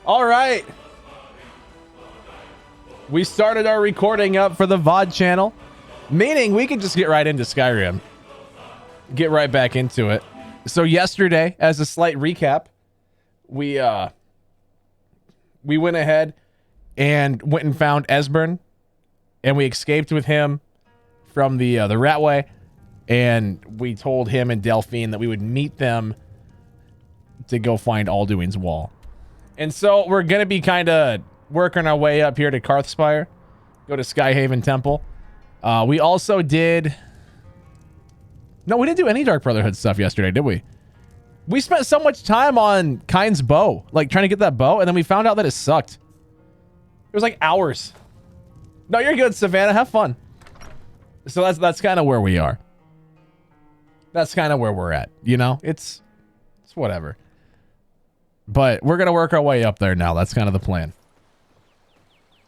All right. We started our recording up for the VOD channel, meaning we can just get right into Skyrim. Get right back into it. So yesterday, as a slight recap, we went ahead and went and found Esbern, and we escaped with him from the Ratway, and we told him and Delphine that we would meet them to go find Alduin's wall. And so we're gonna be kind of working our way up here to Karthspire, go to Skyhaven Temple. We also did... No, we didn't do any Dark Brotherhood stuff yesterday, did we? We spent so much time on Kyne's bow, like trying to get that bow, and then we found out that it sucked. It was like hours. No, you're good, Savannah. Have fun. So that's kind of where we are. That's kind of where we're at. You know, it's whatever. But we're gonna work our way up there now. That's kind of the plan.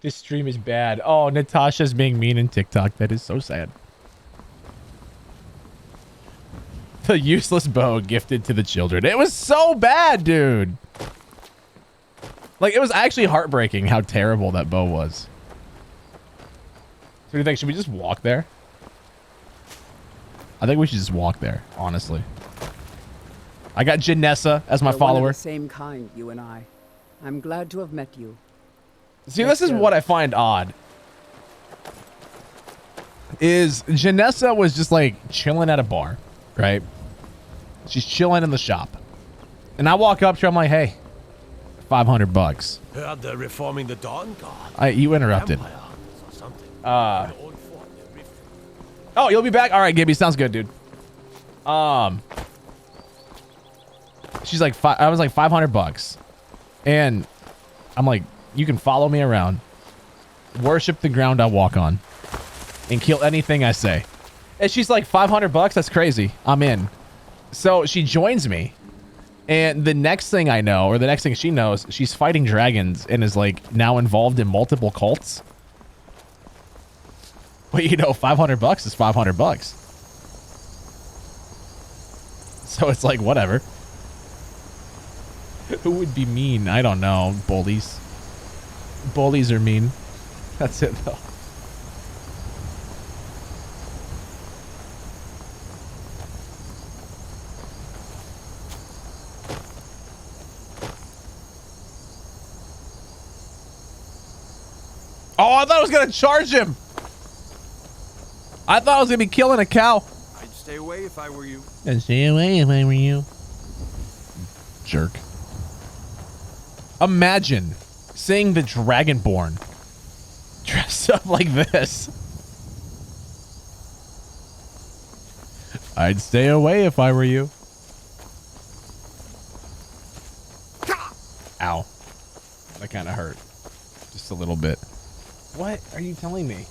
This stream is bad. Oh, Natasha's being mean in TikTok. That is so sad. The useless bow gifted to the children. It was so bad, dude. Like, it was actually heartbreaking how terrible that bow was. So what do you think? Should we just walk there? I think we should just walk there, honestly. I got Janessa as my follower. One of the same kind, you and I. I'm glad to have met you. See, this is what I find odd. Is Janessa was just like chilling at a bar, right? She's chilling in the shop. And I walk up to her, I'm like, hey, $500. Heard they're reforming the Dawn Guard. You interrupted. Oh, you'll be back? All right, Gibby, sounds good, dude. She's like, I was like $500. And I'm like, you can follow me around, worship the ground I walk on, and kill anything I say. And she's like, $500? That's crazy. I'm in. So she joins me. And the next thing I know, or the next thing she knows, she's fighting dragons and is like now involved in multiple cults. But you know, $500 is $500. So it's like, whatever. Who would be mean? I don't know. Bullies. Bullies are mean. That's it, though. Oh, I thought I was going to charge him. I thought I was going to be killing a cow. I'd stay away if I were you. I'd stay away if I were you. Jerk. Imagine seeing the Dragonborn dressed up like this. I'd stay away if I were you. Ow. That kind of hurt. Just a little bit. What are you telling me?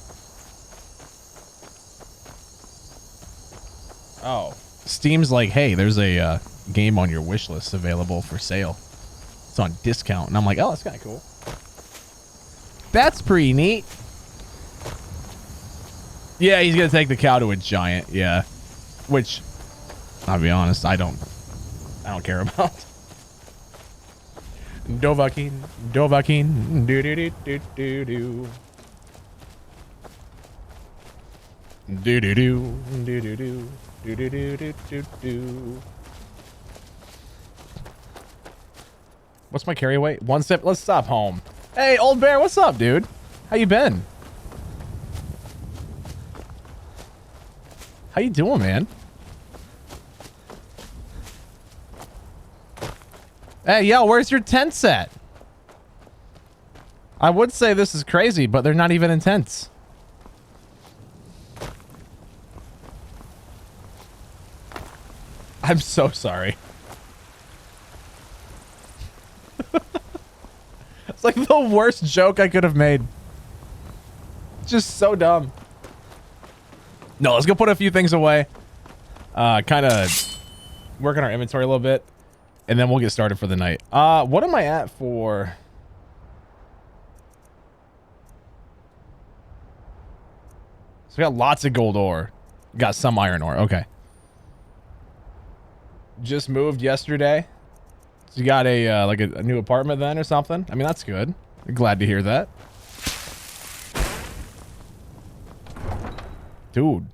Oh. Steam's like, hey, there's a game on your wish list available for sale. It's on discount. And I'm like, oh, that's kind of cool. That's pretty neat. Yeah, he's going to take the cow to a giant. Yeah. Which, I'll be honest, I don't care about. Dovahkiin. Dovahkiin. Do-do-do-do-do-do. Do-do-do. Do-do-do. Do-do-do-do-do-do. What's my carry weight? 1 step. Let's stop home. Hey, old bear, what's up, dude? How you been? How you doing, man? Hey, yo, where's your tents at? I would say this is crazy, but they're not even in tents. I'm so sorry. It's like the worst joke I could have made. Just so dumb. No, let's go put a few things away. Kind of work on our inventory a little bit. And then we'll get started for the night. What am I at for? So we got lots of gold ore. Got some iron ore. Okay. Just moved yesterday. So you got a like a new apartment then or something? I mean, that's good. I'm glad to hear that. Dude.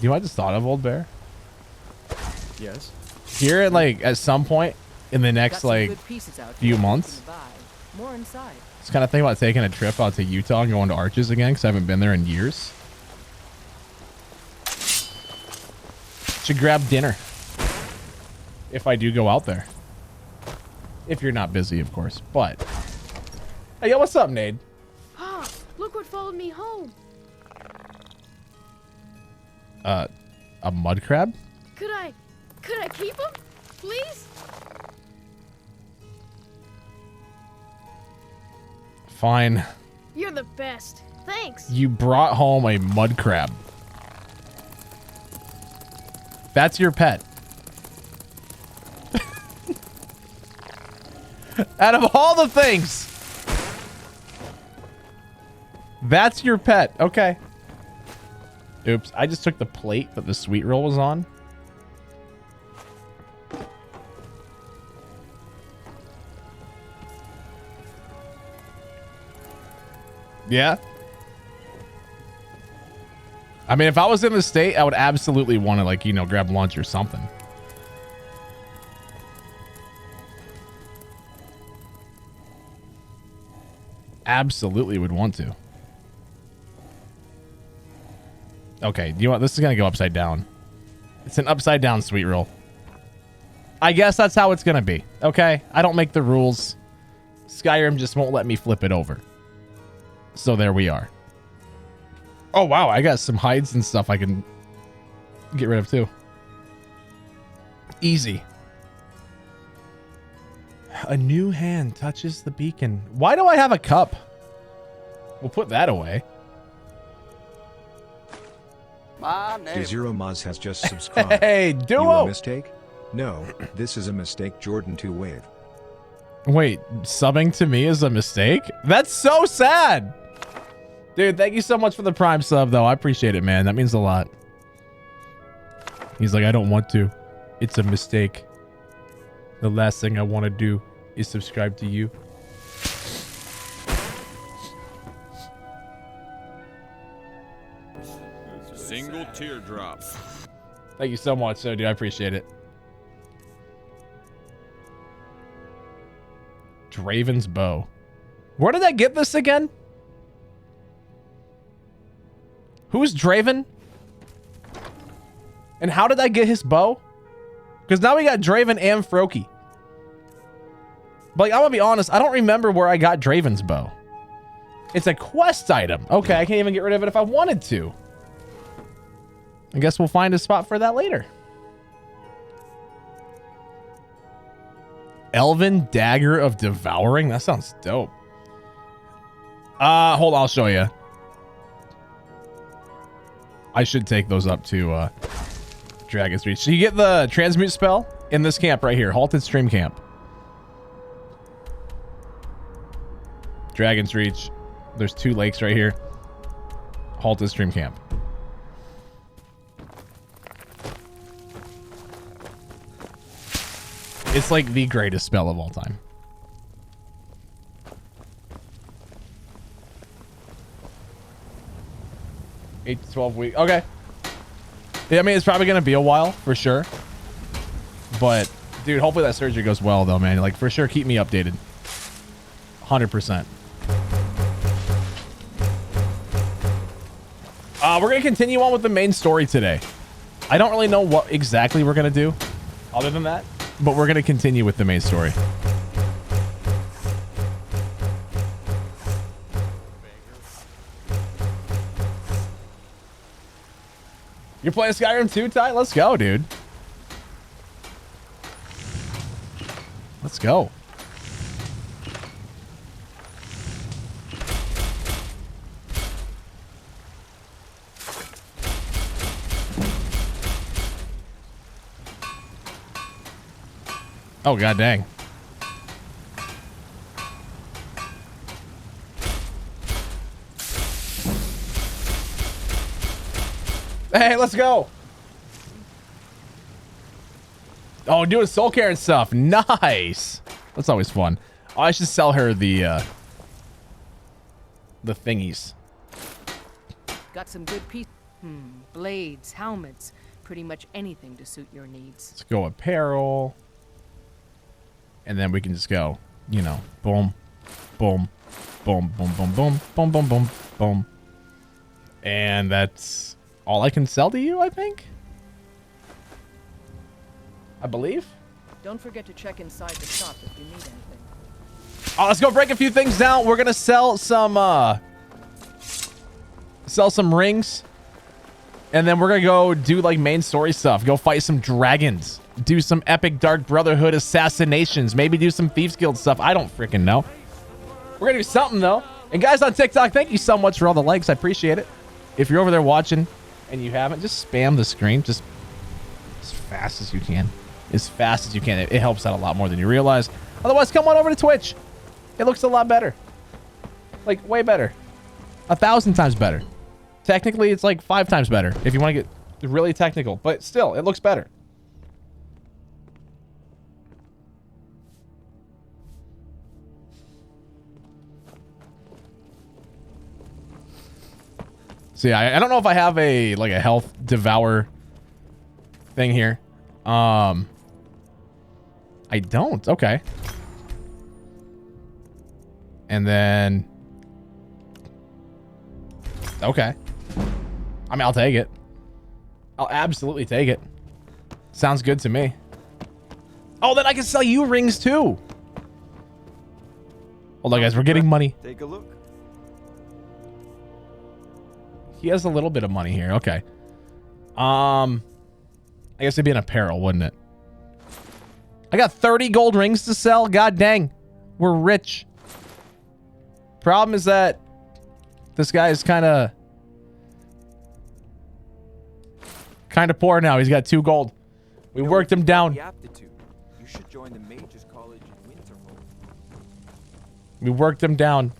You know what I just thought of, Old Bear? Yes. Here at some point in the next like few months, More inside. just kind of think about taking a trip out to Utah and going to Arches again because I haven't been there in years. Should grab dinner if I do go out there. If you're not busy, of course. But hey, yo, what's up, Nade? Ah, look what followed me home. A mud crab? Could I keep him, please? Fine. You're the best. Thanks. You brought home a mud crab. That's your pet. Out of all the things, that's your pet. Okay. Oops. I just took the plate that the sweet roll was on. Yeah. I mean, if I was in the state, I would absolutely want to, like, you know, grab lunch or something. Absolutely would want to. Okay, you know what? This is going to go upside down. It's an upside down sweet roll. I guess that's how it's going to be. Okay? I don't make the rules. Skyrim just won't let me flip it over. So there we are. Oh, wow. I got some hides and stuff I can get rid of too. Easy. A new hand touches the beacon. Why do I have a cup? We'll put that away. Zero Maz has just subscribed. Hey, Duo! You a mistake? No, this is a mistake, Jordan 2 Wave. Wait, subbing to me is a mistake? That's so sad! Dude, thank you so much for the Prime sub, though. I appreciate it, man. That means a lot. He's like, I don't want to. It's a mistake. The last thing I want to do is subscribe to you. Single teardrop. Thank you so much, so dude. I appreciate it. Draven's bow. Where did I get this again? Who's Draven? And how did I get his bow? Because now we got Draven and Froki. But like, I'm gonna be honest, I don't remember where I got Draven's bow. It's a quest item. Okay, I can't even get rid of it if I wanted to. I guess we'll find a spot for that later. Elven Dagger of Devouring? That sounds dope. Hold on, I'll show you. I should take those up to Dragon's Reach. So you get the transmute spell in this camp right here. Halted Stream Camp. Dragon's Reach. There's 2 lakes right here. Halted Stream Camp. It's like the greatest spell of all time. Eight to 12 weeks. Okay. Yeah, I mean, it's probably going to be a while for sure. But, dude, hopefully that surgery goes well, though, man. Like, for sure, keep me updated. 100%. We're going to continue on with the main story today. I don't really know what exactly we're going to do other than that. But we're going to continue with the main story. You're playing Skyrim too, Ty? Let's go, dude. Let's go. Oh, god dang. Hey, let's go. Oh, doing soul care and stuff. Nice. That's always fun. Oh, I should sell her the thingies. Got some good pieces. Blades, helmets, pretty much anything to suit your needs. Let's go apparel. And then we can just go, you know, boom, boom, boom, boom, boom, boom, boom, boom, boom, boom. And that's all I can sell to you, I think. I believe. Don't forget to check inside the shop if you need anything. Oh, let's go break a few things down. We're gonna sell some rings. And then we're gonna go do like main story stuff. Go fight some dragons. Do some epic Dark Brotherhood assassinations. Maybe do some Thieves Guild stuff. I don't freaking know. We're gonna do something though. And guys on TikTok, thank you so much for all the likes. I appreciate it. If you're over there watching and you haven't, just spam the screen just as fast as you can. As fast as you can. It helps out a lot more than you realize. Otherwise, come on over to Twitch. It looks a lot better. Like way better. 1,000 times better. Technically, it's like 5 times better if you want to get really technical, but still, it looks better. So yeah, I don't know if I have a like a health devour thing here. I don't. Okay. And then okay. I mean, I'll take it. I'll absolutely take it. Sounds good to me. Oh, then I can sell you rings too. Hold on, guys. We're getting money. Take a look. He has a little bit of money here. Okay. I guess it'd be an apparel, wouldn't it? I got 30 gold rings to sell. God dang. We're rich. Problem is that this guy is kind of poor now. He's got 2 gold. We worked him down. You should join the Mages College in Winterhold. We worked him down.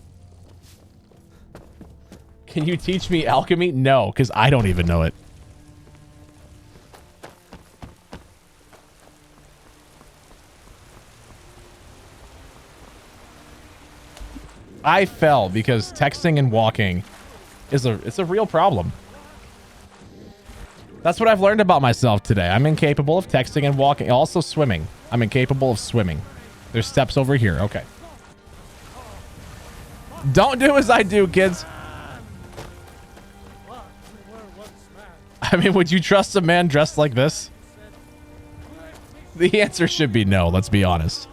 Can you teach me alchemy? No, because I don't even know it. I fell because texting and walking is a real problem. That's what I've learned about myself today. I'm incapable of texting and walking. Also swimming. I'm incapable of swimming. There's steps over here. Okay. Don't do as I do, kids. I mean, would you trust a man dressed like this? The answer should be no, let's be honest.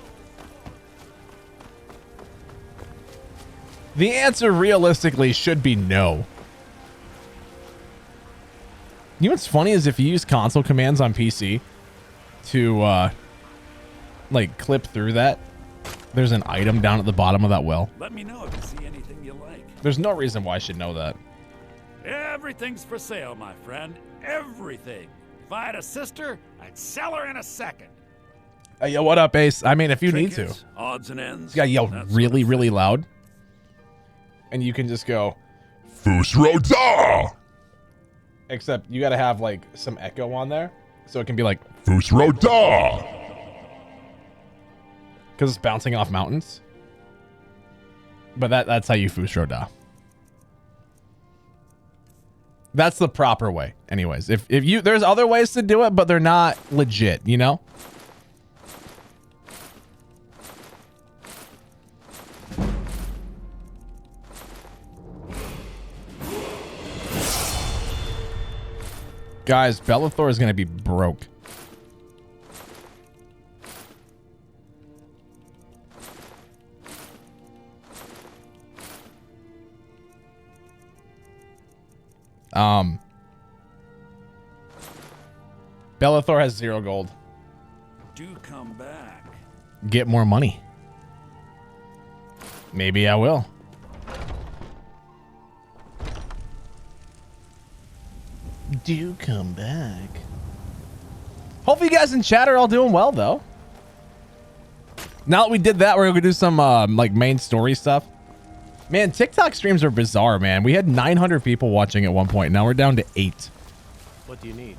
The answer realistically should be no. You know what's funny is if you use console commands on PC to like clip through that, there's an item down at the bottom of that well. Let me know if you see anything you like. There's no reason why I should know that. Everything's for sale, my friend. Everything. If I had a sister, I'd sell her in a second. Hey, yo, what up, Ace? I mean, if you need to. Trinkets, odds and ends. You gotta yell that sort really, of thing. really loud. And you can just go, Fusroda! except you gotta have like some echo on there. So it can be like, Fusroda! because it's bouncing off mountains. But that's how you Fusroda. That's the proper way. Anyways, if you, there's other ways to do it, but they're not legit, you know? Guys, Bellathor is going to be broke. Bellathor has 0 gold. Do come back. Get more money. Maybe I will. Do come back. Hopefully you guys in chat are all doing well though. Now that we did that, we're gonna do some like main story stuff. Man, TikTok streams are bizarre, man. We had 900 people watching at one point. Now we're down to 8. What do you need?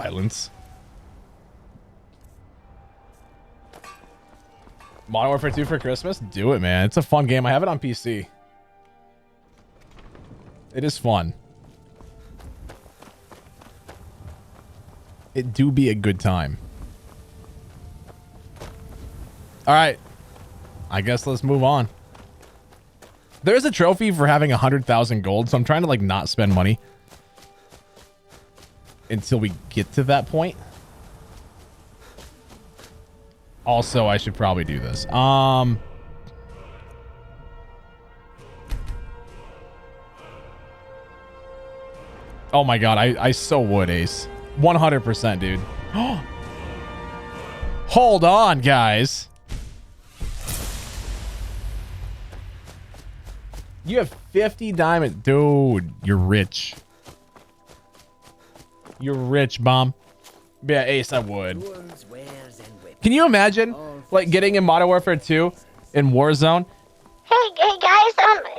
Silence. Modern Warfare 2 for Christmas? Do it, man. It's a fun game. I have it on PC. It is fun. It do be a good time. All right. I guess let's move on. There's a trophy for having 100,000 gold, so I'm trying to like not spend money until we get to that point. Also, I should probably do this. Oh my god, I so would, Ace. 100%, dude. Hold on, guys. You have 50 diamonds. Dude, you're rich. You're rich, Bomb. Yeah, Ace, I would. Can you imagine, like, getting in Modern Warfare 2 in Warzone? Hey guys,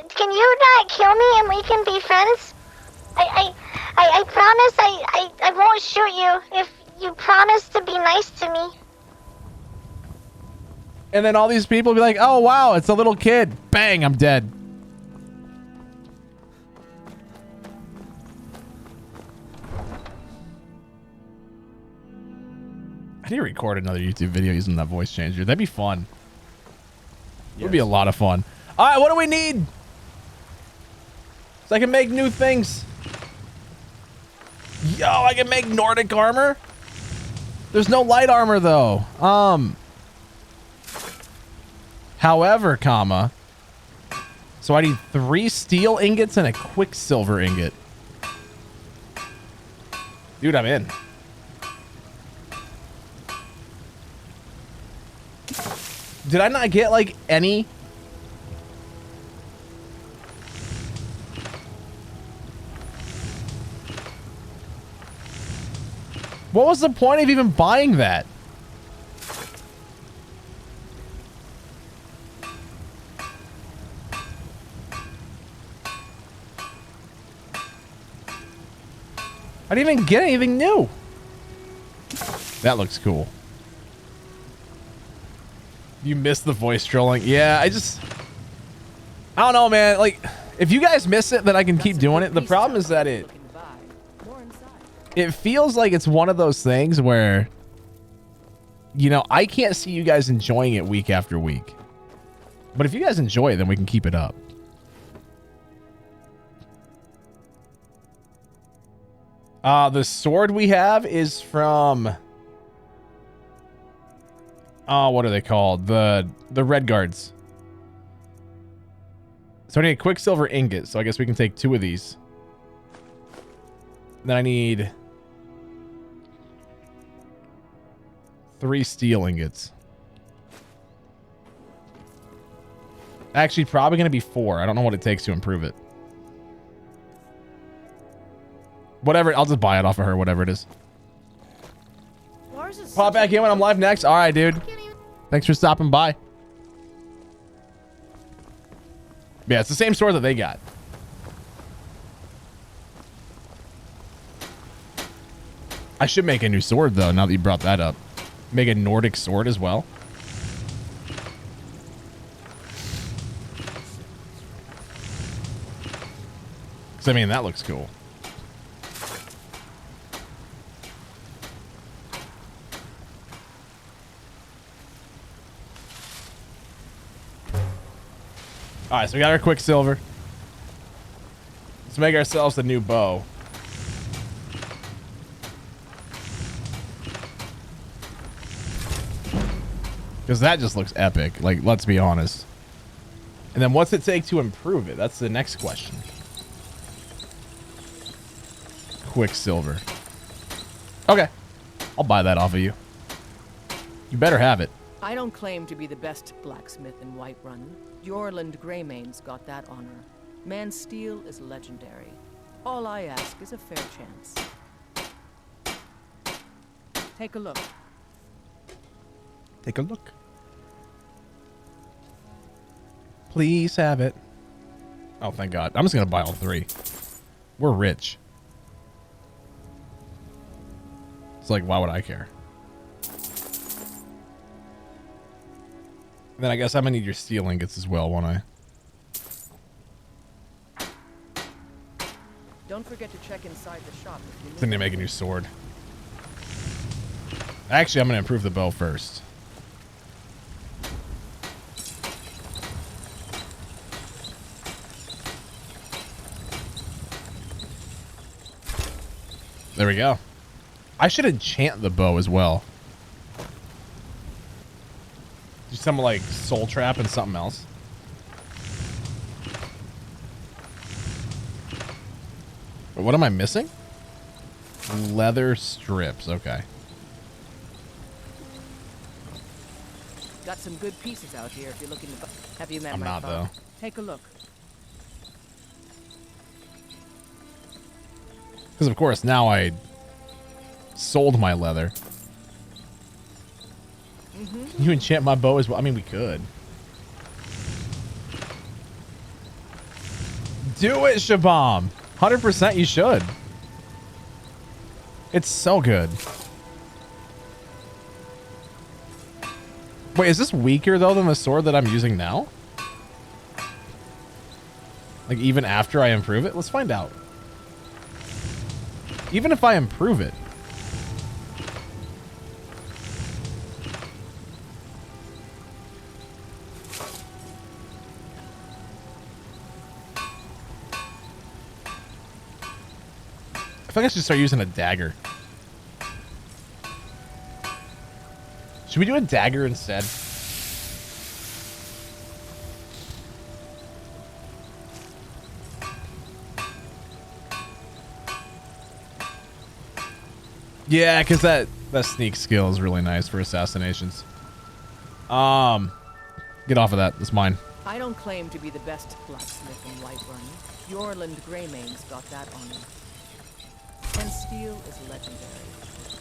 can you not kill me and we can be friends? I promise I won't shoot you if you promise to be nice to me. And then all these people be like, oh, wow, it's a little kid. Bang, I'm dead. I need to record another YouTube video using that voice changer. That'd be fun. It would be a lot of fun. All right, what do we need? So I can make new things. Yo, I can make Nordic armor. There's no light armor though. However, comma. So I need 3 steel ingots and a quicksilver ingot. Dude, I'm in. Did I not get like any? What was the point of even buying that? I didn't even get anything new. That looks cool. You missed the voice trolling. Yeah, I don't know, man. Like, if you guys miss it, then I can keep doing it. The problem is that it feels like it's one of those things where, you know, I can't see you guys enjoying it week after week. But if you guys enjoy it, then we can keep it up. The sword we have is from... Oh, what are they called? The Red Guards. So I need a quicksilver ingot, so I guess we can take 2 of these. Then I need 3 steel ingots. Actually, probably going to be 4. I don't know what it takes to improve it. Whatever, I'll just buy it off of her, whatever it is. Pop back in when I'm live next. All right, dude. Thanks for stopping by. Yeah, it's the same sword that they got. I should make a new sword, though, now that you brought that up. Make a Nordic sword as well. Because, I mean, that looks cool. All right, so we got our quicksilver. Let's make ourselves a new bow. Because that just looks epic. Like, let's be honest. And then what's it take to improve it? That's the next question. Quicksilver. Okay. I'll buy that off of you. You better have it. I don't claim to be the best blacksmith in Whiterun. Jorland Greymane's got that honor. Man's steel is legendary. All I ask is a fair chance. Take a look. Take a look. Please have it. Oh, thank God. I'm just going to buy all 3. We're rich. It's like, why would I care? And then I guess I'm gonna need your steel ingots as well, won't I? Don't forget to check inside the shop if you need. Then they make a new sword. Actually, I'm gonna improve the bow first. There we go. I should enchant the bow as well. Do something like soul trap and something else. But what am I missing? Leather strips. Okay. Got some good pieces out here if you're looking to. Have you met I'm my not, father? though. Take a look. Because of course now I sold my leather. Can you enchant my bow as well? I mean, we could. Do it, Shabam. 100% you should. It's so good. Wait, is this weaker though than the sword that I'm using now? Like even after I improve it? Let's find out. Even if I improve it. I think I should start using a dagger. Should we do a dagger instead? Yeah, because that sneak skill is really nice for assassinations. Get off of that. It's mine. I don't claim to be the best blacksmith in Whiterun. Yorland Greymane's got that honor. And steel is legendary.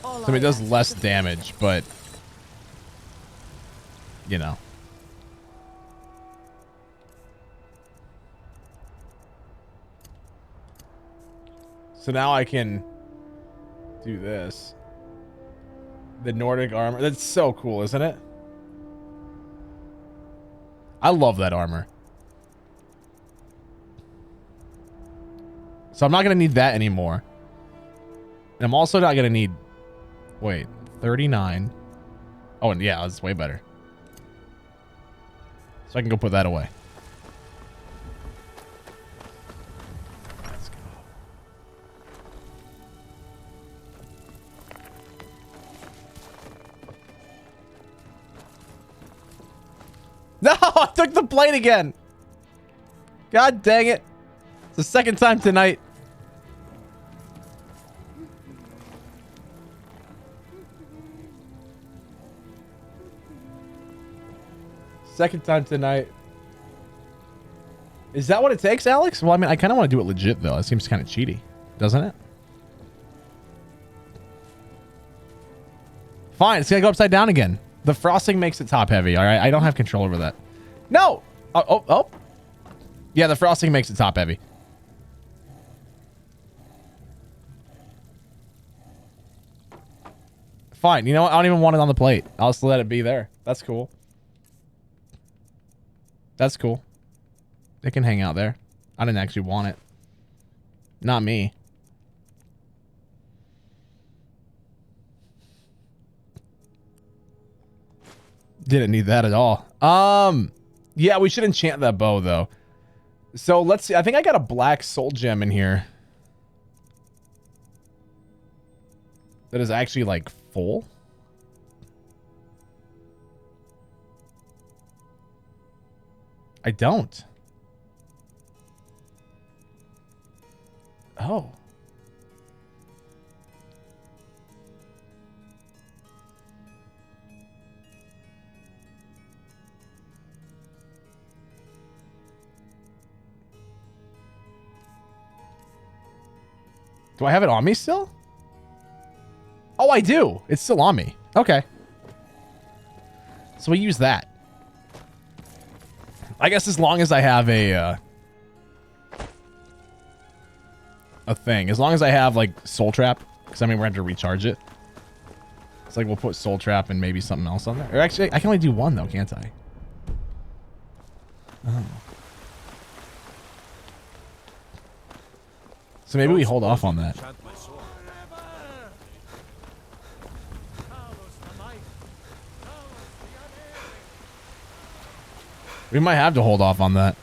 All So I mean, it does ask is less a damage, but you know. So now I can do this. The Nordic armor. That's so cool, isn't it? I love that armor. So I'm not going to need that anymore. And I'm also not going to need... Wait, 39. Oh, and yeah, that's way better. So I can go put that away. Let's go. No, I took the plate again. God dang it. It's the second time tonight. Second time tonight. Is that what it takes, Alex? Well, I mean, I kind of want to do it legit, though. It seems kind of cheaty, doesn't it? Fine, it's going to go upside down again. The frosting makes it top heavy, all right? I don't have control over that. No! Oh. Yeah, the frosting makes it top heavy. Fine, you know what? I don't even want it on the plate. I'll just let it be there. That's cool. That's cool. It can hang out there. I didn't actually want it. Not me. Didn't need that at all. Yeah, we should enchant that bow, though. So, let's see. I think I got a black soul gem in here. That is actually, like, full. I don't. Oh. Do I have it on me still? Oh, I do. It's still on me. Okay. So we use that. I guess as long as I have a thing. As long as I have, like, Soul Trap. Because, I mean, we're going to have to recharge it. like we'll put Soul Trap and maybe something else on there. Or actually, I can only do one though, can't I? Oh. So maybe we hold off on that. We might have to hold off on that.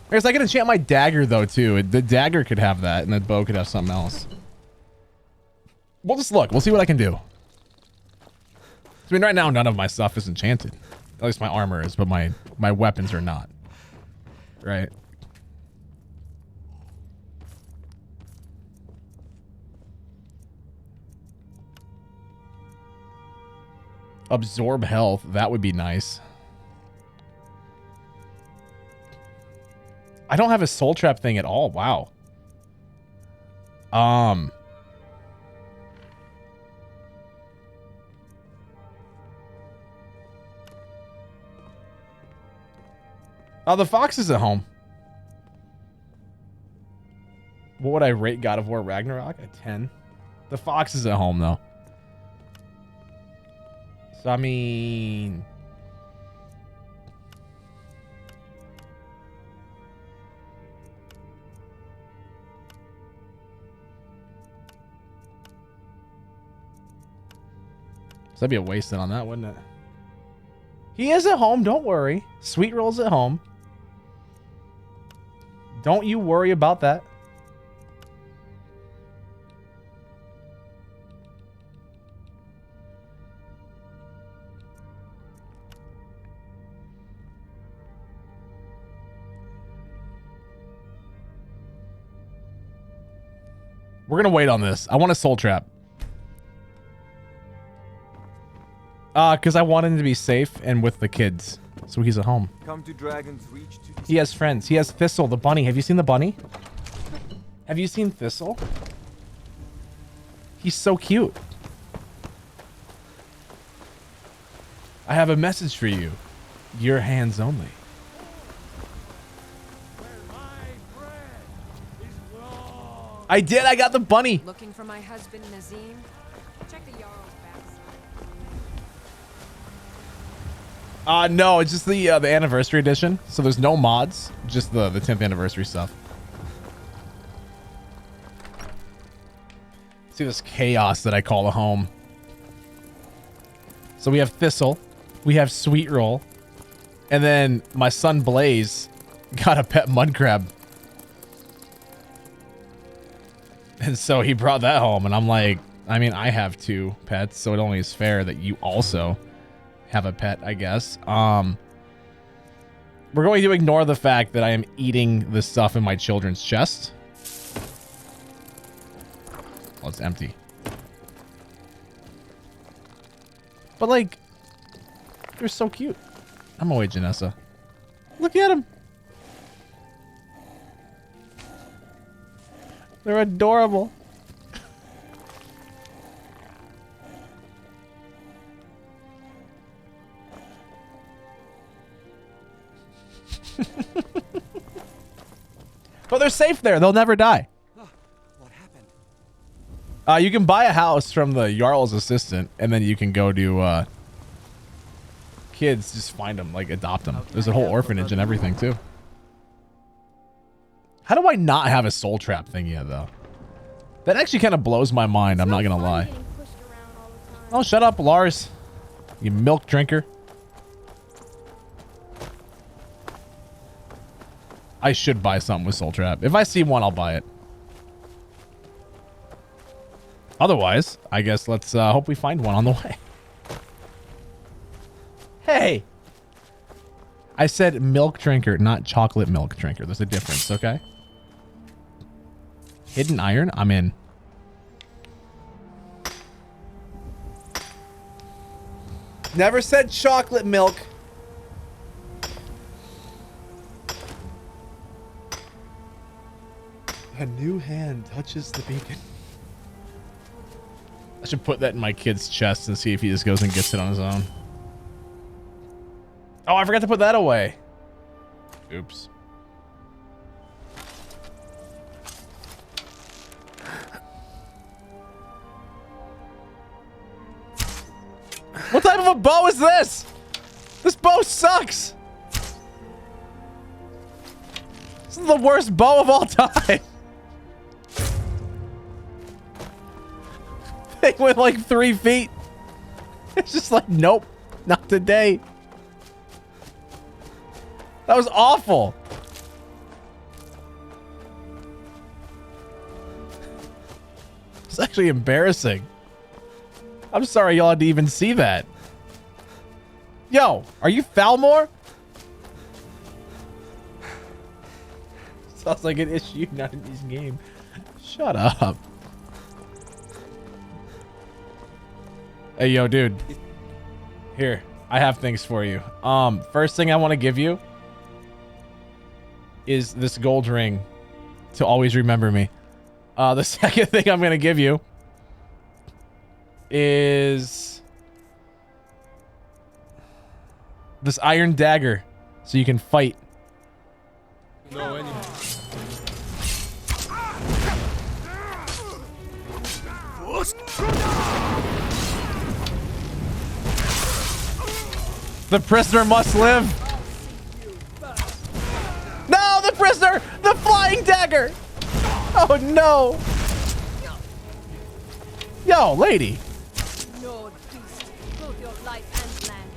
I guess I can enchant my dagger though too. The dagger could have that, and the bow could have something else. We'll just look. We'll see what I can do. I mean, right now none of my stuff is enchanted. At least my armor is, but my weapons are not. Right. Absorb health. That would be nice. I don't have a soul trap thing at all. Wow. Oh, the fox is at home. What would I rate God of War Ragnarok? A 10. The fox is at home though. So, I mean... So that'd be a waste on that, wouldn't it? He is at home, don't worry. Sweet Roll's at home. Don't you worry about that. We're gonna wait on this. I want a soul trap. Because I want him to be safe and with the kids. So he's at home. Come to Dragon's Reach to He has friends. He has Thistle, the bunny. Have you seen the bunny? Have you seen Thistle? He's so cute. I have a message for you. Your hands only. I did. I got the bunny. Looking for my husband Nazim? Check the Jarl's backside. No, it's just the anniversary edition. So there's no mods, just the 10th anniversary stuff. See this chaos that I call a home. So we have Thistle, we have Sweet Roll, and then my son Blaze got a pet mud crab. And so he brought that home, and I'm like, I mean, I have 2 pets, so it only is fair that you also have a pet, I guess. We're going to ignore the fact that I am eating the stuff in my children's chest. Well, it's empty. But, like, they're so cute. I'm away, Janessa. Look at them. They're adorable. But they're safe there. They'll never die. What happened? You can buy a house from the Jarl's assistant, and then you can go to kids. Just find them, like adopt them. There's a whole orphanage and everything too. How do I not have a soul trap thing yet, though? That actually kind of blows my mind. I'm not gonna lie. Oh, shut up, Lars. You milk drinker. I should buy something with soul trap. If I see one, I'll buy it. Otherwise, I guess let's hope we find one on the way. Hey! I said milk drinker, not chocolate milk drinker. There's a difference, okay? Hidden iron? I'm in. Never said chocolate milk. A new hand touches the beacon. I should put that in my kid's chest and see if he just goes and gets it on his own. Oh, I forgot to put that away. Oops. What type of a bow is this? This bow sucks. This is the worst bow of all time. Thing went like 3 feet. It's just like, nope, not today. That was awful. It's actually embarrassing. I'm sorry y'all had to even see that. Yo, are you Falmore? Sounds like an issue, not in this game. Shut up. Hey, yo, dude. Here, I have things for you. First thing I want to give you is this gold ring to always remember me. The second thing I'm going to give you is this iron dagger so you can fight. No, anymore. The prisoner must live. No, the prisoner! The flying dagger! Oh no! Yo, lady. Lord beast, both your life and land.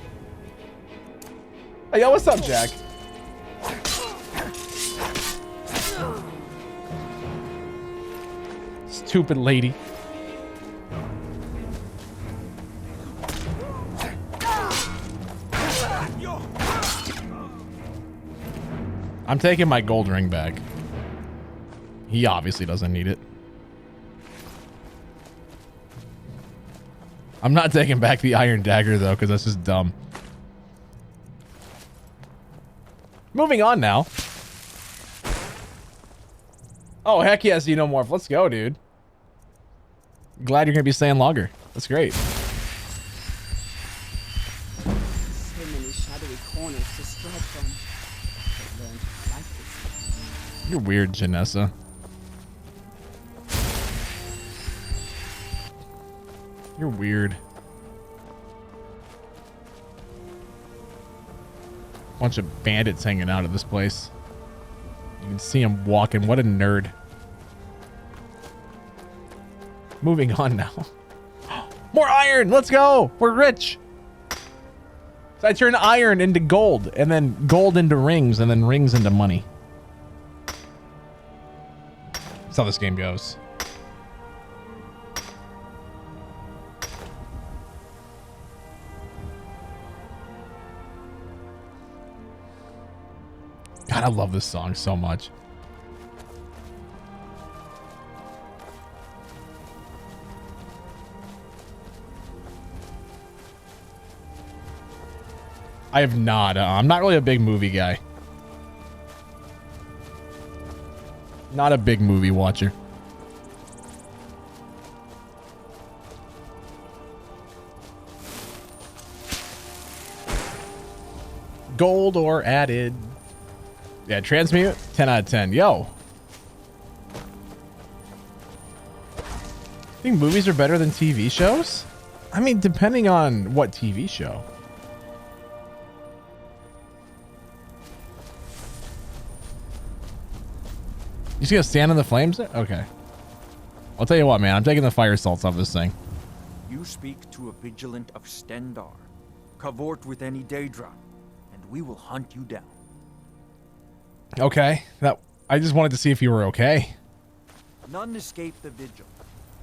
Hey, yo, what's up, Jack? Stupid lady. I'm taking my gold ring back. He obviously doesn't need it. I'm not taking back the iron dagger, though, because that's just dumb. Moving on now. Oh, heck yes, Xenomorph. Let's go, dude. Glad you're going to be staying longer. That's great. So many shadowy corners to strike from. I've learned to like this. You're weird, Janessa. You're weird. Bunch of bandits hanging out at this place. You can see them walking. What a nerd. Moving on now. More iron. Let's go. We're rich. So I turn iron into gold, and then gold into rings, and then rings into money. That's how this game goes. God, I love this song so much. I have not. I'm not really a big movie guy. Not a big movie watcher. Gold or added. Yeah, transmute, 10 out of 10. Yo. Think movies are better than TV shows? I mean, depending on what TV show. You just gonna stand in the flames there? Okay. I'll tell you what, man. I'm taking the fire salts off this thing. You speak to a vigilant of Stendar. Cavort with any Daedra, and we will hunt you down. Okay. I just wanted to see if you were okay. None escape the vigil.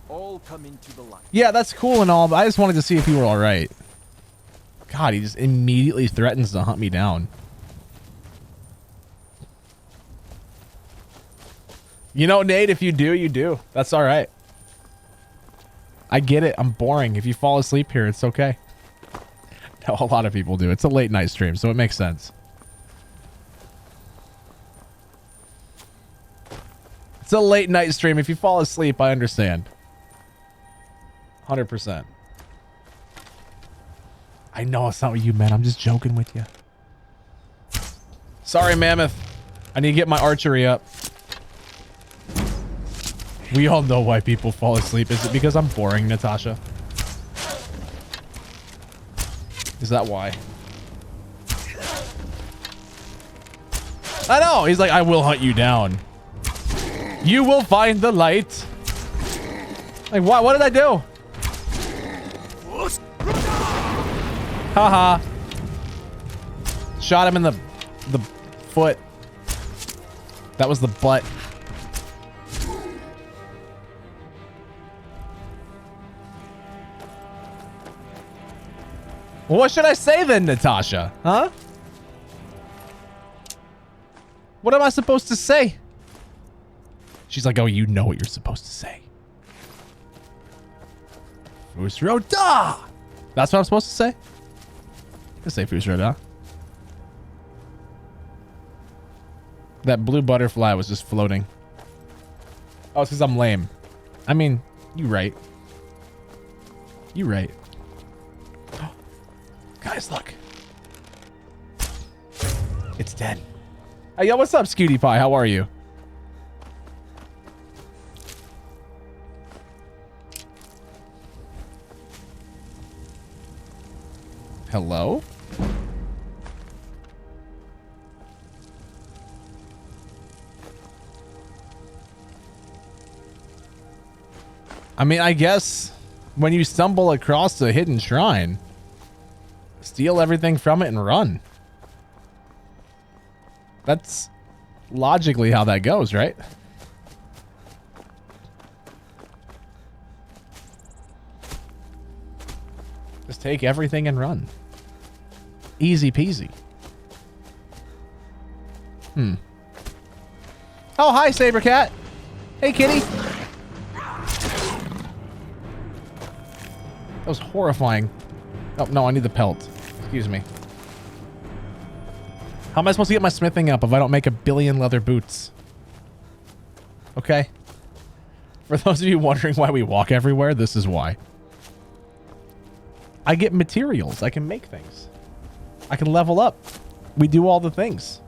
All come into the light. Yeah, that's cool and all, but I just wanted to see if you were all right. God, he just immediately threatens to hunt me down. You know, Nate, if you do, you do. That's all right. I get it. I'm boring. If you fall asleep here, it's okay. No, a lot of people do. It's a late night stream, so it makes sense. It's a late night stream. If you fall asleep, I understand. 100%. I know it's not what you meant. I'm just joking with you. Sorry, Mammoth. I need to get my archery up. We all know why people fall asleep. Is it because I'm boring, Natasha? Is that why? I know. He's like, I will hunt you down. You will find the light. Like, what did I do? Haha. Shot him in the foot. That was the butt. Well, what should I say then, Natasha? Huh? What am I supposed to say? She's like, oh, you know what you're supposed to say. Fusroda! That's what I'm supposed to say? I can say Fusroda. That blue butterfly was just floating. Oh, it's because I'm lame. I mean, you right. You right. Guys, look. It's dead. Hey, yo, what's up, Scooty Pie? How are you? Hello? I mean, I guess when you stumble across a hidden shrine, steal everything from it and run. That's logically how that goes, right? Just take everything and run. Easy peasy. Oh, hi, Sabercat. Hey, kitty. That was horrifying. Oh, no, I need the pelt. Excuse me. How am I supposed to get my smithing up if I don't make 1 billion leather boots? Okay. For those of you wondering why we walk everywhere, this is why. I get materials. I can make things. I can level up. We do all the things.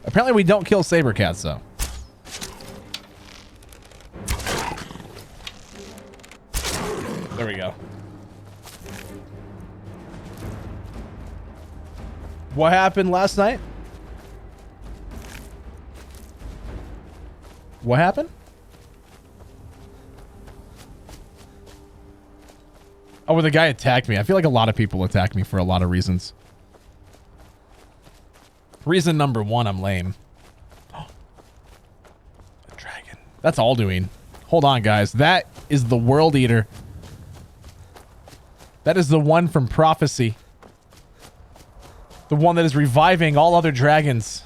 Apparently we don't kill saber cats, though. There we go. What happened last night? What happened? Oh, where the guy attacked me. I feel like a lot of people attack me for a lot of reasons. Reason number 1, I'm lame. Oh, a dragon. That's Alduin. Hold on, guys. That is the World Eater. That is the one from Prophecy. The one that is reviving all other dragons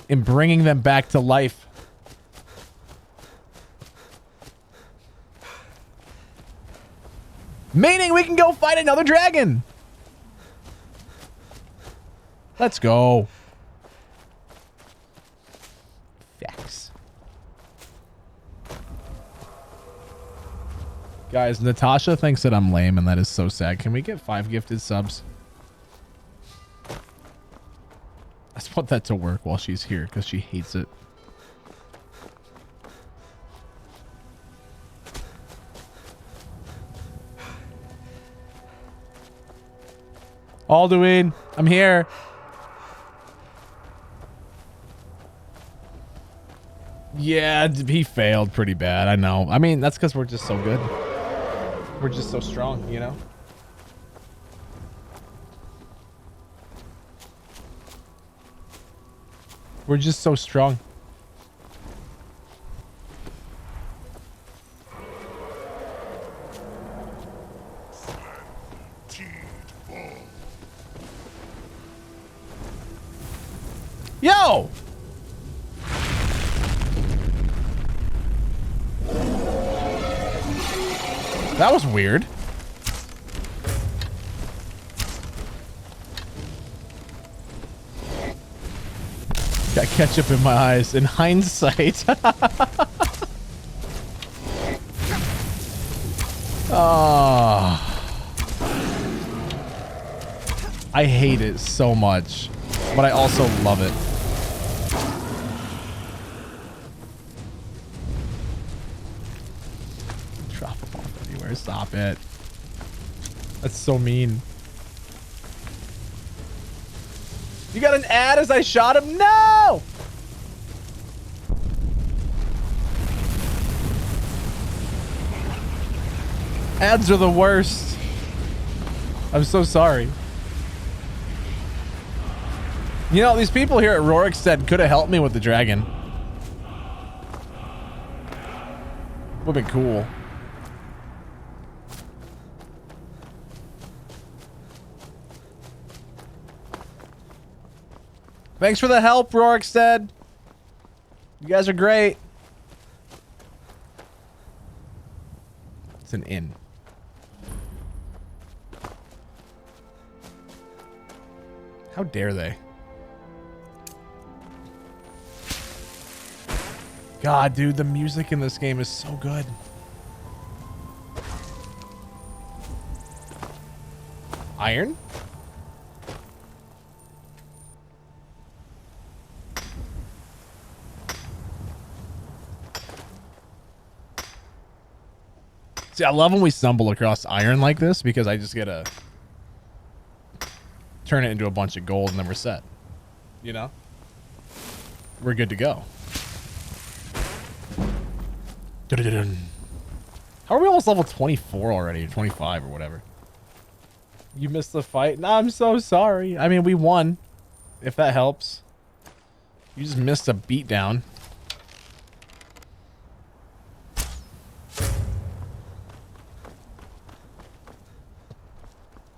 and bringing them back to life. Meaning we can go fight another dragon. Let's go. Facts. Guys, Natasha thinks that I'm lame, and that is so sad. Can we get 5 gifted subs? Let's put that to work while she's here, because she hates it. Alduin, I'm here. Yeah, he failed pretty bad. I know. I mean, that's because we're just so good. We're just so strong, you know? We're just so strong. Yo! That was weird. Got ketchup in my eyes in hindsight. Oh. I hate it so much, but I also love it. stop it. That's so mean. You got an ad as I shot him? No! Ads are the worst. I'm so sorry. You know, these people here at Rorikstead could have helped me with the dragon. Would have been cool. Thanks for the help, Rorikstead. You guys are great. It's an inn. How dare they? God, dude, the music in this game is so good. Iron? See, I love when we stumble across iron like this because I just get to turn it into a bunch of gold and then we're set. You know? We're good to go. How are we almost level 24 already? 25 or whatever. You missed the fight? No, I'm so sorry. I mean, we won. If that helps. You just missed a beatdown.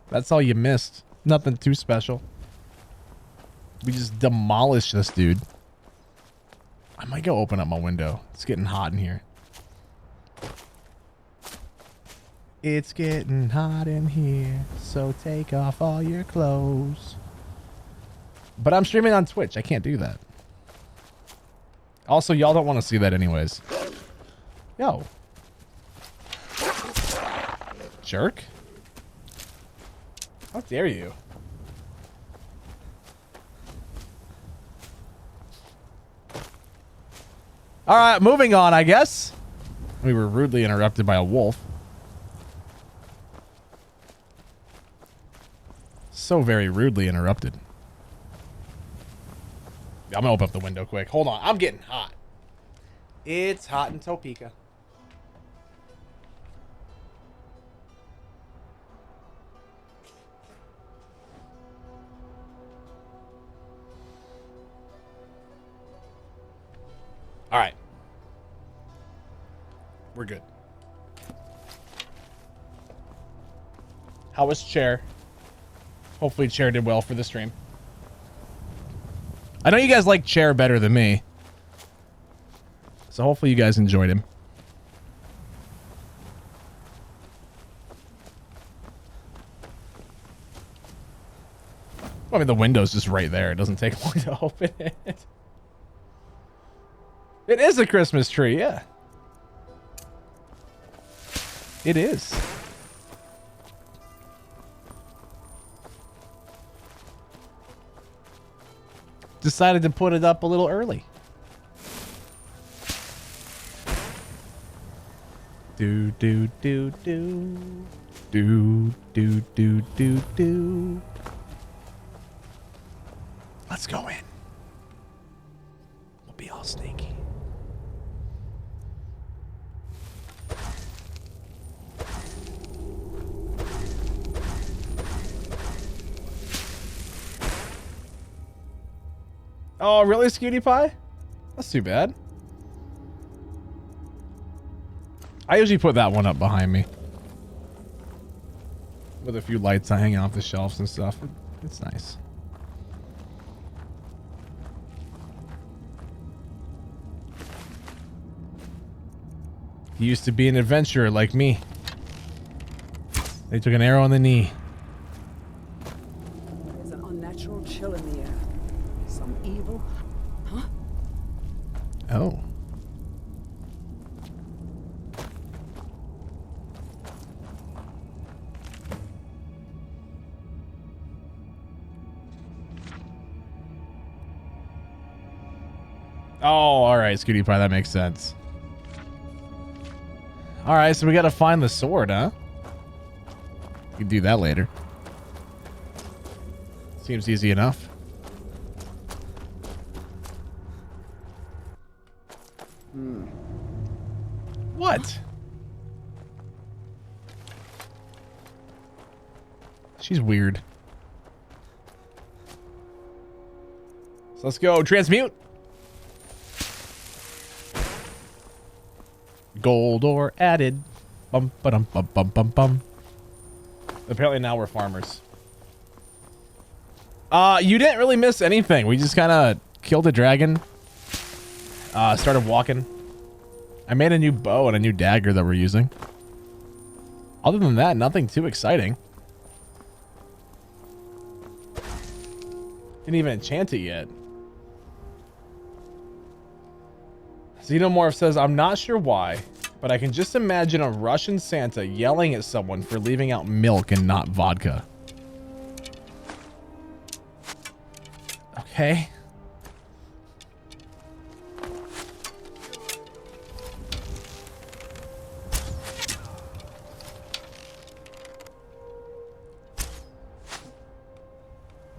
That's all you missed. Nothing too special. We just demolished this dude. I might go open up my window. It's getting hot in here. It's getting hot in here, so take off all your clothes. But I'm streaming on Twitch. I can't do that. Also, y'all don't want to see that anyways. Yo. Jerk. How dare you? All right, moving on, I guess. We were rudely interrupted by a wolf. So very rudely interrupted. I'm gonna open up the window quick. Hold on, I'm getting hot. It's hot in Topeka. All right. We're good. How was Chair? Hopefully Chair did well for the stream. I know you guys like Chair better than me. So hopefully you guys enjoyed him. I mean, the window's just right there. It doesn't take long to open it. It is a Christmas tree, yeah. It is. Decided to put it up a little early. Do do do do do do do do do. Let's go in. We'll be all sneaky. Oh, really, Scooty Pie? That's too bad. I usually put that one up behind me. With a few lights hanging off the shelves and stuff. It's nice. He used to be an adventurer like me. They took an arrow in the knee. There's an unnatural chill in the air. Some evil. Huh? Oh. Oh, all right, Scooty Pie, that makes sense. All right, so we got to find the sword, huh? We can do that later. Seems easy enough. What? She's weird. So let's go transmute. Gold ore added. Bum ba-dum bum bum bum bum. Apparently now we're farmers. You didn't really miss anything. We just kind of killed a dragon. Started walking. I made a new bow and a new dagger that we're using. Other than that, nothing too exciting. Didn't even enchant it yet. Xenomorph says, I'm not sure why, but I can just imagine a Russian Santa yelling at someone for leaving out milk and not vodka. Okay.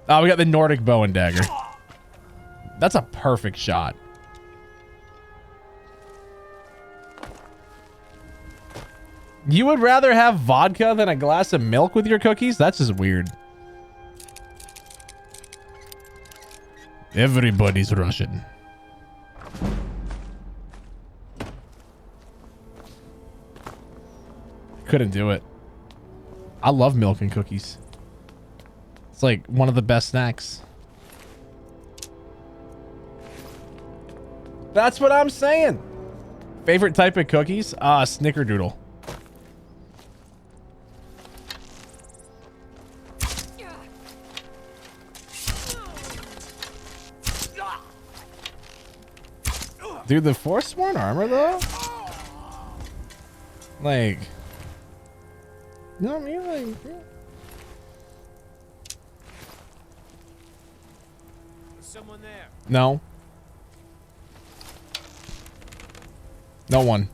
Oh, we got the Nordic bow and dagger. That's a perfect shot. You would rather have vodka than a glass of milk with your cookies? That's just weird. Everybody's Russian. Couldn't do it. I love milk and cookies. It's like one of the best snacks. That's what I'm saying. Favorite type of cookies? Snickerdoodle. Dude, the Forsworn armor though? Like, you know what I mean? Like, yeah. There's someone there. No. No one.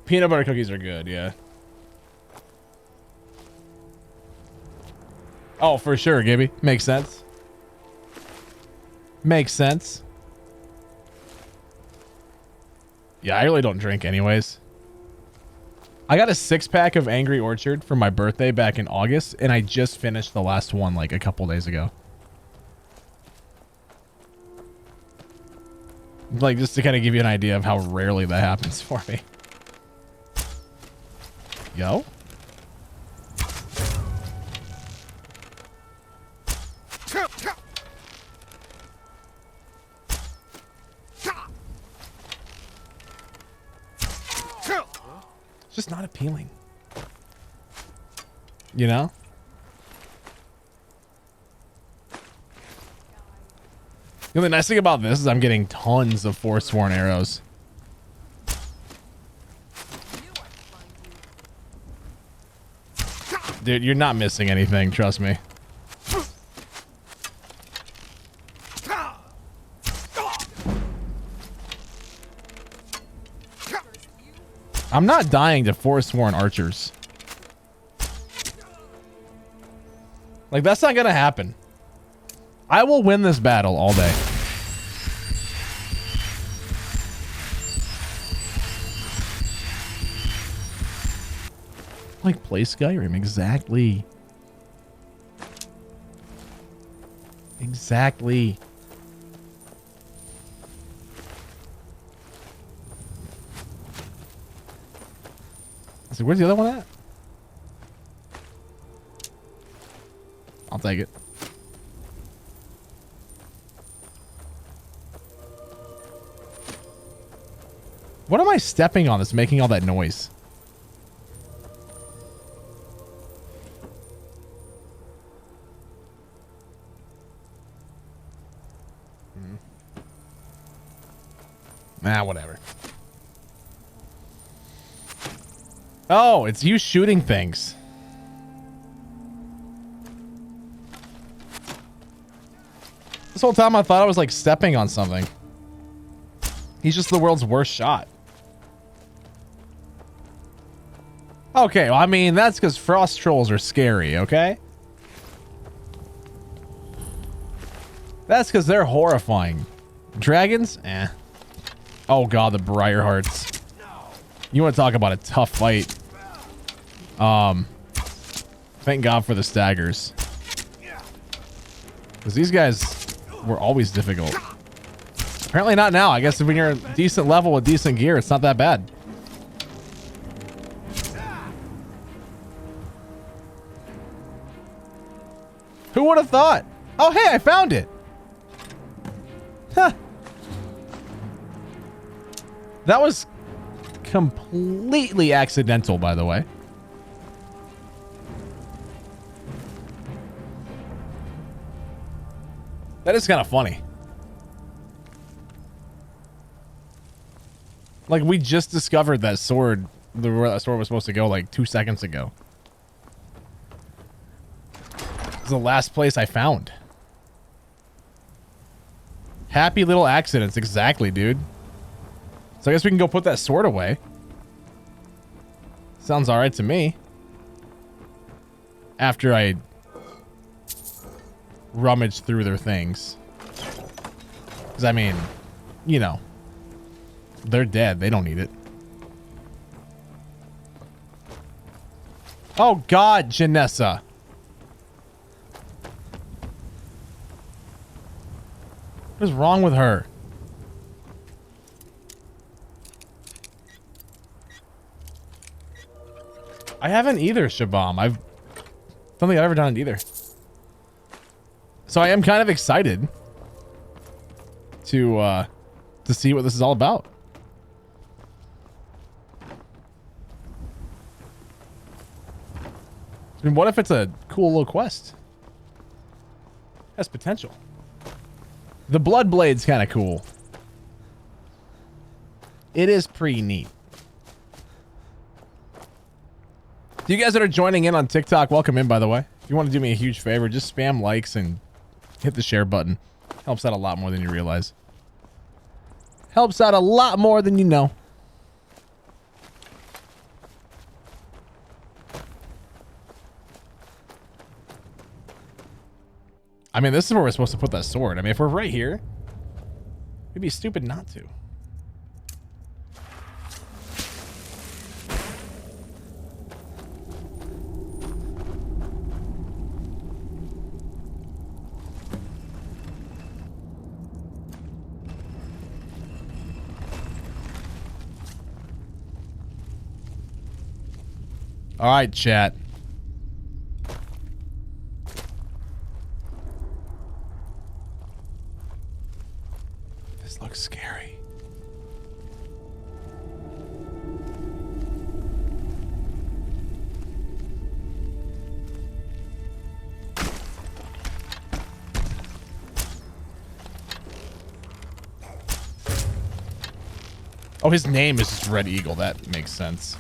Peanut butter cookies are good, yeah. Oh, for sure, Gibby. Makes sense. Makes sense. Yeah, I really don't drink anyways. I got a 6-pack of Angry Orchard for my birthday back in August, and I just finished the last one like a couple days ago. Like, just to kind of give you an idea of how rarely that happens for me. Yo? It's just not appealing. You know? You know, the nice thing about this is I'm getting tons of Forsworn arrows. Dude, you're not missing anything, trust me. I'm not dying to Forsworn archers. Like, that's not gonna happen. I will win this battle all day. Like, play Skyrim. Exactly. Exactly. So where's the other one at? I'll take it. What am I stepping on that's making all that noise? Nah, whatever. Oh, it's you shooting things. This whole time I thought I was like stepping on something. He's just the world's worst shot. Okay, well, I mean, that's because frost trolls are scary, okay? That's because they're horrifying. Dragons? Eh. Oh god, the Briar Hearts. You want to talk about a tough fight. Thank god for the staggers. Because these guys were always difficult. Apparently not now. I guess if you're a decent level with decent gear, it's not that bad. Who would have thought? Oh, hey, I found it. Huh. That was completely accidental, by the way. That is kind of funny. Like, we just discovered that sword, where that sword was supposed to go like 2 seconds ago. It's the last place I found. Happy little accidents. Exactly, dude. So I guess we can go put that sword away. Sounds alright to me. After I rummage through their things. Because, I mean, you know. They're dead. They don't need it. Oh, God, Janessa. What is wrong with her? I haven't either, Shabam. I don't think I've ever done it either. So I am kind of excited to see what this is all about. I mean, what if it's a cool little quest? Has potential. The Blood Blade's kind of cool. It is pretty neat. You guys that are joining in on TikTok, welcome in, by the way. If you want to do me a huge favor, just spam likes and hit the share button. Helps out a lot more than you realize. Helps out a lot more than you know. I mean, this is where we're supposed to put that sword. I mean, if we're right here, we'd be stupid not to. All right, chat. This looks scary. Oh, his name is just Red Eagle. That makes sense.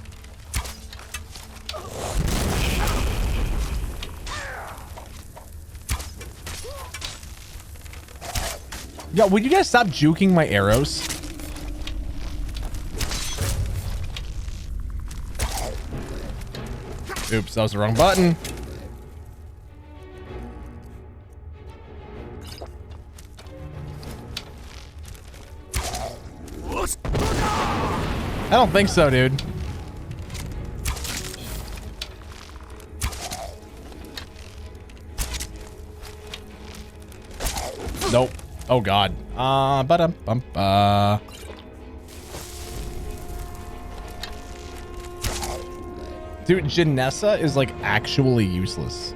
Yo, would you guys stop juking my arrows? Oops, that was the wrong button. I don't think so, dude. Nope. Oh god. Ba-dum-bum-ba. Dude, Janessa is like actually useless.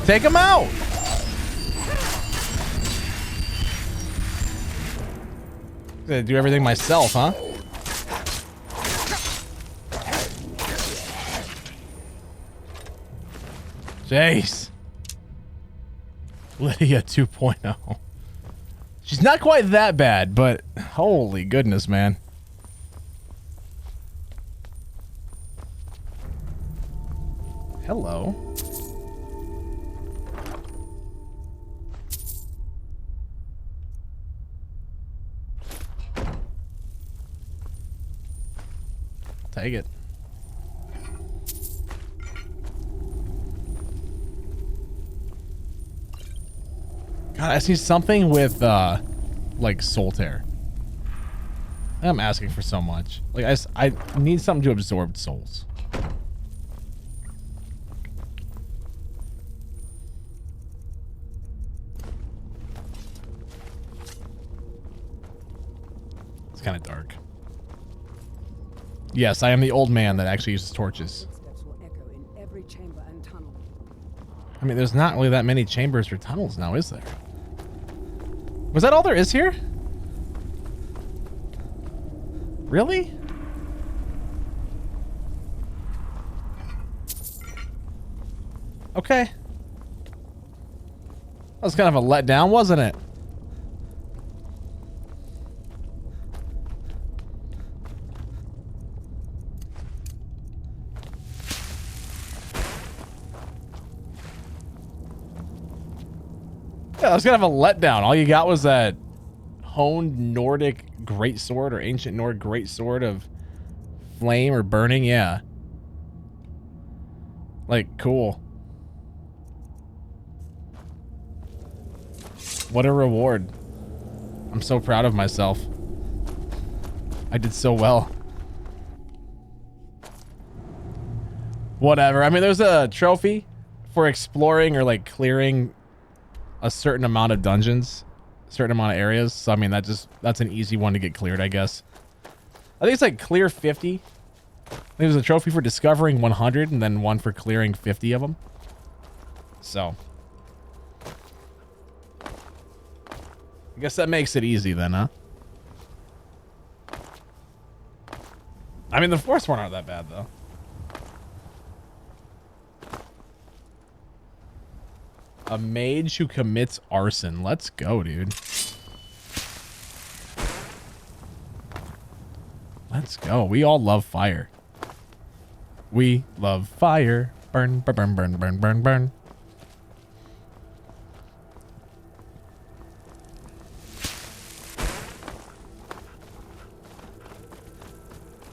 Take him out. Gonna do everything myself, huh? Jeez. Lydia 2.0. She's not quite that bad, but holy goodness, man. Hello. take it. God, I see something with like soul tear. I'm asking for so much. Like I need something to absorb souls. It's kind of dark. Yes, I am the old man that actually uses torches. Footsteps will echo in every chamber and tunnel. I mean, there's not really that many chambers or tunnels now, is there? Was that all there is here? Really? Okay. That was kind of a letdown, wasn't it? Yeah, that was kind of a letdown. All you got was that honed Nordic greatsword or ancient Nord greatsword of flame or burning. Yeah. Like, cool. What a reward. I'm so proud of myself. I did so well. Whatever. I mean, there's a trophy for exploring or like clearing a certain amount of dungeons, a certain amount of areas. So I mean, that's an easy one to get cleared, I guess. I think it's like clear 50. I think there's a trophy for discovering 100 and then one for clearing 50 of them. So I guess that makes it easy then, huh? I mean, the first one aren't that bad though. A mage who commits arson. Let's go, dude. Let's go. We all love fire. We love fire. Burn, burn, burn, burn, burn, burn, burn.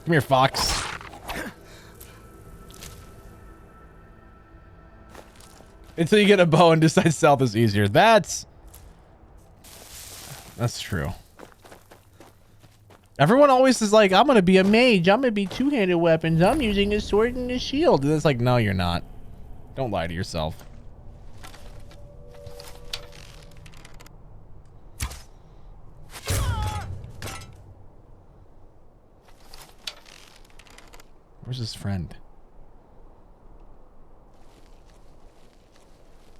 Come here, fox. Until you get a bow and decide stealth is easier. That's true. Everyone always is like, I'm going to be a mage. I'm going to be two-handed weapons. I'm using a sword and a shield. And it's like, no, you're not. Don't lie to yourself. Where's his friend?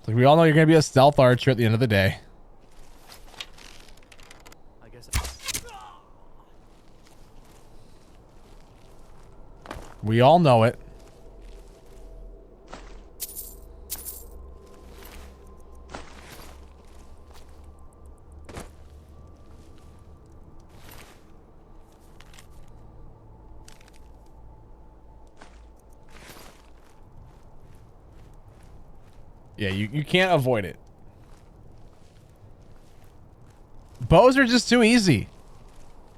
Like, we all know you're going to be a stealth archer at the end of the day. I guess We all know it. Yeah, you can't avoid it. Bows are just too easy.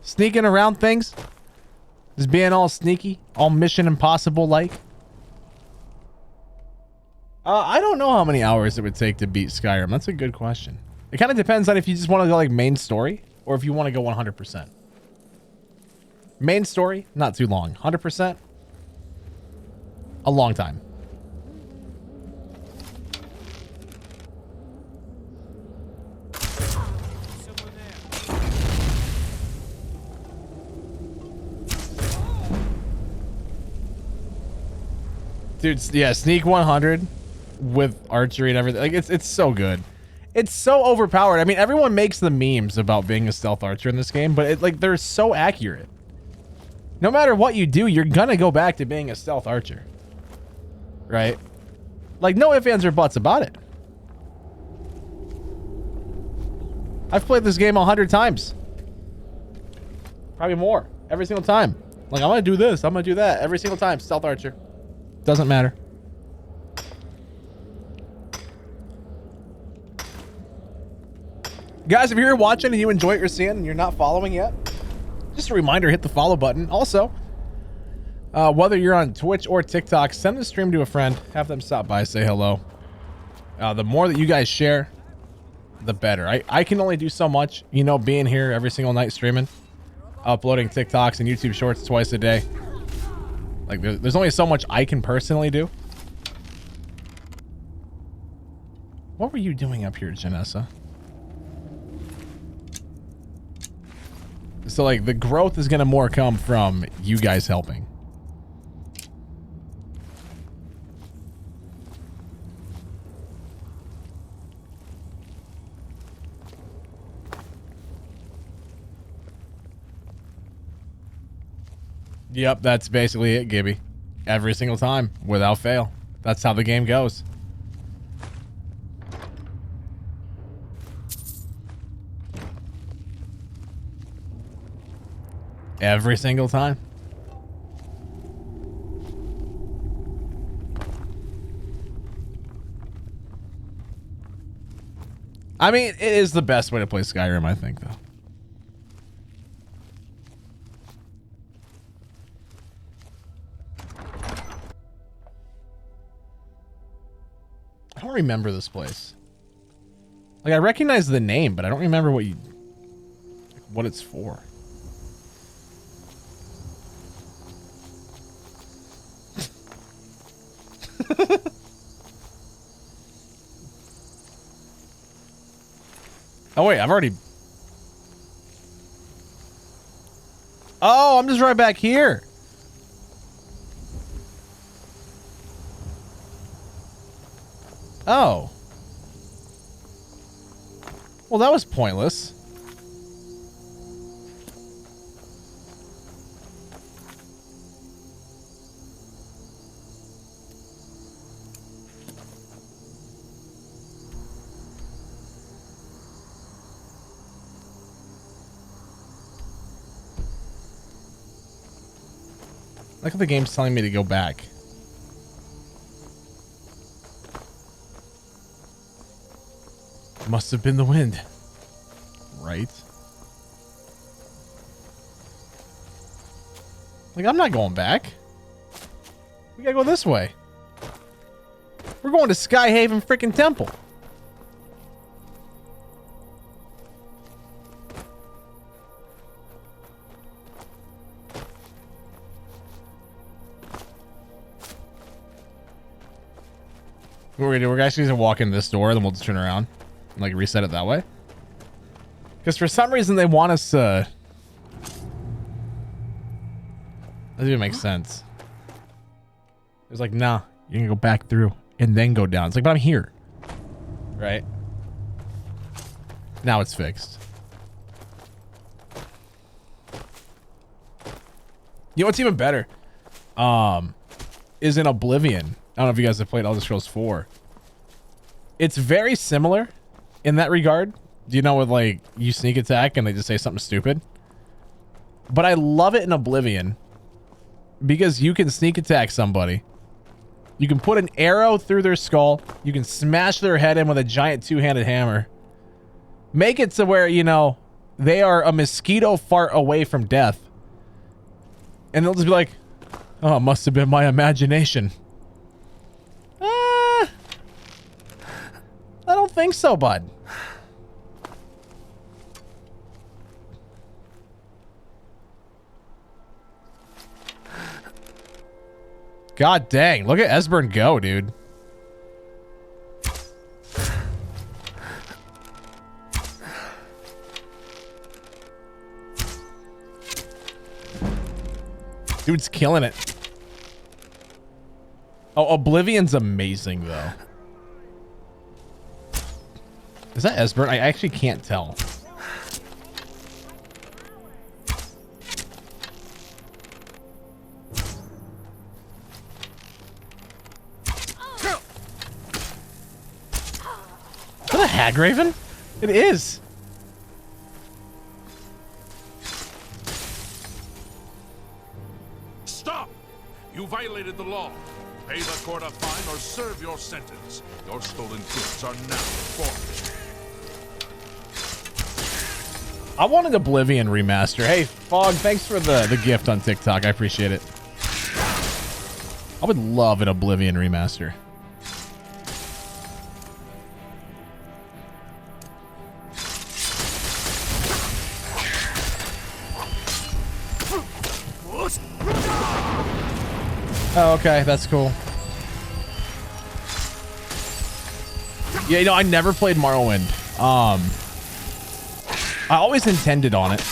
Sneaking around things. Just being all sneaky. All Mission Impossible like. I don't know how many hours it would take to beat Skyrim. That's a good question. It kind of depends on if you just want to go like main story or if you want to go 100%. Main story, not too long. 100%, a long time. Dude, yeah, sneak 100 with archery and everything. Like, it's so good. It's so overpowered. I mean, everyone makes the memes about being a stealth archer in this game, but like they're so accurate. No matter what you do, you're gonna go back to being a stealth archer. Right? Like, no ifs, ands, or buts about it. I've played this game 100 times. Probably more. Every single time. Like, I'm gonna do this, I'm gonna do that. Every single time. Stealth archer. Doesn't matter. Guys, if you're here watching and you enjoy what you're seeing and you're not following yet, just a reminder, hit the follow button. Also, Whether you're on Twitch or TikTok, send the stream to a friend. Have them stop by, say hello. The more that you guys share, the better. I can only do so much, you know, being here every single night streaming, uploading TikToks and YouTube shorts twice a day. Like, there's only so much I can personally do. What were you doing up here, Janessa? So, like, the growth is going to more come from you guys helping. Yep, that's basically it, Gibby. Every single time, without fail. That's how the game goes. Every single time. I mean, it is the best way to play Skyrim, I think, though. I don't remember this place. Like, I recognize the name, but I don't remember what it's for. Oh wait, I've already... Oh, I'm just right back here. Oh. Well, that was pointless. Look at the game's telling me to go back. Must have been the wind. Right? Like, I'm not going back. We gotta go this way. We're going to Skyhaven freaking Temple. What we're gonna do, we're actually gonna walk in this door, then we'll just turn around and like reset it that way. Because for some reason they want us to... Doesn't even make sense. It's like, nah, you're gonna go back through and then go down. It's like, but I'm here. Right? Now it's fixed. You know what's even better? Is in Oblivion. I don't know if you guys have played Elder Scrolls 4. It's very similar in that regard. Do you know with like you sneak attack and they just say something stupid? But I love it in Oblivion because you can sneak attack somebody. You can put an arrow through their skull. You can smash their head in with a giant two-handed hammer. Make it to where, you know, they are a mosquito fart away from death. And they'll just be like, oh, it must have been my imagination. I don't think so, bud. God dang, look at Esbern go, dude. Dude's killing it. Oh, Oblivion's amazing, though. Is that Esbern? I actually can't tell. Is that a Hagraven? It is. Stop! You violated the law. Pay the court a fine or serve your sentence. Your stolen goods are now forfeit. I wanted Oblivion remaster. Hey, Fog, thanks for the gift on TikTok. I appreciate it. I would love an Oblivion remaster. Oh, okay, that's cool. Yeah, you know, I never played Morrowind. I always intended on it,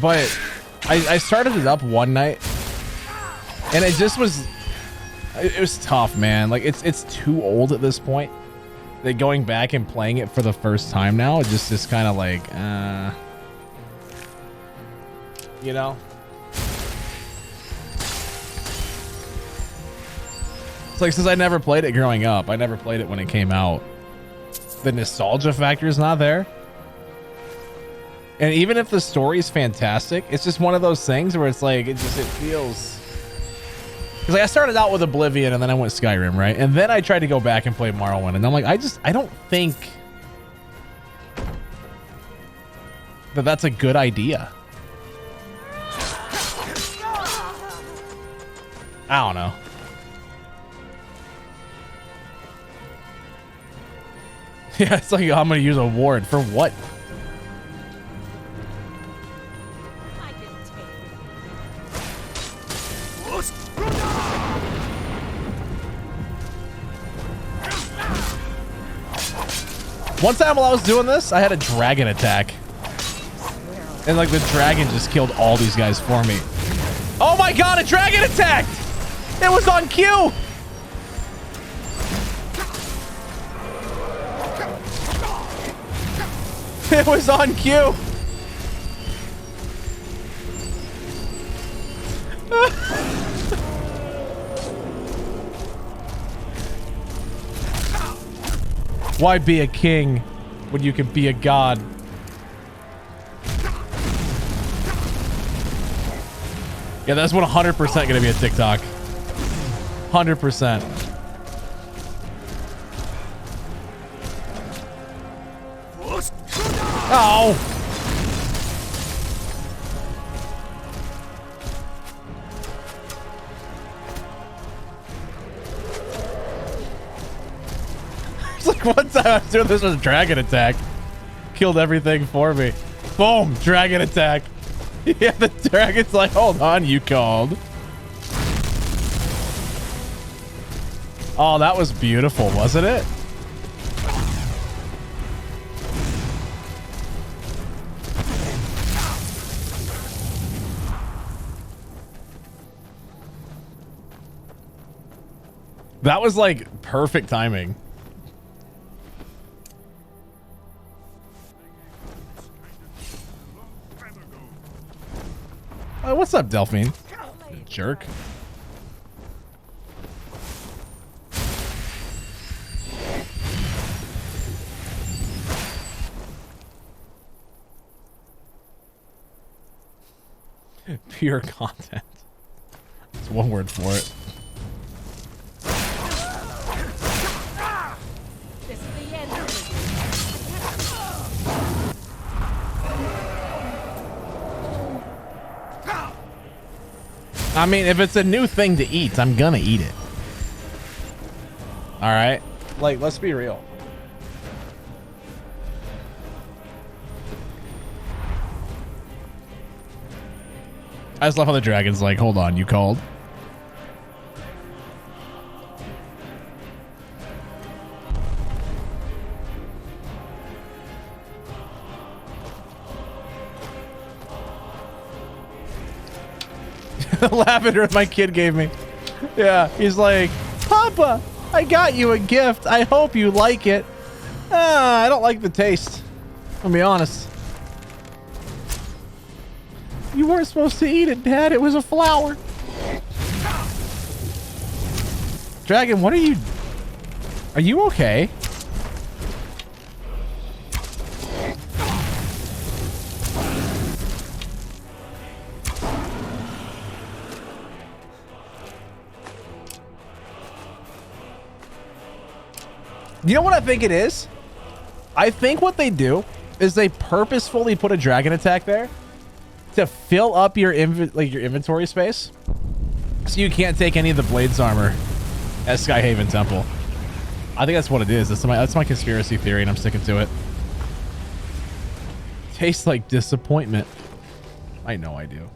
but I started it up one night, and it just was, it was tough, man. Like it's too old at this point. That going back and playing it for the first time now, it just kind of like, you know. It's like, since I never played it growing up, I never played it when it came out, the nostalgia factor is not there. And even if the story is fantastic, it's just one of those things where it's like, it feels, because like I started out with Oblivion and then I went Skyrim, right? And then I tried to go back and play Morrowind, and I'm like, I don't think that that's a good idea. I don't know. Yeah, it's like, I'm gonna use a ward for what? One time while I was doing this, I had a dragon attack, and like the dragon just killed all these guys for me. Oh my god, a dragon attacked! It was on cue! It was on cue. Why be a king when you can be a god? Yeah, that's 100% going to be a TikTok. 100%. Oh! It's like one time I was doing this with a dragon attack. Killed everything for me. Boom! Dragon attack. Yeah, the dragon's like, hold on, you called. Oh, that was beautiful, wasn't it? That was like perfect timing. Oh, what's up, Delphine? You jerk. Pure content. That's one word for it. I mean, if it's a new thing to eat, I'm gonna eat it. All right, like, let's be real. I just love how the dragon's like, hold on, you called? The lavender my kid gave me. Yeah, he's like, Papa, I got you a gift. I hope you like it. I don't like the taste. I'll be honest. You weren't supposed to eat it, Dad. It was a flower. Dragon, what are you... Are you okay? You know what I think it is? I think what they do is they purposefully put a dragon attack there to fill up your your inventory space. So you can't take any of the Blades armor at Skyhaven Temple. I think that's what it is. That's my conspiracy theory, and I'm sticking to it. Tastes like disappointment. I know I do.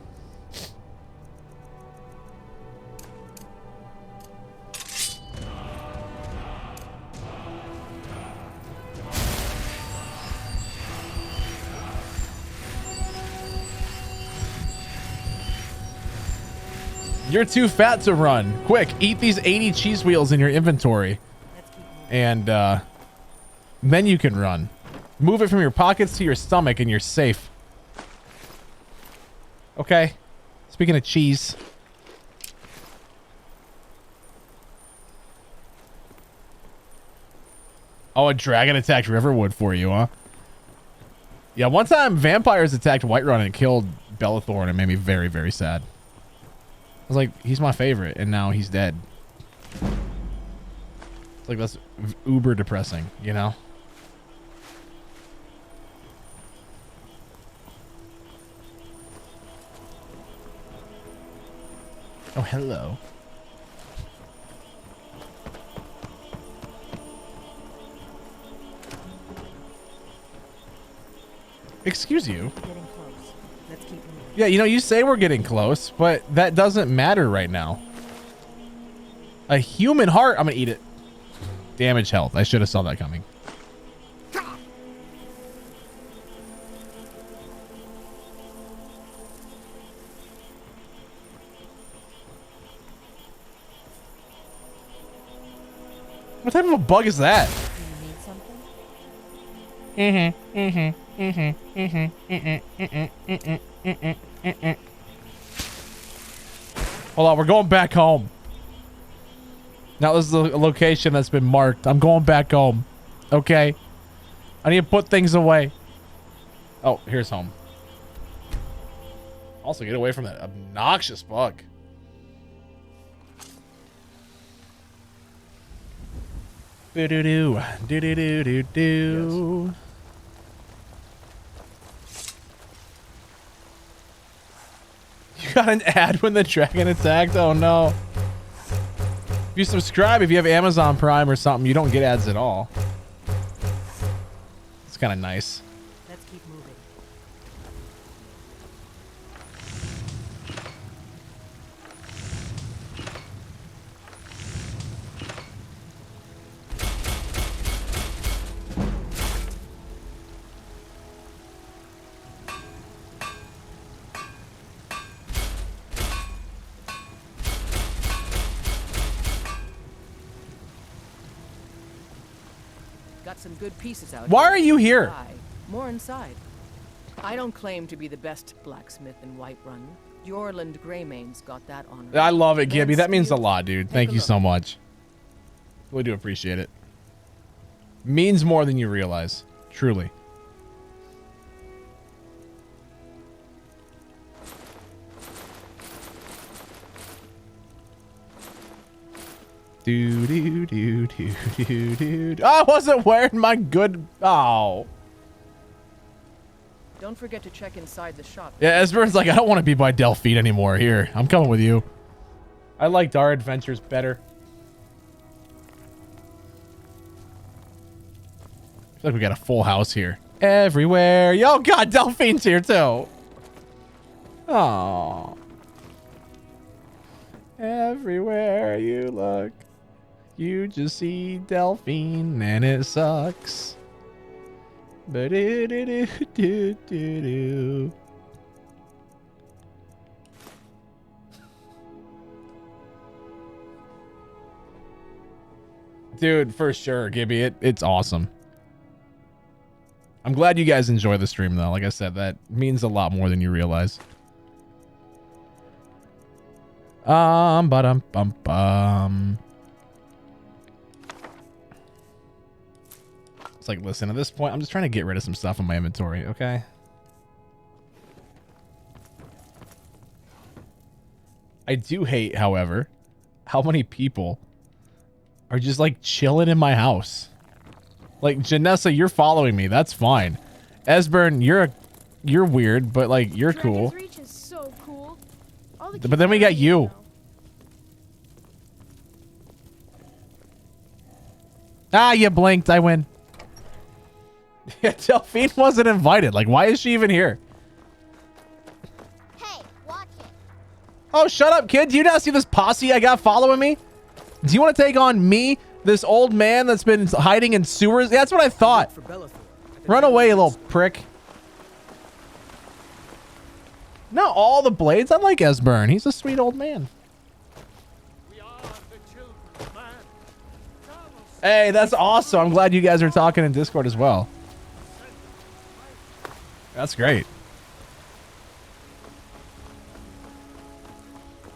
You're too fat to run. Quick, eat these 80 cheese wheels in your inventory. And then you can run. Move it from your pockets to your stomach and you're safe. Okay. Speaking of cheese. Oh, a dragon attacked Riverwood for you, huh? Yeah, one time vampires attacked Whiterun and killed Bellathor, and it made me very, very sad. I was like, he's my favorite, and now he's dead. It's like, that's uber depressing, you know? Oh, hello. Excuse you. Yeah, you know, you say we're getting close, but that doesn't matter right now. A human heart. I'm gonna eat it. Damage health. I should have saw that coming. What type of a bug is that? Hold on, we're going back home. Now this is a location that's been marked. I'm going back home. Okay. I need to put things away. Oh, here's home. Also, get away from that obnoxious bug. Do-do-do. Do-do-do-do-do. You got an ad when the dragon attacked? Oh no. If you subscribe, if you have Amazon Prime or something, you don't get ads at all. It's kind of nice. Let's keep moving. Got some good pieces out. Why are you here? More inside. I don't claim to be the best blacksmith in Whiterun. Jorland Greymane's got that honor. I love it, Gibby. That means a lot, dude. Thank you so much. Really do appreciate it. Means more than you realize. Truly. Do do do do do do. I wasn't wearing my good. Oh. Don't forget to check inside the shop. Yeah, Esbern's like, I don't want to be by Delphine anymore. Here, I'm coming with you. I liked our adventures better. I feel like we got a full house here. Everywhere. Yo, God, Delphine's here too. Oh. Everywhere you look, you just see Delphine, and it sucks. But do. Dude, for sure, Gibby. It's awesome. I'm glad you guys enjoy the stream, though. Like I said, that means a lot more than you realize. Ba-dum-bum-bum. It's like, listen, at this point, I'm just trying to get rid of some stuff in my inventory, okay? I do hate, however, how many people are just like chilling in my house. Like, Janessa, you're following me. That's fine. Esbern, you're weird, but like, you're cool. Reach is so cool. But then we got you. Ah, you blinked. I win. Yeah, Delphine wasn't invited. Like, why is she even here? Hey, watch it. Oh, shut up, kid. Do you not see this posse I got following me? Do you want to take on me, this old man that's been hiding in sewers? Yeah, that's what I thought. Run away, you little prick. Not all the blades. I like Esbern. He's a sweet old man. Hey, that's awesome. I'm glad you guys are talking in Discord as well. That's great.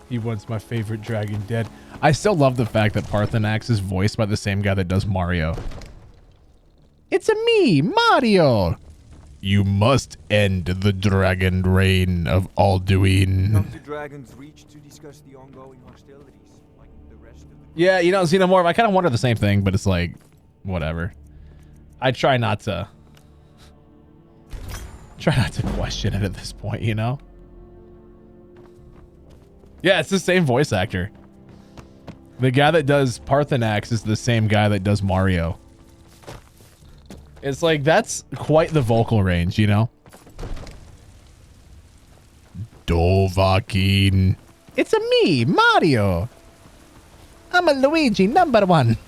He wants my favorite dragon dead. I still love the fact that Parthenax is voiced by the same guy that does Mario. It's a me, Mario. You must end the dragon reign of Alduin. Come to Dragon's Reach to discuss the ongoing hostilities, like the rest of the... Yeah, you know, Xenomorph, I kind of wonder the same thing, but it's like, whatever. I try not to question it at this point, you know? Yeah, it's the same voice actor. The guy that does Parthenax is the same guy that does Mario. It's like, that's quite the vocal range, you know? Dovahkiin. It's a me, Mario. I'm a Luigi #1.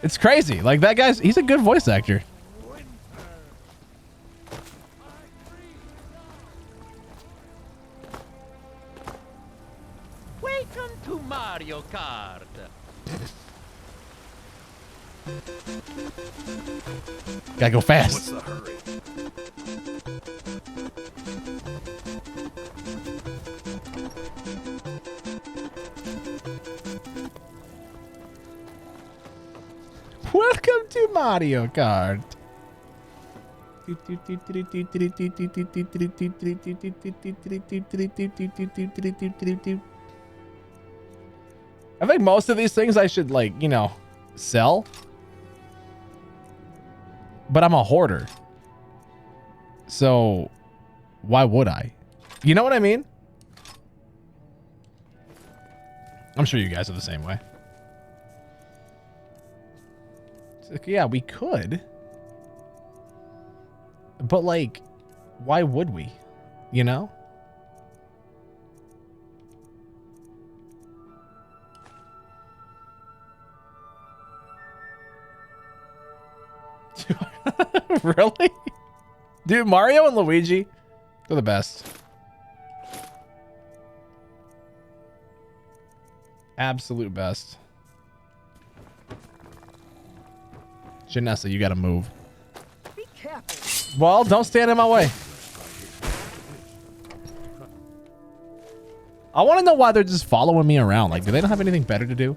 It's crazy. Like, that guy's, he's a good voice actor. Welcome to Mario Kart. Gotta go fast. What's the hurry? Welcome to Mario Kart. I think most of these things I should, like, you know, sell. But I'm a hoarder. So why would I? You know what I mean? I'm sure you guys are the same way. It's like, yeah, we could. But, like, why would we? You know? Really? Dude, Mario and Luigi, they're the best. Absolute best. Janessa, you gotta move. Be careful. Well, don't stand in my way. I want to know why they're just following me around. Like, do they not have anything better to do?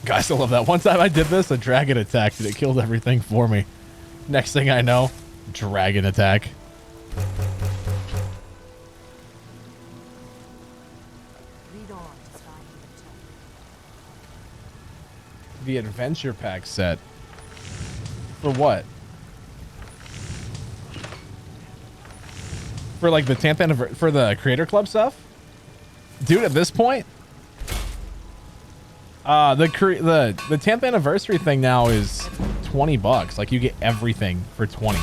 Guys, I love that. One time I did this, a dragon attacked and it killed everything for me. Next thing I know, dragon attack. The adventure pack set. For what? For like the 10th anniversary, for the Creator Club stuff? Dude, at this point, the 10th anniversary thing now is $20. Like, you get everything for 20.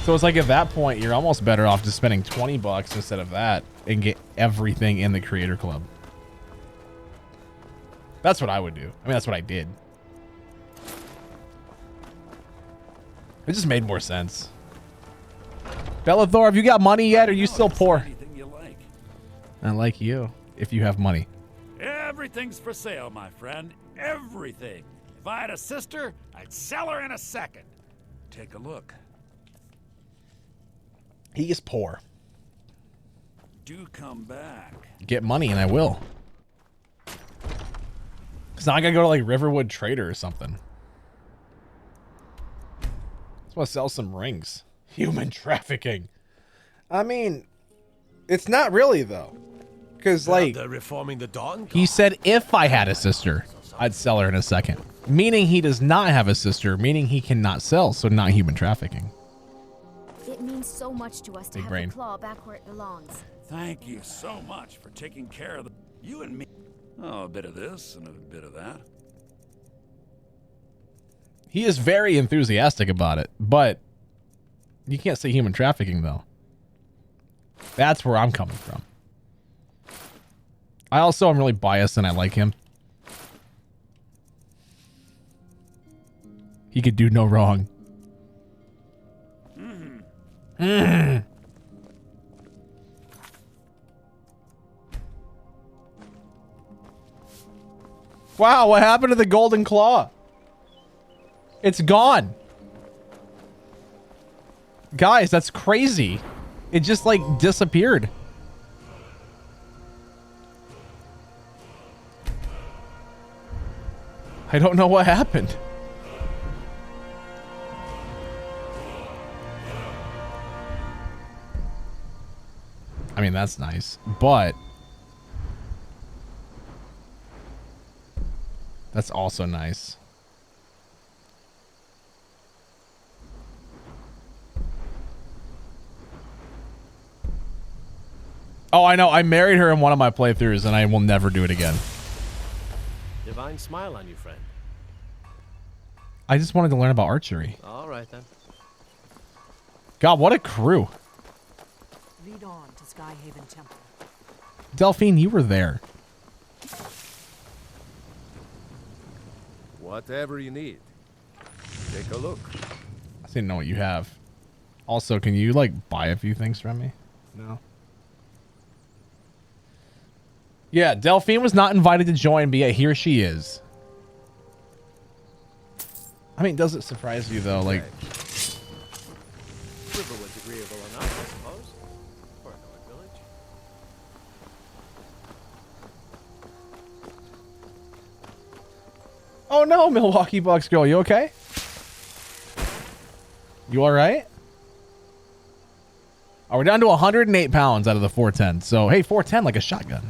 So it's like, at that point, you're almost better off just spending $20 instead of that and get everything in the Creator Club. That's what I would do. I mean, that's what I did. It just made more sense. Bellathor, have you got money yet, or are you still poor? Anything you like. I like you, if you have money. Everything's for sale, my friend. Everything. If I had a sister, I'd sell her in a second. Take a look. He is poor. Do come back. Get money, and I will. Because now I gotta go to, like, Riverwood Trader or something. Just want to sell some rings. Human trafficking. I mean, it's not really, though. Because, like, They're reforming the Dawn he said if I had a sister, I'd sell her in a second. Meaning he does not have a sister, meaning he cannot sell, so not human trafficking. It means so much to us to Big have brain. the claw back where it belongs. Thank you so much for taking care of you and me. Oh, a bit of this and a bit of that. He is very enthusiastic about it, but you can't say human trafficking, though. That's where I'm coming from. I also am really biased and I like him. He could do no wrong. Wow, what happened to the golden claw? It's gone. Guys, that's crazy. It just like disappeared. I don't know what happened. I mean, that's nice, but that's also nice. Oh, I know. I married her in one of my playthroughs, and I will never do it again. Divine smile on you, friend. I just wanted to learn about archery. All right, then. God, what a crew. Lead on to Skyhaven Temple. Delphine, you were there. Whatever you need. Take a look. I didn't know what you have. Also, can you, like, buy a few things from me? No. Yeah, Delphine was not invited to join, but yet here she is. I mean, does it surprise you, though? Like, River was agreeable enough, I suppose. For another village. oh no, Milwaukee Bucks girl, you okay? You all right? Oh, we're down to 108 pounds out of the 410. So, hey, 410 like a shotgun.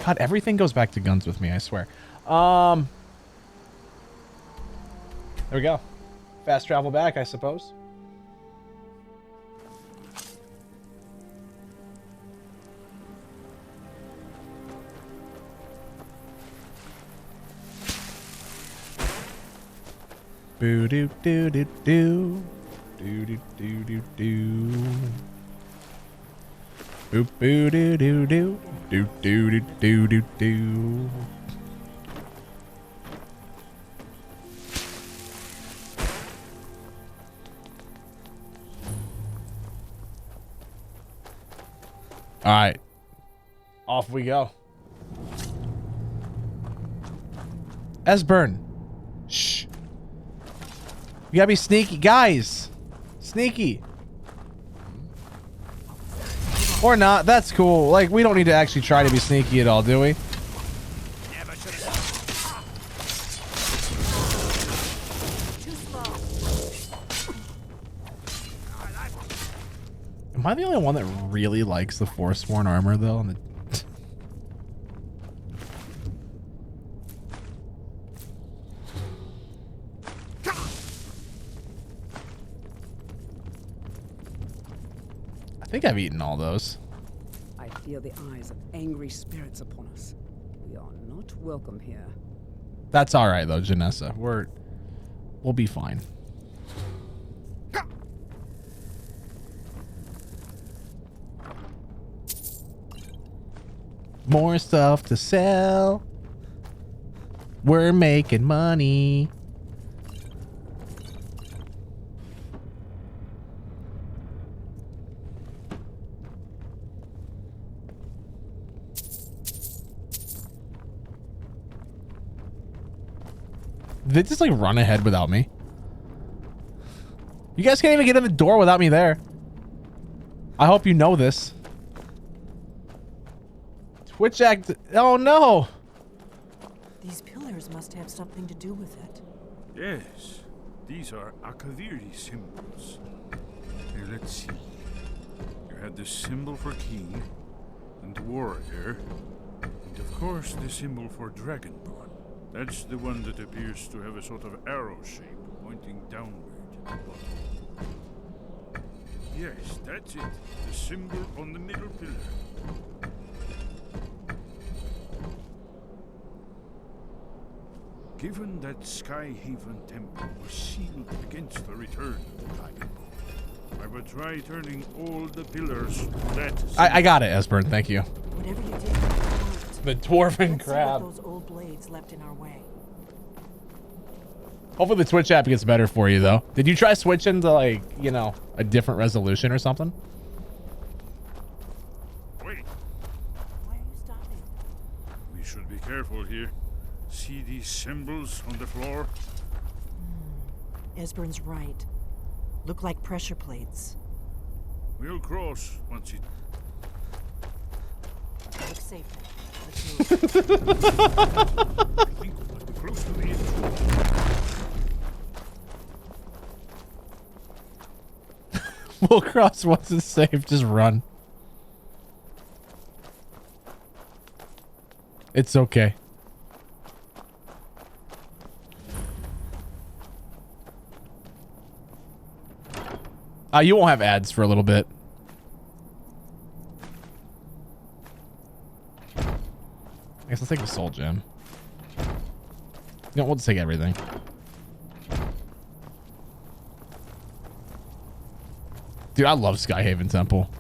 God, everything goes back to guns with me, I swear. There we go. Fast travel back, I suppose. Boo doo doo doo doo. Doo doo doo doo doo. Boop boo doo doo doo. Doo doo doo doo doo doo. All right. Off we go. Esbern. Shh. You gotta be sneaky. Guys. Sneaky. Or not. That's cool. Like, we don't need to actually try to be sneaky at all, do we? Am I the only one that really likes the Forsworn armor, though? I think I've eaten all those. I feel the eyes of angry spirits upon us. We are not welcome here. That's all right, though, Janessa. We'll be fine. More stuff to sell. We're making money. Did they just like run ahead without me? You guys can't even get in the door without me there. I hope you know this. Twitch act. Oh no. These pillars must have something to do with it. Yes, these are Akaviri symbols. Here, let's see. You had the symbol for king, and warrior, and of course the symbol for dragonborn. That's the one that appears to have a sort of arrow shape pointing downward. Yes, that's it. The symbol on the middle pillar. Given that Skyhaven Temple was sealed against the return of the Dragonborn, I will try turning all the pillars to that. I got it, Esbern. Thank you. Whatever you did, The dwarven let's see crab. what those old blades left in our way. Hopefully the Twitch app gets better for you, though. Did you try switching to, like, you know, a different resolution or something? Wait. Why are you stopping? We should be careful here. See these symbols on the floor? Esbern's right. Look like pressure plates. We'll cross once it... Look safe now. Let's move. I think we must be close to the edge. We'll cross once it's safe. Just run. It's okay. You won't have ads for a little bit. I guess let's take the soul gem. No, we'll just take everything. Dude, I love Skyhaven Temple.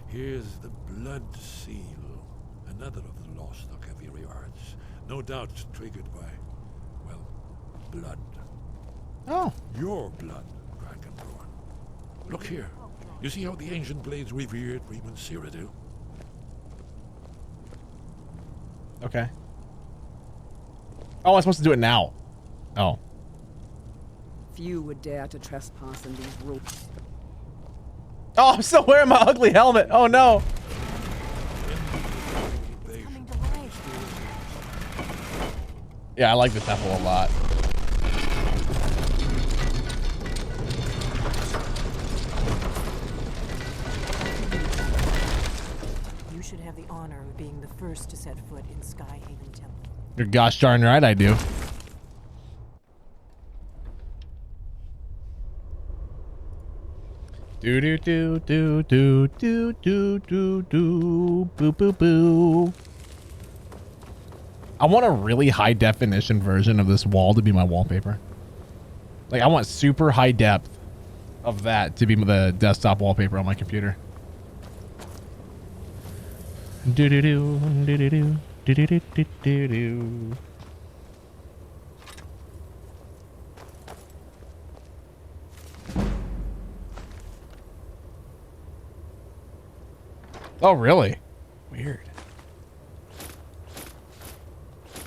Here's the blood seal, another of the lost Akaviri arts. No doubt triggered by, well, blood. Oh. Your blood, Dragonborn. Look here. You see how the ancient blades revered Reman Cyrodiil? Okay. Oh, I'm supposed to do it now. Oh. Few would dare to trespass in these ropes. Oh, I'm still wearing my ugly helmet. Oh, no. Yeah, I like the temple a lot. You should have the honor of being the first to set foot in Skyhaven Temple. You're gosh darn right I do. Do do do do do do do do do boo boo boo. I want a really high definition version of this wall to be my wallpaper. Like I want super high depth of that to be the desktop wallpaper on my computer. Do do do do do do do do do do do. Oh, really? Weird.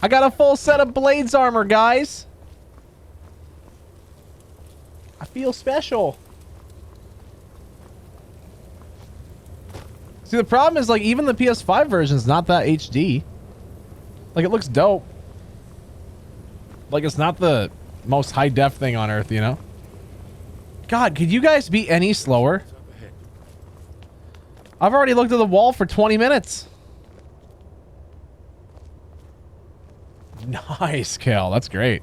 I got a full set of Blades armor, guys. I feel special. See, the problem is, like, even the PS5 version's not that HD. Like, it looks dope. Like, it's not the most high-def thing on Earth, you know? God, could you guys be any slower? I've already looked at the wall for 20 minutes. Nice, Kel. That's great.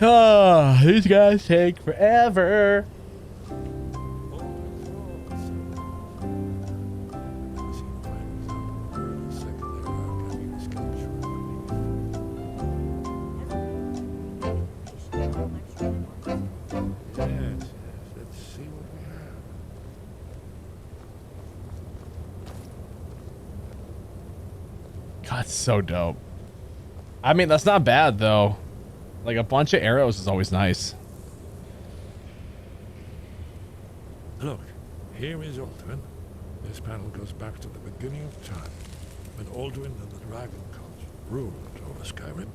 Ah, these guys take forever. God, it's so dope. I mean, that's not bad, though. Like, a bunch of arrows is always nice. Look, here is Alduin. This panel goes back to the beginning of time, when Alduin and the Dragon Cult ruled over Skyrim.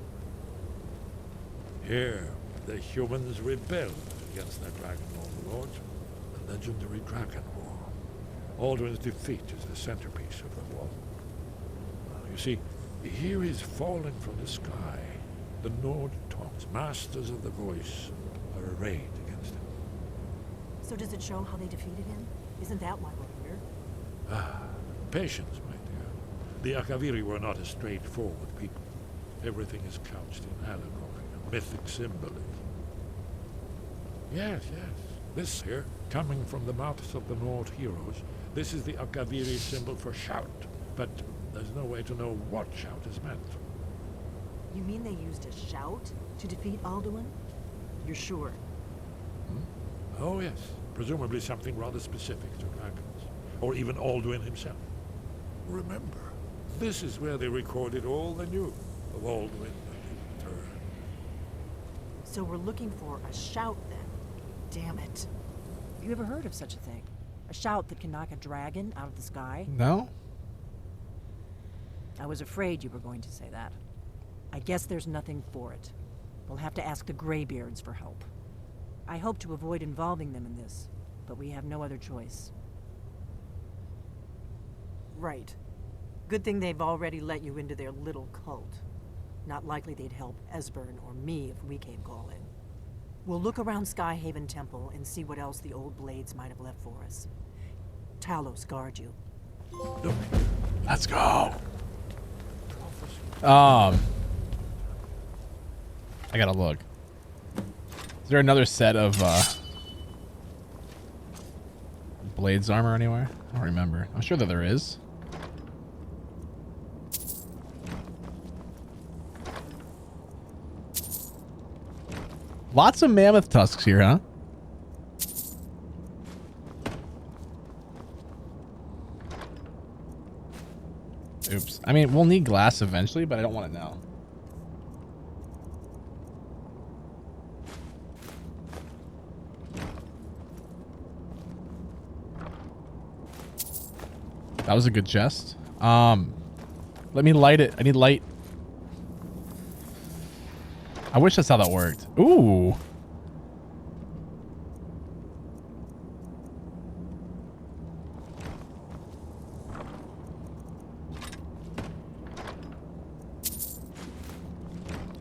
Here, the humans rebelled against their dragon overlord, the legendary Dragon War. Alduin's defeat is the centerpiece of the wall. You see, Here is falling from the sky. The Nord talks. Masters of the voice are arrayed against him. So does it show how they defeated him? Isn't that why we're here? Ah, patience, my dear. The Akaviri were not a straightforward people. Everything is couched in allegory and mythic symbolism. Yes, yes. This here, coming from the mouths of the Nord heroes, this is the Akaviri symbol for shout. But there's no way to know what shout is meant. You mean they used a shout to defeat Alduin? You're sure? Oh, yes. Presumably something rather specific to dragons. Or even Alduin himself. Remember, this is where they recorded all they knew of Alduin and his return. So we're looking for a shout then. Damn it. You ever heard of such a thing? A shout that can knock a dragon out of the sky? No? I was afraid you were going to say that. I guess there's nothing for it. We'll have to ask the Greybeards for help. I hope to avoid involving them in this, but we have no other choice. Right. Good thing they've already let you into their little cult. Not likely they'd help Esbern or me if we came calling. We'll look around Skyhaven Temple and see what else the old blades might have left for us. Talos guard you. Let's go. I gotta look. Is there another set of blades armor anywhere? I don't remember. I'm sure that there is. Lots of mammoth tusks here, huh? Oops. I mean, we'll need glass eventually, but I don't want it now. That was a good chest. Let me light it. I need light. I wish that's how that worked. Ooh.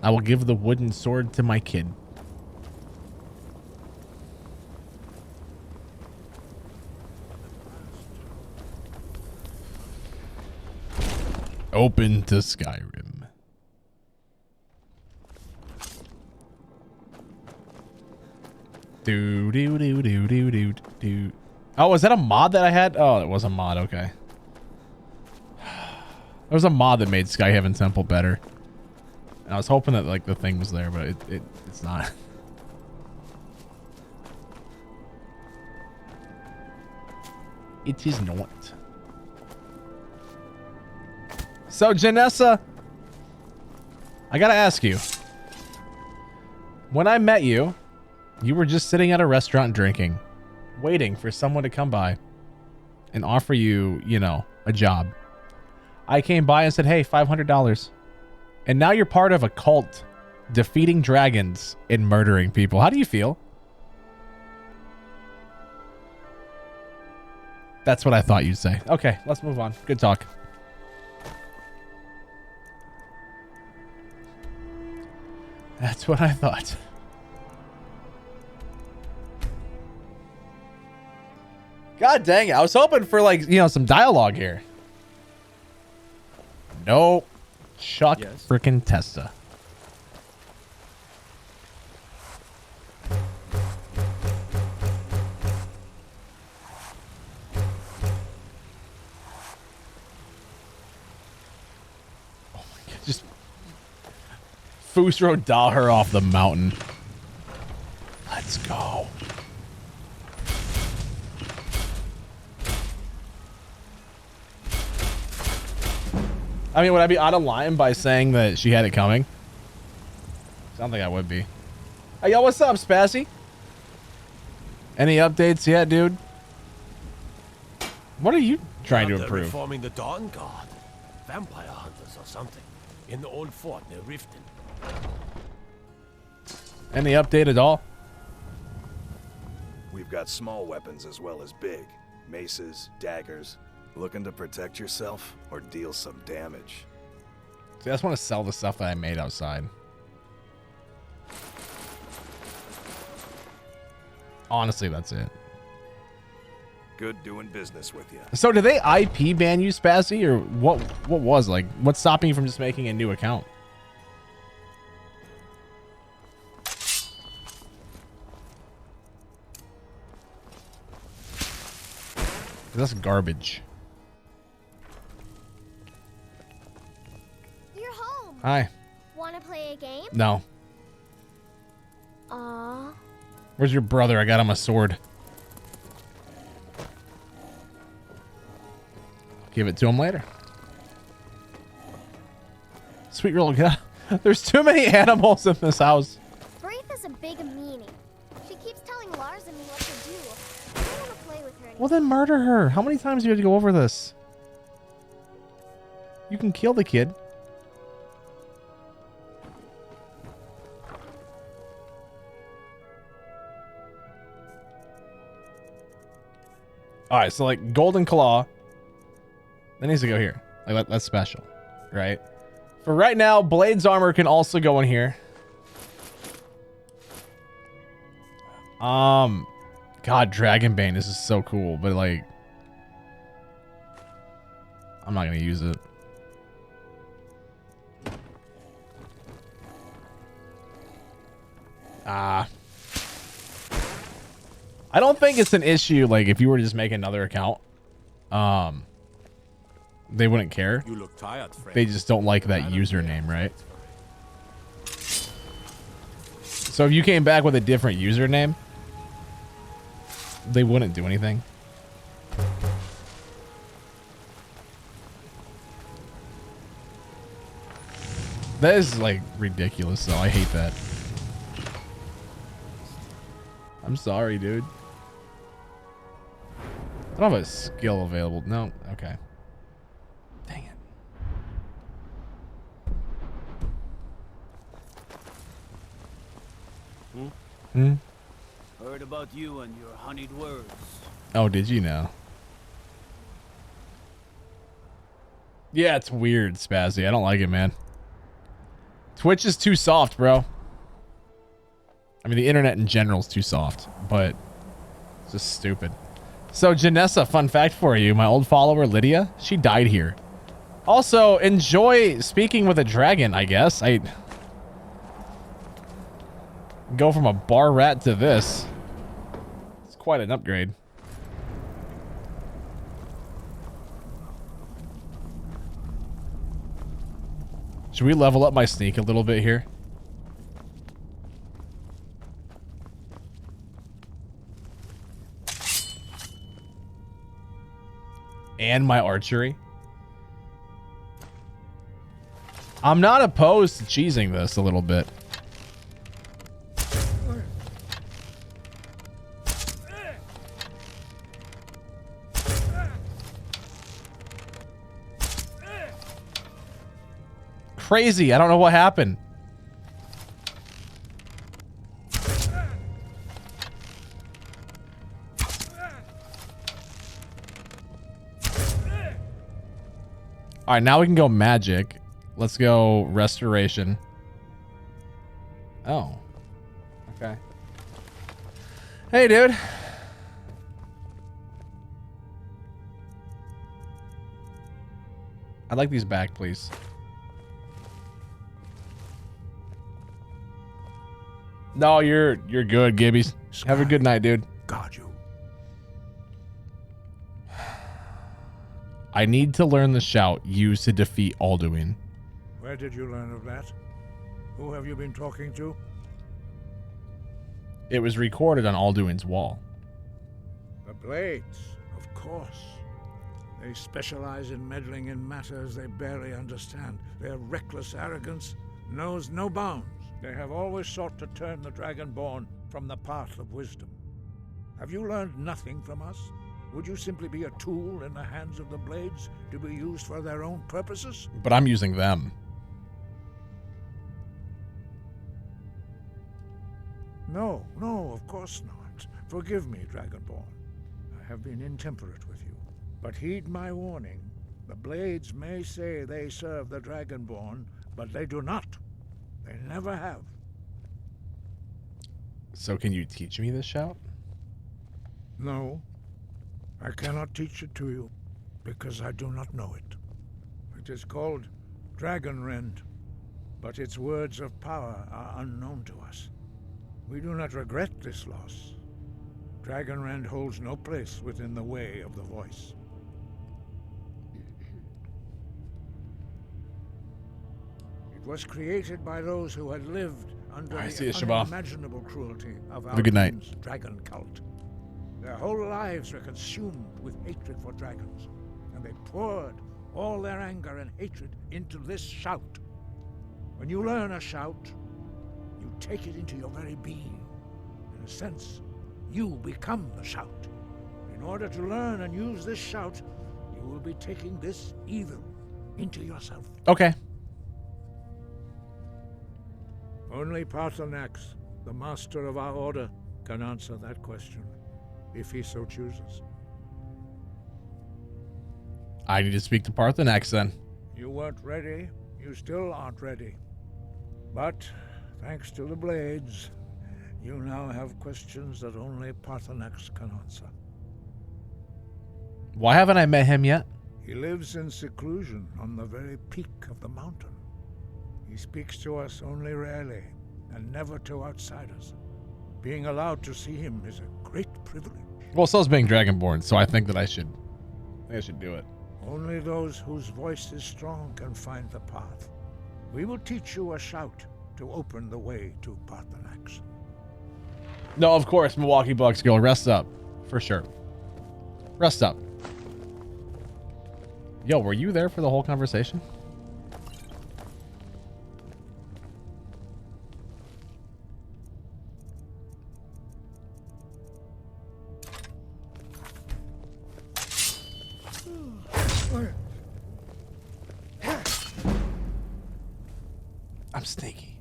I will give the wooden sword to my kid. Open to Skyrim. Do do do do do do do. Oh, was that a mod that I had? Oh, it was a mod. Okay. There was a mod that made Skyhaven Temple better. And I was hoping that like the thing was there, but it's not. It is not. So Janessa, I gotta ask you. When I met you, you were just sitting at a restaurant drinking, waiting for someone to come by and offer you, you know, a job. I came by and said, hey, $500. And now you're part of a cult defeating dragons and murdering people. How do you feel? That's what I thought you'd say. Okay, let's move on. Good talk. That's what I thought. God dang it. I was hoping for like, you know, some dialogue here. Nope. Chuck frickin' Testa. Oh my god, just Fusro daw her off the mountain. Let's go. I mean, would I be out of line by saying that she had it coming? I don't think I would be. Hey, yo, what's up, Spassy? Any updates yet, dude? What are you trying to improve? Reforming the Dawn Guard. Vampire hunters or something. In the old fort near Riften. Any update at all? We've got small weapons as well as big. Maces, daggers. Looking to protect yourself or deal some damage? See, I just want to sell the stuff that I made outside. Honestly, that's it. Good doing business with you. So did they IP ban you, Spazzy, or what was like what's stopping you from just making a new account? That's garbage. You're home. Hi. Wanna play a game? No. Aw. Where's your brother? I got him a sword. Give it to him later. Sweet girl, get out. There's too many animals in this house. Braith is a big meanie. She keeps telling Lars and me what to do. I don't want to play with her anymore. Well, then murder her. How many times do you have to go over this? You can kill the kid. All right, so like Golden Claw, that needs to go here. Like that's special, right? For right now, Blade's armor can also go in here. God, Dragonbane, this is so cool, but like, I'm not gonna use it. I don't think it's an issue, like, if you were to just make another account, they wouldn't care. You look tired, friend. They just don't like that username, right? So if you came back with a different username, they wouldn't do anything. That is, like, ridiculous, though. I hate that. I'm sorry, dude. I don't have a skill available. No. Okay. Dang it. Heard about you and your honeyed words. Oh, did you know? Yeah, it's weird, Spazzy. I don't like it, man. Twitch is too soft, bro. I mean, the internet in general is too soft, but it's just stupid. So, Janessa, fun fact for you. My old follower, Lydia, she died here. Also, enjoy speaking with a dragon, I guess. I go from a bar rat to this. It's quite an upgrade. Should we level up my sneak a little bit here? And my archery. I'm not opposed to cheesing this a little bit. Crazy. I don't know what happened. All right, now we can go magic. Let's go restoration. Oh. Okay. Hey, dude. I'd like these back, please. No, you're good, Gibbies. Have a good night, dude. Got you. I need to learn the shout used to defeat Alduin. Where did you learn of that? Who have you been talking to? It was recorded on Alduin's wall. The Blades, of course. They specialize in meddling in matters they barely understand. Their reckless arrogance knows no bounds. They have always sought to turn the Dragonborn from the path of wisdom. Have you learned nothing from us? Would you simply be a tool in the hands of the Blades to be used for their own purposes? But I'm using them. No, of course not. Forgive me, Dragonborn. I have been intemperate with you. But heed my warning. The Blades may say they serve the Dragonborn, but they do not. They never have. So can you teach me this shout? No, I cannot teach it to you, because I do not know it. It is called Dragonrend, but its words of power are unknown to us. We do not regret this loss. Dragonrend holds no place within the way of the voice. It was created by those who had lived under the unimaginable cruelty of our dragon cult. Their whole lives were consumed with hatred for dragons, and they poured all their anger and hatred into this shout. When you learn a shout, you take it into your very being. In a sense, you become the shout. In order to learn and use this shout, you will be taking this evil into yourself. Okay. Only Parthenax, the master of our order, can answer that question, if he so chooses. I need to speak to Parthenax then. You weren't ready. You still aren't ready. But, thanks to the Blades, you now have questions that only Parthenax can answer. Why haven't I met him yet? He lives in seclusion on the very peak of the mountain. He speaks to us only rarely, and never to outsiders. Being allowed to see him is a great privilege. Well, so's being Dragonborn, so I think that I should do it. Only those whose voice is strong can find the path. We will teach you a shout to open the way to Parthenax. No, of course, Milwaukee Bucks girl. Rest up. For sure. Rest up. Yo, were you there for the whole conversation? I'm sneaky.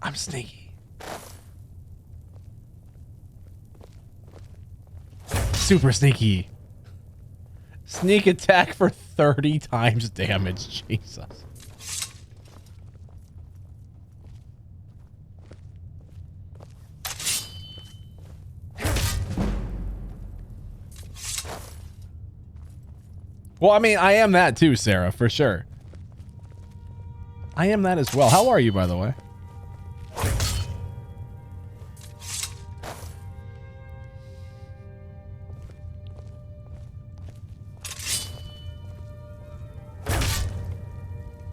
I'm sneaky. Super sneaky. Sneak attack for 30 times damage. Jesus. Well, I mean, I am that too, Sarah, for sure. I am that as well. How are you, by the way?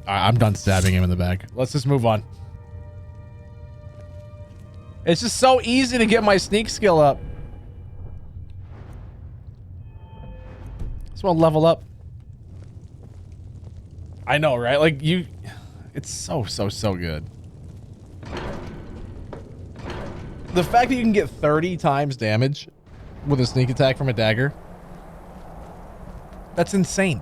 I'm done stabbing him in the back. Let's just move on. It's just so easy to get my sneak skill up. Just want to level up. I know, right? Like, it's so good. The fact that you can get 30 times damage with a sneak attack from a dagger, that's insane.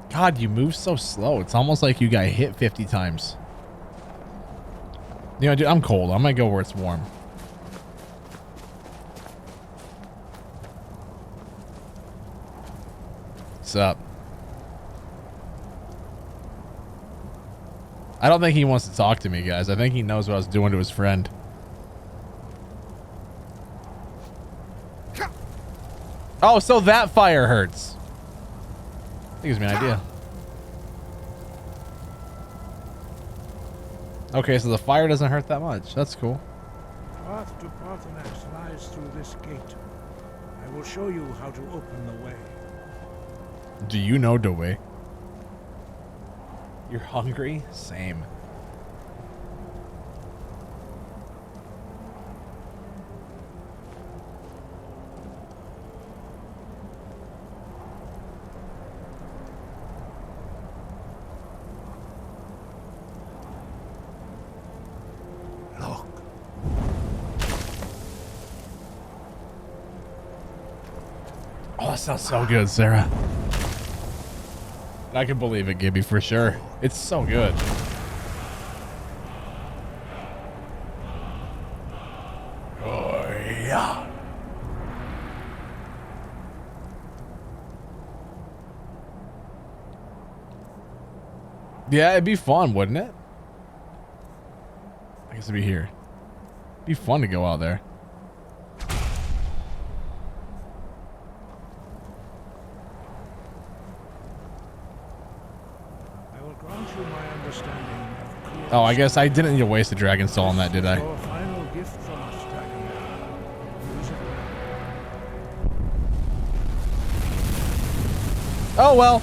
God, you move so slow. It's almost like you got hit 50 times. You know, dude, I'm cold. I'm gonna go where it's warm. What's up? I don't think he wants to talk to me, guys. I think he knows what I was doing to his friend. Oh, so that fire hurts. That gives me an idea. Okay, so the fire doesn't hurt that much. That's cool. Path to Parthenax lies through this gate. I will show you how to open the way. Do you know the way? You're hungry? Same. Oh, that sounds so good, Sarah. I can believe it, Gibby, for sure. It's so good. Yeah, it'd be fun, wouldn't it? I guess it'd be here. It'd be fun to go out there. I will grant you my understanding of Oh, I guess I didn't need to waste a dragon soul on that, did I? your final gift from us, Dragon. Use it Oh, well.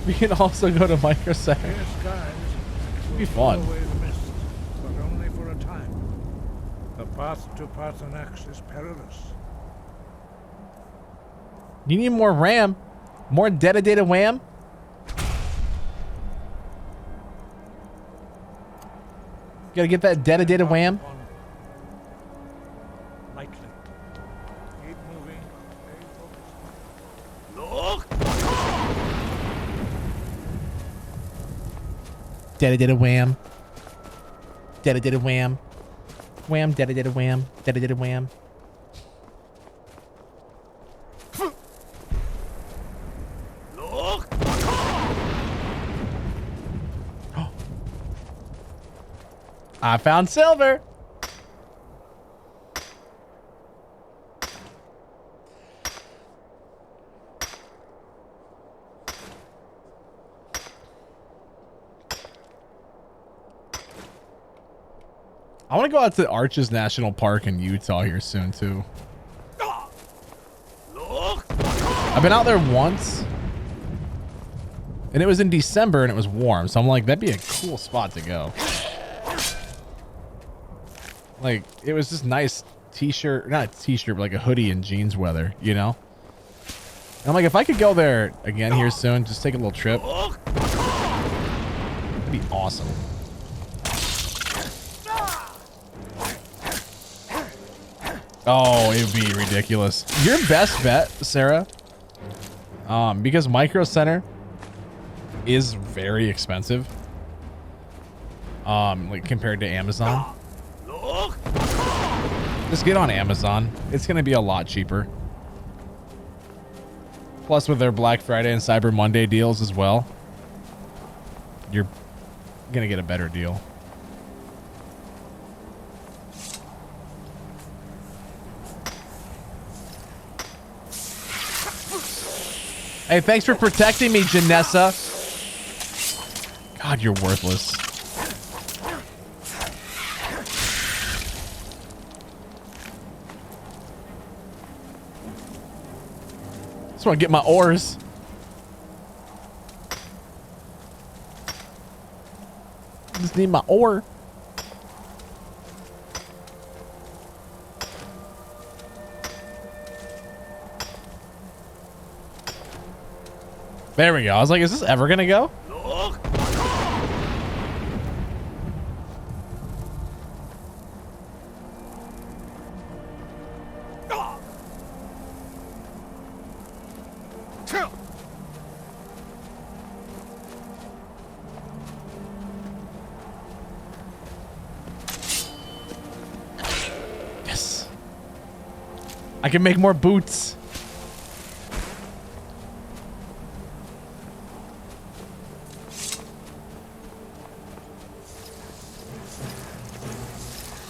We can also go to Micro Center. Yes, guys. It'd be fun. Blow away the mist, but only for a time. The path to Parthenax is perilous. You need more RAM. More dedicated RAM. Gotta get that dedicated RAM. Lightly. Keep moving. Stay focused. Look! Dedicated wham. Dedicated wham. Wham, dedicated wham. Dedicated wham. Look! I found silver. I want to go out to Arches National Park in Utah here soon too. Look! I've been out there once, and it was in December and it was warm, so I'm like, that'd be a cool spot to go. Like, it was just nice t-shirt, not a t-shirt, but like a hoodie and jeans weather, you know? And I'm like, if I could go there again here soon, just take a little trip, it'd be awesome. Oh, it would be ridiculous. Your best bet, Sarah, because Micro Center is very expensive, like compared to Amazon. Just get on Amazon. It's going to be a lot cheaper. Plus, with their Black Friday and Cyber Monday deals as well, you're going to get a better deal. Hey, thanks for protecting me, Janessa. God, you're worthless. Just want to get my ores. Just need my ore. There we go. I was like, is this ever gonna go? Look! Yes. I can make more boots.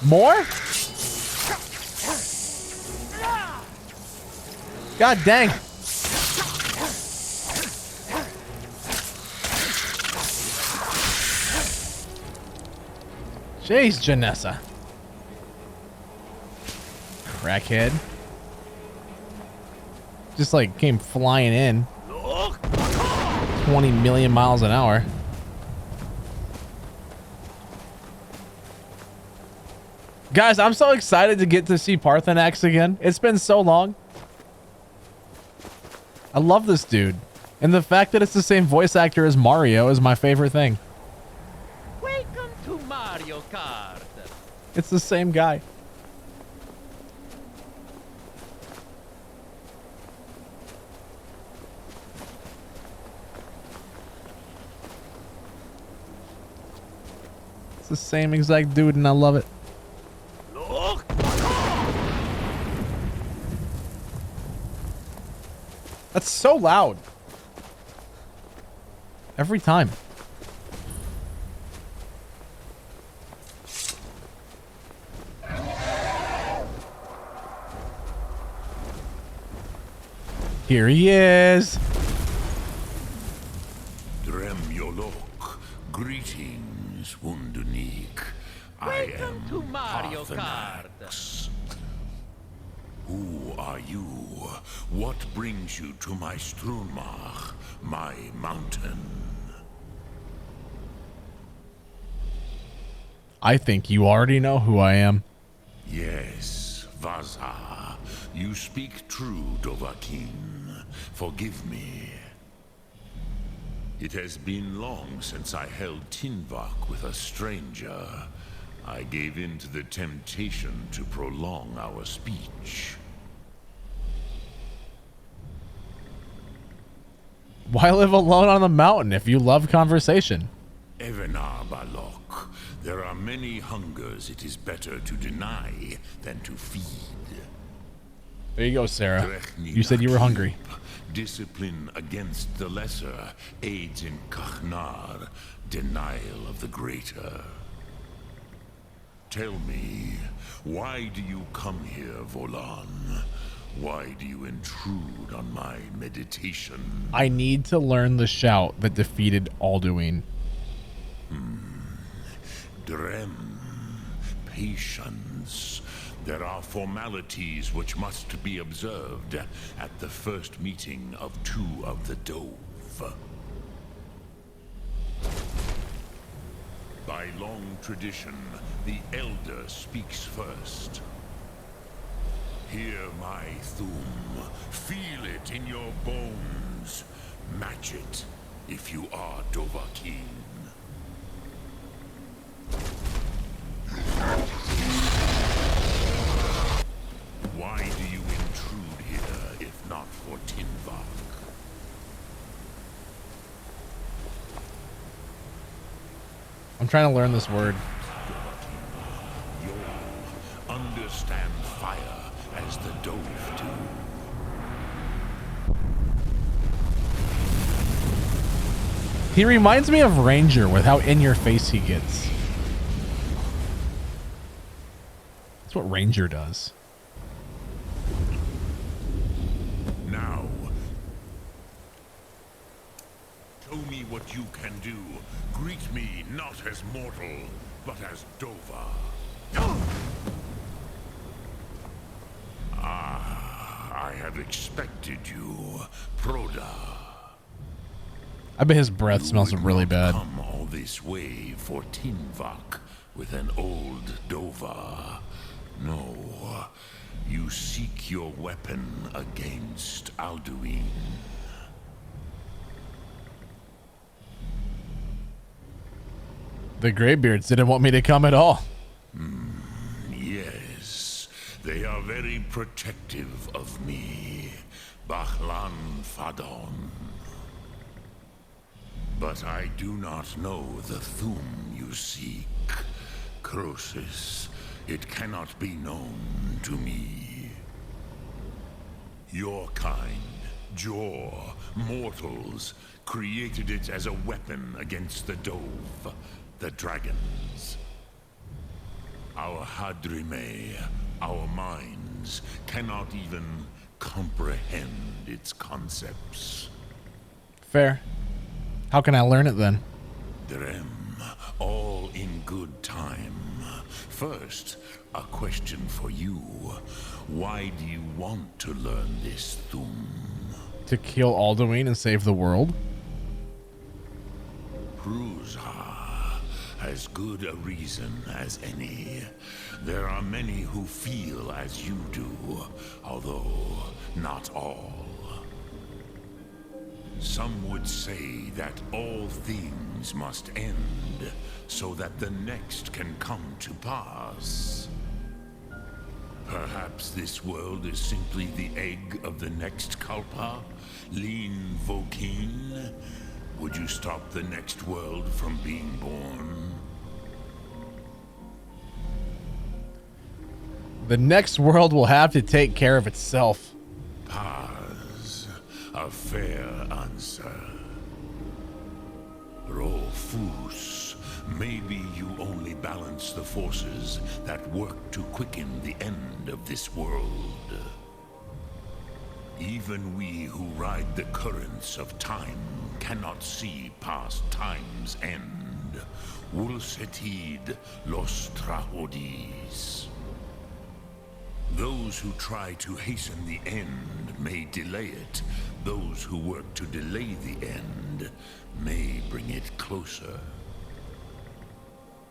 More? God dang. Jeez, Janessa. Crackhead. Just like came flying in. 20 million miles an hour. Guys, I'm so excited to get to see Parthenax again. It's been so long. I love this dude. And the fact that it's the same voice actor as Mario is my favorite thing. Welcome to Mario Kart. It's the same guy. It's the same exact dude and I love it. Look! That's so loud. Every time. Here he is. Dremyolok. Greetings, Wundernik. I am to Mario Parthenax. Who are you? What brings you to my Strunmach, my mountain? I think you already know who I am. Yes, Vaza. You speak true, Dovahkiin. Forgive me. It has been long since I held Tinvak with a stranger. I gave in to the temptation to prolong our speech. Why live alone on the mountain if you love conversation? Evenar Balok, there are many hungers it is better to deny than to feed. There you go, Sarah. You said you were hungry. Discipline against the lesser aids in Kachnar, denial of the greater. Tell me, why do you come here, Volan? Why do you intrude on my meditation? I need to learn the shout that defeated Alduin. Drem. Patience. There are formalities which must be observed at the first meeting of two of the Dove. By long tradition, the Elder speaks first. Hear my Thum. Feel it in your bones. Match it if you are Dovahkiin. Why do you intrude here, if not for Tinvak? I'm trying to learn this word. You'll understand fire as the Dove do. He reminds me of Ranger with how in your face he gets. That's what Ranger does. Now, show me what you can do. Greet me not as mortal, but as Dova. I have expected you, Proda. I bet his breath smells really bad. Come all this way for Tinvak with an old Dova. No, you seek your weapon against Alduin. The Greybeards didn't want me to come at all. Yes, they are very protective of me, Bachlan Fadon. But I do not know the Thum you seek. Croesus, it cannot be known to me. Your kind, Jor, mortals, created it as a weapon against the Dove, the dragons. Our Hadrime, our minds, cannot even comprehend its concepts. Fair. How can I learn it then? Drem, all in good time. First, a question for you. Why do you want to learn this Thum? To kill Alduin and save the world? Pruzha, as good a reason as any. There are many who feel as you do, although not all. Some would say that all things must end, so that the next can come to pass. Perhaps this world is simply the egg of the next Kalpa, Lean Vokeen. Would you stop the next world from being born? The next world will have to take care of itself. Paz, A fair answer. Rolfus, maybe you only balance the forces that work to quicken the end of this world. Even we who ride the currents of time cannot see past time's end. Wulsetid los trahodis. Those who try to hasten the end may delay it. Those who work to delay the end may bring it closer.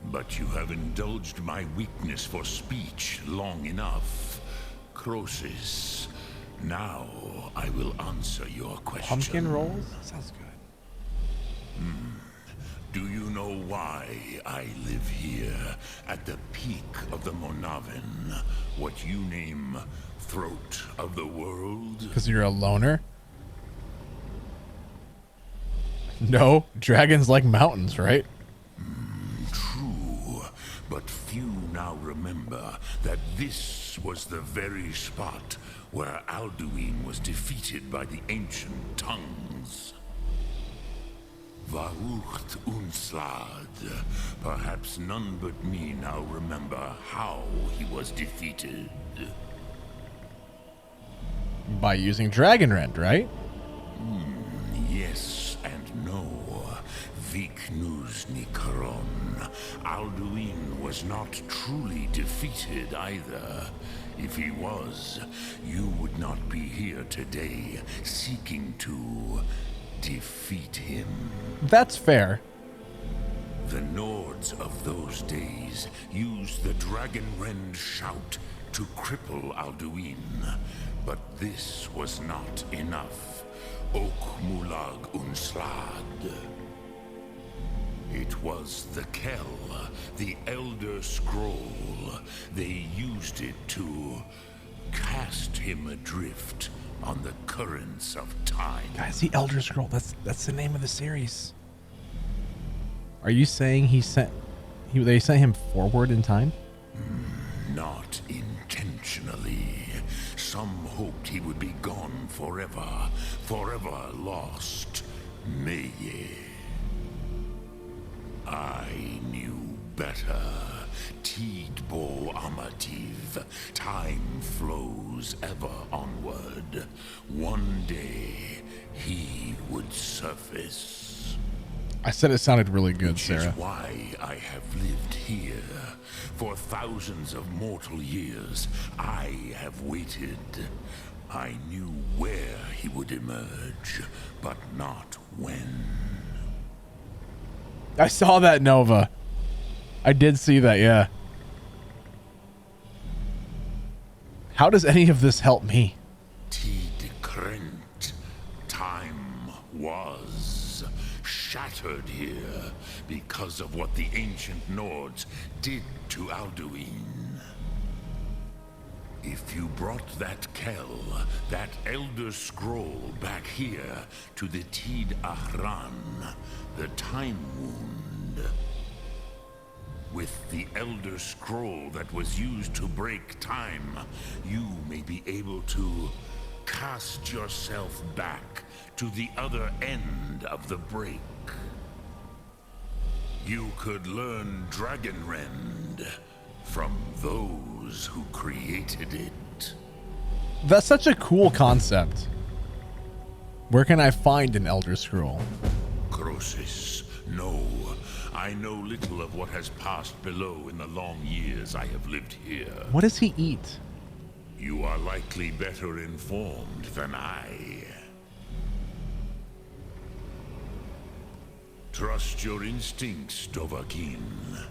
But you have indulged my weakness for speech long enough. Croesus, now I will answer your question. Pumpkin rolls? Sounds good. Do you know why I live here at the peak of the Monavin? What you name throat of the world? Because you're a loner? No, dragons like mountains, right? True, but few now remember that this was the very spot where Alduin was defeated by the ancient tongues. Varucht Unslad. Perhaps none but me now remember how he was defeated. By using Dragon Rend, right? Yes and no. Viknus Nikaron. Alduin was not truly defeated either. If he was, you would not be here today seeking to defeat him. That's fair. The Nords of those days used the Dragon Rend shout to cripple Alduin, but this was not enough. Ok Mulag Unslad. It was the Kell, the Elder Scroll. They used it to cast him adrift on the currents of time. Guys, the Elder Scroll, that's the name of the series. Are you saying they sent him forward in time? Not intentionally. Some hoped he would be gone forever, forever lost. Meye. I knew better. Tidbo Amativ. Time flows ever onward. One day, he would surface. I said it sounded really good, Sarah. Which is why I have lived here. For thousands of mortal years, I have waited. I knew where he would emerge, but not when. I saw that, Nova. I did see that, yeah. How does any of this help me? Tid Krent. Time was shattered here because of what the ancient Nords did to Alduin. If you brought that Kell, that Elder Scroll back here to the Tid Ahran, the Time Wound, with the Elder Scroll that was used to break time, you may be able to cast yourself back to the other end of the break. You could learn Dragon Rend from those who created it. That's such a cool concept. Where can I find an Elder Scroll? Croesus, no. I know little of what has passed below in the long years I have lived here. What does he eat? You are likely better informed than I. Trust your instincts, Dovahkiin.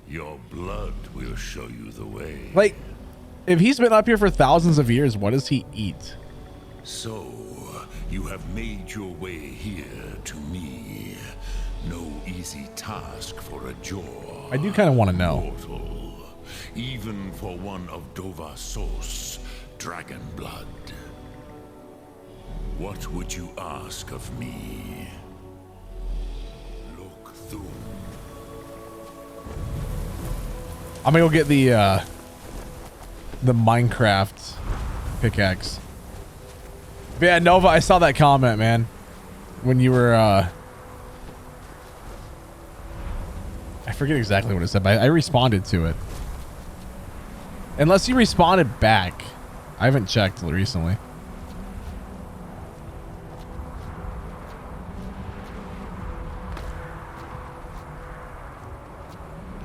Your blood will show you the way. Like, if he's been up here for thousands of years, what does he eat? So, you have made your way here to me. No easy task for a jaw. I do kind of want to know. Mortal, even for one of Dovahsos, dragon blood. What would you ask of me? Look through. I'm gonna go get the Minecraft pickaxe. But yeah, Nova, I saw that comment, man. When you were, I forget exactly what it said, but I responded to it. Unless you responded back. I haven't checked recently.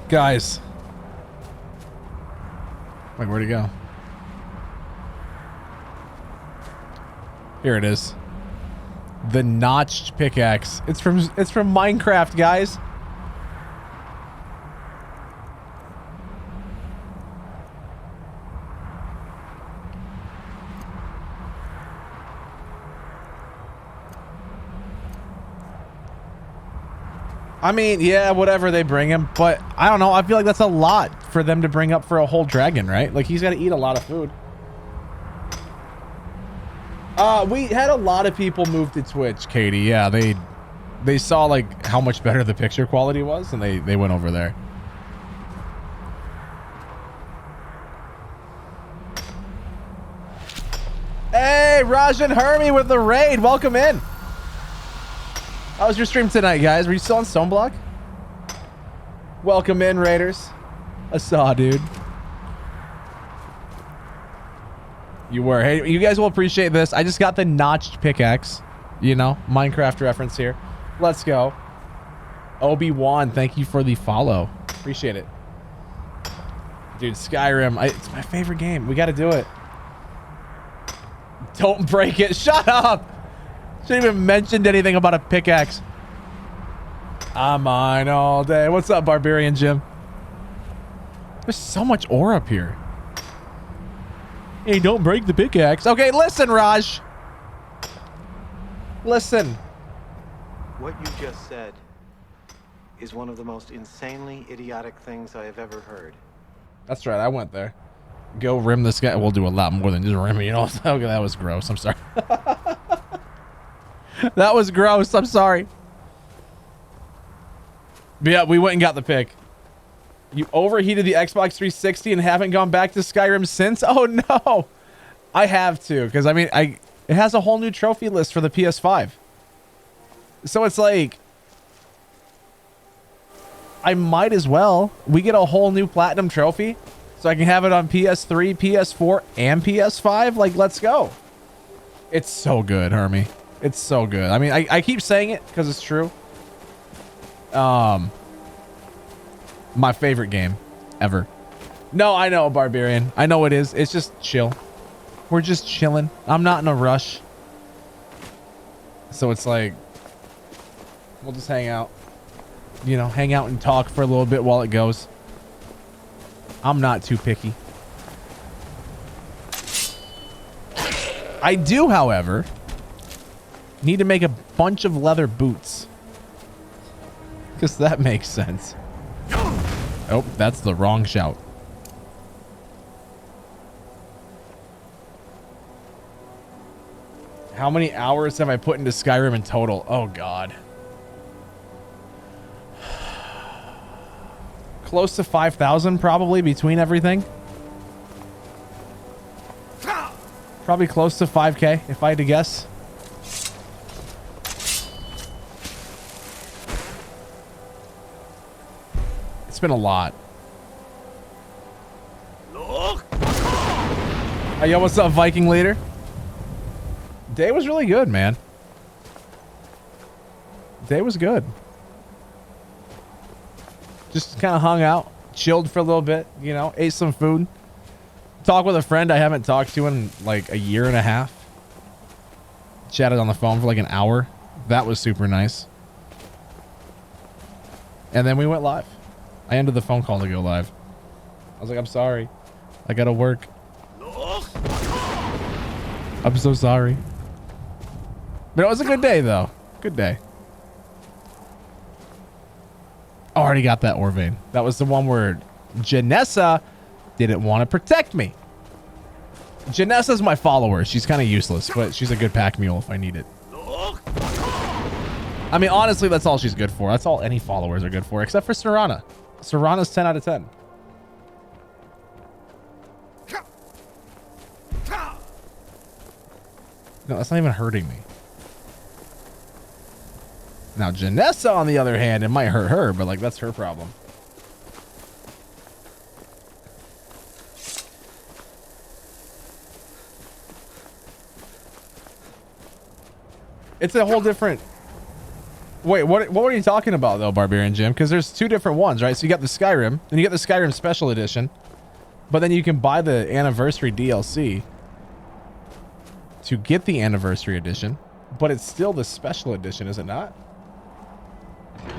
Guys. Wait, where'd he go? Here it is. The notched pickaxe. It's from Minecraft, guys. I mean, yeah, whatever they bring him, but I don't know. I feel like that's a lot for them to bring up for a whole dragon, right? Like, he's got to eat a lot of food. We had a lot of people move to Twitch, Katie. Yeah, they saw like how much better the picture quality was, and they went over there. Hey, Rajan Hermie with the raid. Welcome in. How was your stream tonight, guys? Were you still on Stoneblock? Welcome in, Raiders. I saw, dude. You were. Hey, you guys will appreciate this. I just got the notched pickaxe. You know, Minecraft reference here. Let's go. Obi-Wan, thank you for the follow. Appreciate it. Dude, Skyrim. It's my favorite game. We got to do it. Don't break it. Shut up. Shouldn't even mentioned anything about a pickaxe. I'm mine all day. What's up, Barbarian Jim? There's so much ore up here. Hey, don't break the pickaxe. Okay, listen, Raj. Listen. What you just said is one of the most insanely idiotic things I have ever heard. That's right. I went there. Go rim this guy. We'll do a lot more than just rim. You know, okay, that was gross. I'm sorry. That was gross. I'm sorry. But yeah, we went and got the pick. You overheated the Xbox 360 and haven't gone back to Skyrim since? Oh no. I have to, because I mean, it has a whole new trophy list for the PS5. So it's like, I might as well. We get a whole new platinum trophy, so I can have it on PS3, PS4, and PS5. Like, let's go. It's so good, Hermie. It's so good. I mean, I keep saying it because it's true. My favorite game ever. No, I know, Barbarian. I know it is. It's just chill. We're just chilling. I'm not in a rush. So it's like, we'll just hang out. You know, hang out and talk for a little bit while it goes. I'm not too picky. I do, however, need to make a bunch of leather boots. Because that makes sense. Oh, that's the wrong shout. How many hours have I put into Skyrim in total? Oh, God. Close to 5,000 probably between everything. Probably close to 5K if I had to guess. It's been a lot. Hey, yo, what's up, Viking leader? Day was really good, man. Day was good. Just kind of hung out, chilled for a little bit, you know, ate some food. Talked with a friend I haven't talked to in like a year and a half. Chatted on the phone for like an hour. That was super nice. And then we went live. I ended the phone call to go live. I was like, I'm sorry. I gotta work. I'm so sorry. But it was a good day, though. Good day. Oh, I already got that ore vein. That was the one where Janessa didn't want to protect me. Janessa's my follower. She's kind of useless, but she's a good pack mule if I need it. I mean, honestly, that's all she's good for. That's all any followers are good for, except for Serana. Serana's 10 out of 10. No, that's not even hurting me. Now, Janessa, on the other hand, it might hurt her, but, like, that's her problem. It's a whole different... Wait, what were you talking about, though, Barbarian Jim? Because there's two different ones, right? So you got the Skyrim, then you get the Skyrim Special Edition, but then you can buy the Anniversary DLC to get the Anniversary Edition, but it's still the Special Edition, is it not?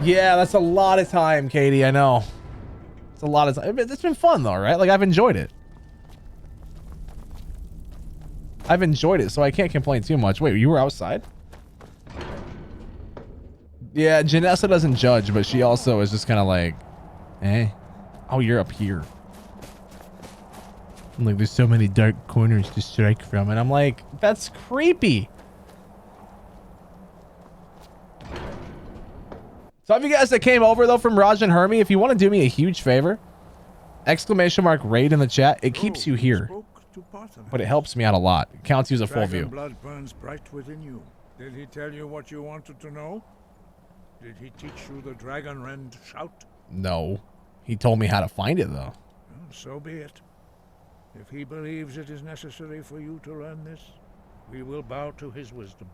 Yeah, that's a lot of time, Katie, I know. It's a lot of time. It's been fun, though, right? Like, I've enjoyed it. I've enjoyed it, so I can't complain too much. Wait, you were outside? Yeah, Janessa doesn't judge, but she also is just kind of like, eh. Oh, you're up here. I'm like, there's so many dark corners to strike from. And I'm like, that's creepy. So if you guys that came over, though, from Raj and Hermie, if you want to do me a huge favor, exclamation mark raid in the chat. It keeps you here, but it helps me out a lot. It counts you as a full view. Blood burns bright within you. Did he tell you what you wanted to know? Did he teach you the dragon rend shout? No. He told me how to find it, though. Well, so be it. If he believes it is necessary for you to learn this, we will bow to his wisdom.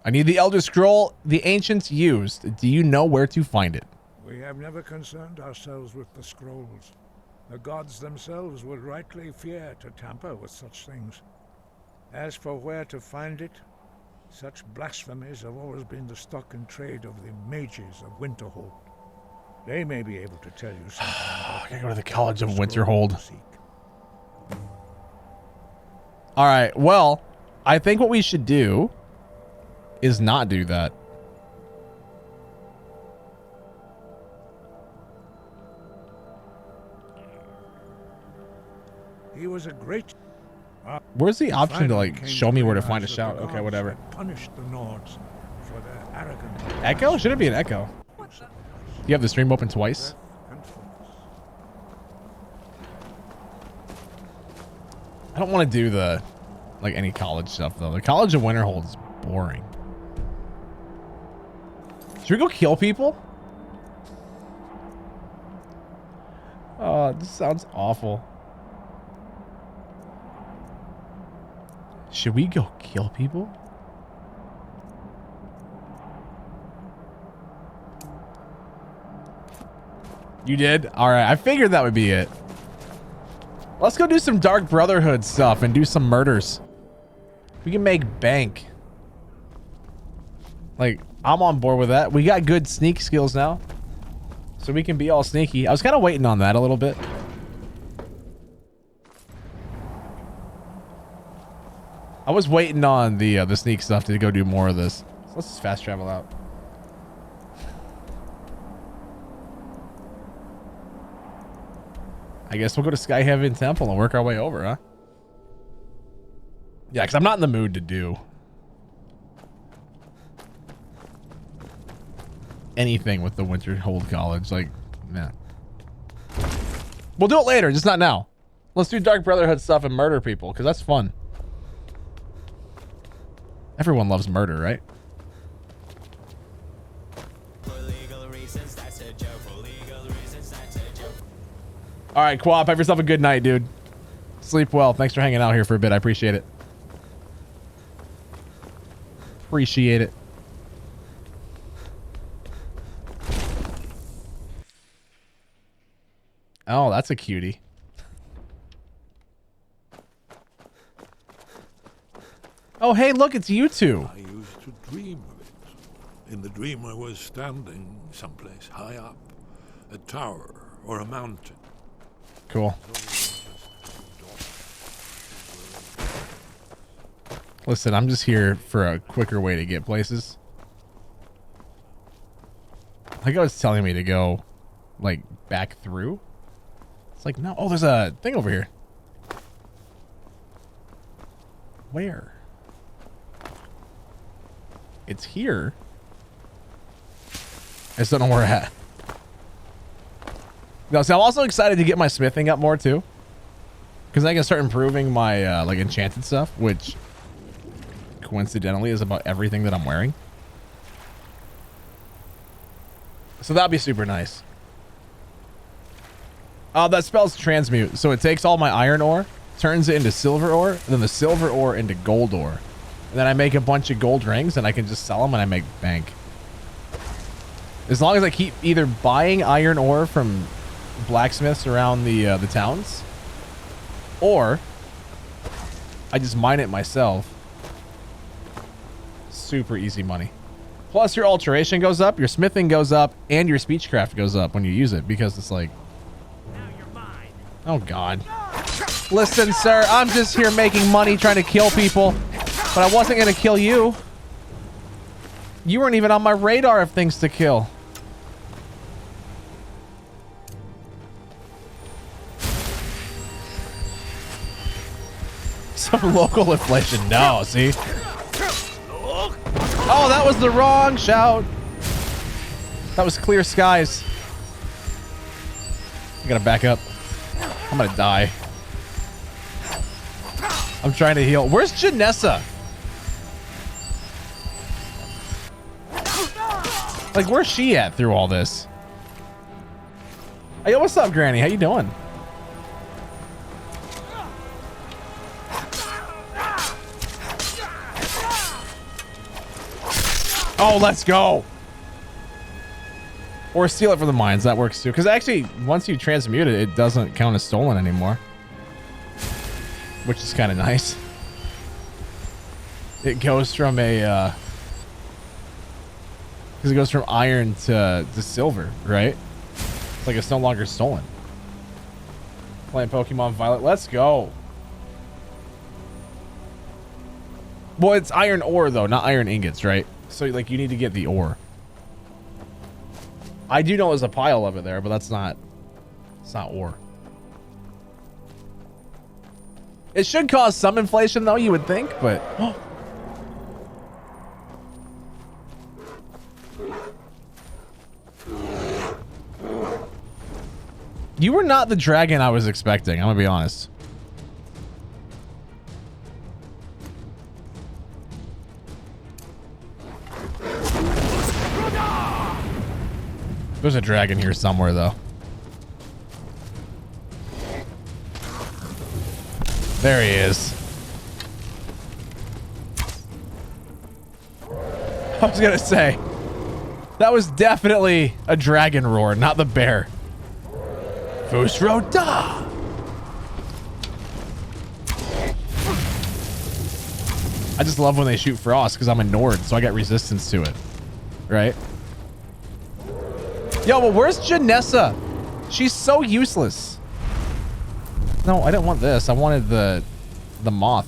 I need the Elder Scroll the ancients used. Do you know where to find it? We have never concerned ourselves with the scrolls. The gods themselves would rightly fear to tamper with such things. As for where to find it, such blasphemies have always been the stock and trade of the mages of Winterhold. They may be able to tell you something. I gotta go to the College of Winterhold. All right, well, I think what we should do is not do that. He was a great... Where's the option to, like, show me where to find a shout? Okay, whatever. Punished the Nords for their arrogant... Echo? Should it be an echo? You have the stream open twice? I don't want to do the, like, any college stuff, though. The College of Winterhold is boring. Should we go kill people? Oh, this sounds awful. Should we go kill people? You did? All right. I figured that would be it. Let's go do some Dark Brotherhood stuff and do some murders. We can make bank. Like, I'm on board with that. We got good sneak skills now, so we can be all sneaky. I was kind of waiting on that a little bit. I was waiting on the sneak stuff to go do more of this. So let's just fast travel out. I guess we'll go to Skyhaven Temple and work our way over, huh? Yeah, because I'm not in the mood to do anything with the Winterhold College. Like, man. We'll do it later, just not now. Let's do Dark Brotherhood stuff and murder people, because that's fun. Everyone loves murder, right? All right, Quap, have yourself a good night, dude. Sleep well. Thanks for hanging out here for a bit. I appreciate it. Appreciate it. Oh, that's a cutie. Oh, hey, look, it's you two. I used to dream of it. In the dream, I was standing someplace high up, a tower or a mountain. Cool. Listen, I'm just here for a quicker way to get places. Like I was telling me to go, like, back through. It's like, no. Oh, there's a thing over here. Where? It's here. I just don't know where it's at. No, so I'm also excited to get my smithing up more too, because I can start improving my like enchanted stuff, which coincidentally is about everything that I'm wearing. So that'd be super nice. That spells transmute. So it takes all my iron ore, turns it into silver ore, and then the silver ore into gold ore. And then I make a bunch of gold rings and I can just sell them and I make bank. As long as I keep either buying iron ore from blacksmiths around the towns, or I just mine it myself. Super easy money. Plus your alteration goes up, your smithing goes up, and your speechcraft goes up when you use it because it's like, oh God. Listen, sir, I'm just here making money trying to kill people, but I wasn't going to kill you. You weren't even on my radar of things to kill. Some local inflation. No, see? Oh, that was the wrong shout. That was clear skies. I gotta back up. I'm gonna die. I'm trying to heal. Where's Janessa? Like, where's she at through all this? Hey, yo, what's up, Granny? How you doing? Oh, let's go. Or steal it from the mines. That works too. Because actually, once you transmute it, it doesn't count as stolen anymore. Which is kind of nice. It goes from a... because it goes from iron to silver, right? It's like it's no longer stolen. Playing Pokemon Violet. Let's go. Well, it's iron ore, though, not iron ingots, right? So, like, you need to get the ore. I do know there's a pile of it there, but that's not... it's not ore. It should cause some inflation, though, you would think, but... You were not the dragon I was expecting, I'm gonna be honest. There's a dragon here somewhere, though. There he is. I was gonna say, that was definitely a dragon roar, not the bear. Fusroda! I just love when they shoot frost because I'm a Nord, so I got resistance to it. Right? Yo, but where's Janessa? She's so useless. No, I didn't want this. I wanted the moth.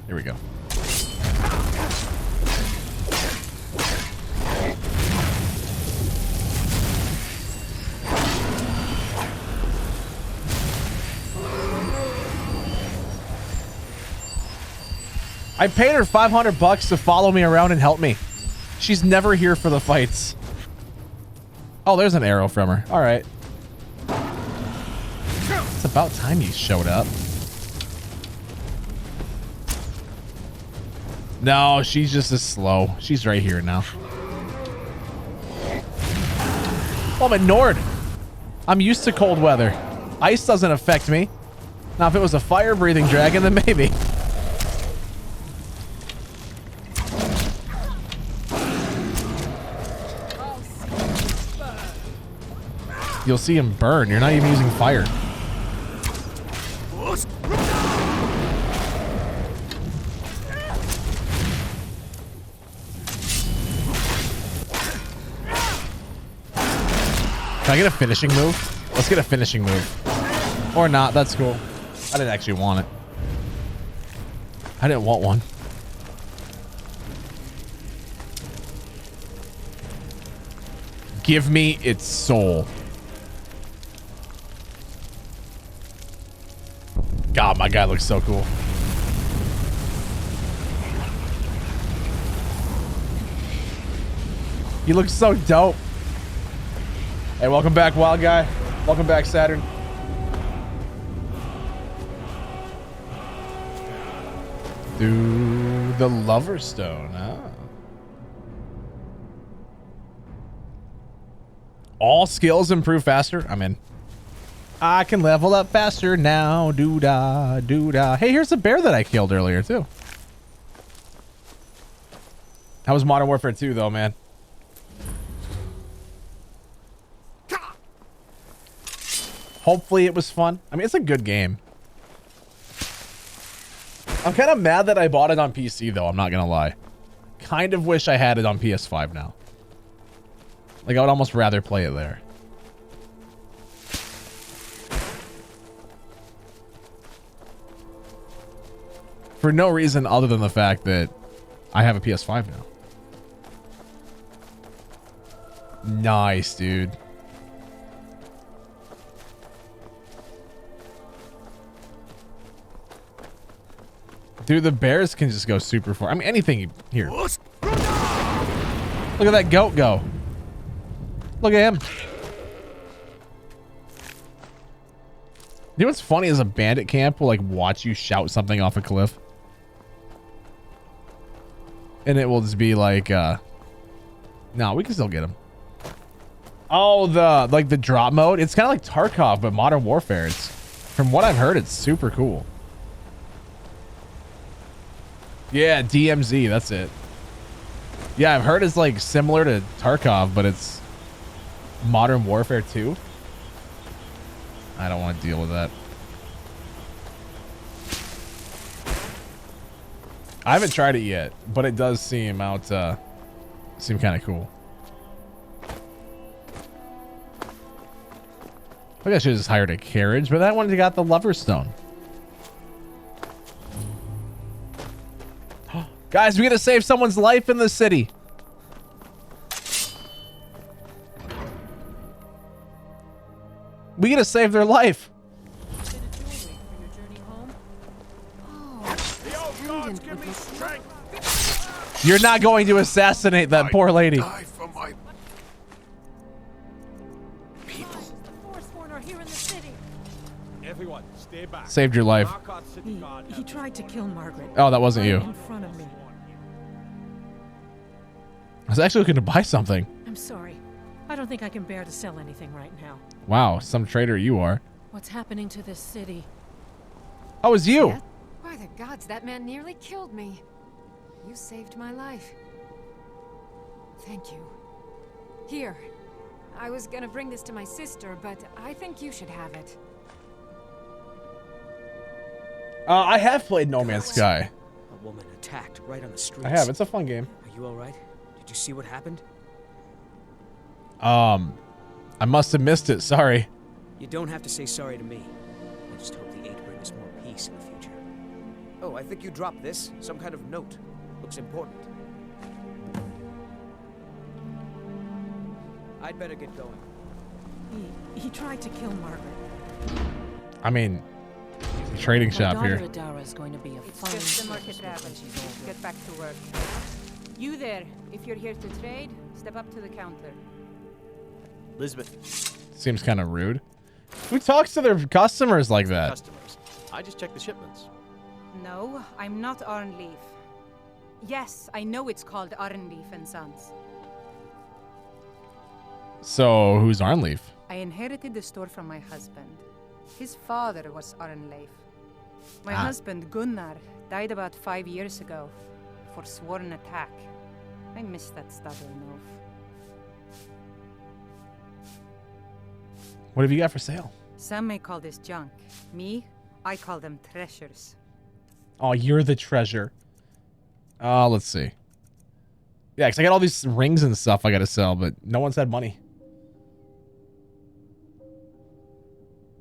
Here we go. I paid her $500 to follow me around and help me. She's never here for the fights. Oh, there's an arrow from her. All right. It's about time you showed up. No, she's just as slow. She's right here now. Oh, I'm at Nord. I'm used to cold weather. Ice doesn't affect me. Now, if it was a fire-breathing dragon, then maybe. You'll see him burn. You're not even using fire. Can I get a finishing move? Let's get a finishing move. Or not. That's cool. I didn't actually want it. I didn't want one. Give me its soul. God, my guy looks so cool. He looks so dope. Hey, welcome back, Wild Guy. Welcome back, Saturn. Through the Lover's Stone. Ah. All skills improve faster. I'm in. I can level up faster now. Doo-da, doo-da. Hey, here's the bear that I killed earlier, too. That was Modern Warfare 2, though, man. Hopefully it was fun. I mean, it's a good game. I'm kind of mad that I bought it on PC, though. I'm not going to lie. Kind of wish I had it on PS5 now. Like, I would almost rather play it there. For no reason other than the fact that I have a PS5 now. Nice, dude. Dude, the bears can just go super far. I mean, anything here. Look at that goat go. Look at him. You know what's funny is a bandit camp will like watch you shout something off a cliff. And it will just be like, no, we can still get him. Oh, the drop mode. It's kind of like Tarkov, but Modern Warfare. It's, from what I've heard, it's super cool. Yeah, DMZ, that's it. Yeah, I've heard it's like similar to Tarkov, but it's Modern Warfare 2. I don't want to deal with that. I haven't tried it yet, but it does seem seem kind of cool. I think I should have just hired a carriage, but that one got the Lover's Stone. Guys, we gotta save someone's life in the city. We gotta save their life. You're not going to assassinate that poor lady. Die for my people. Everyone, stay back. Saved your life. He tried to kill Margaret. Oh, that wasn't you. In front of me. I was actually looking to buy something. I'm sorry. I don't think I can bear to sell anything right now. Wow, some trader you are. What's happening to this city? Oh, it was you. Yeah? By the gods, that man nearly killed me. You saved my life. Thank you. Here. I was gonna bring this to my sister, but I think you should have it. I have played No Man's Sky. A woman attacked right on the streets. I have. It's a fun game. Are you all right? Did you see what happened? I must have missed it. Sorry. You don't have to say sorry to me. I just hope the 8 brings us more peace in the future. Oh, I think you dropped this. Some kind of note. Looks important. I'd better get going. He tried to kill Margaret. I mean, trading shop here. Adara's going to be a It's just the market rabbit. Get back to work. You there, if you're here to trade, step up to the counter. Lisbeth. Seems kind of rude. Who talks to their customers like that? Customers. I just check the shipments. No, I'm not Arnleaf. Yes, I know it's called Arnleaf and Sons. So, who's Arnleaf? I inherited the store from my husband. His father was Arnleif. My husband, Gunnar, died about 5 years ago for sworn attack. I miss that stubborn oaf. What have you got for sale? Some may call this junk. Me, I call them treasures. Oh, you're the treasure. Let's see. Yeah, because I got all these rings and stuff I got to sell, but no one's had money.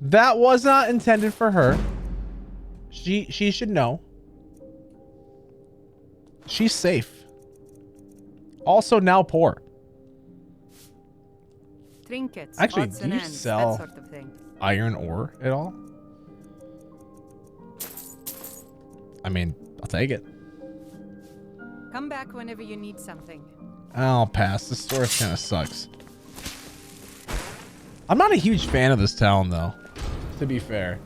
That was not intended for her. She should know. She's safe. Also now poor. Trinkets, actually, odds do and you ends, sell that sort of thing. iron ore at all? I mean, I'll take it. Come back whenever you need something. I'll pass. This store kind of sucks. I'm not a huge fan of this town, though, to be fair.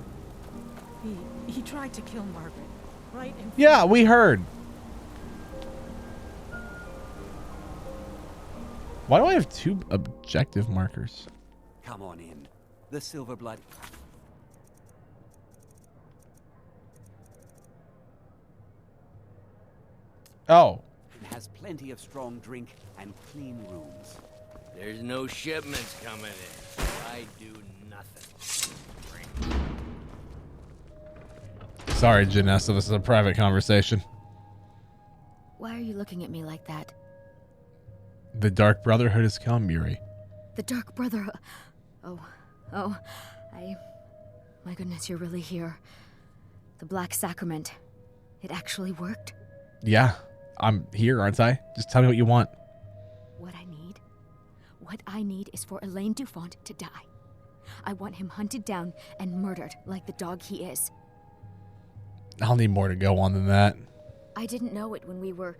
He tried to kill Margaret. right in Yeah, we heard. Why do I have 2 objective markers? Come on in. The silver blood. Oh. It has plenty of strong drink and clean rooms. There's no shipments coming in. So I do nothing. Sorry, Janessa, this is a private conversation. Why are you looking at me like that? The Dark Brotherhood has come, Yuri. The Dark Brotherhood. Oh, my goodness, you're really here. The Black Sacrament. It actually worked? Yeah, I'm here, aren't I? Just tell me what you want. What I need is for Elaine Dufont to die. I want him hunted down and murdered like the dog he is. I'll need more to go on than that. I didn't know it when we were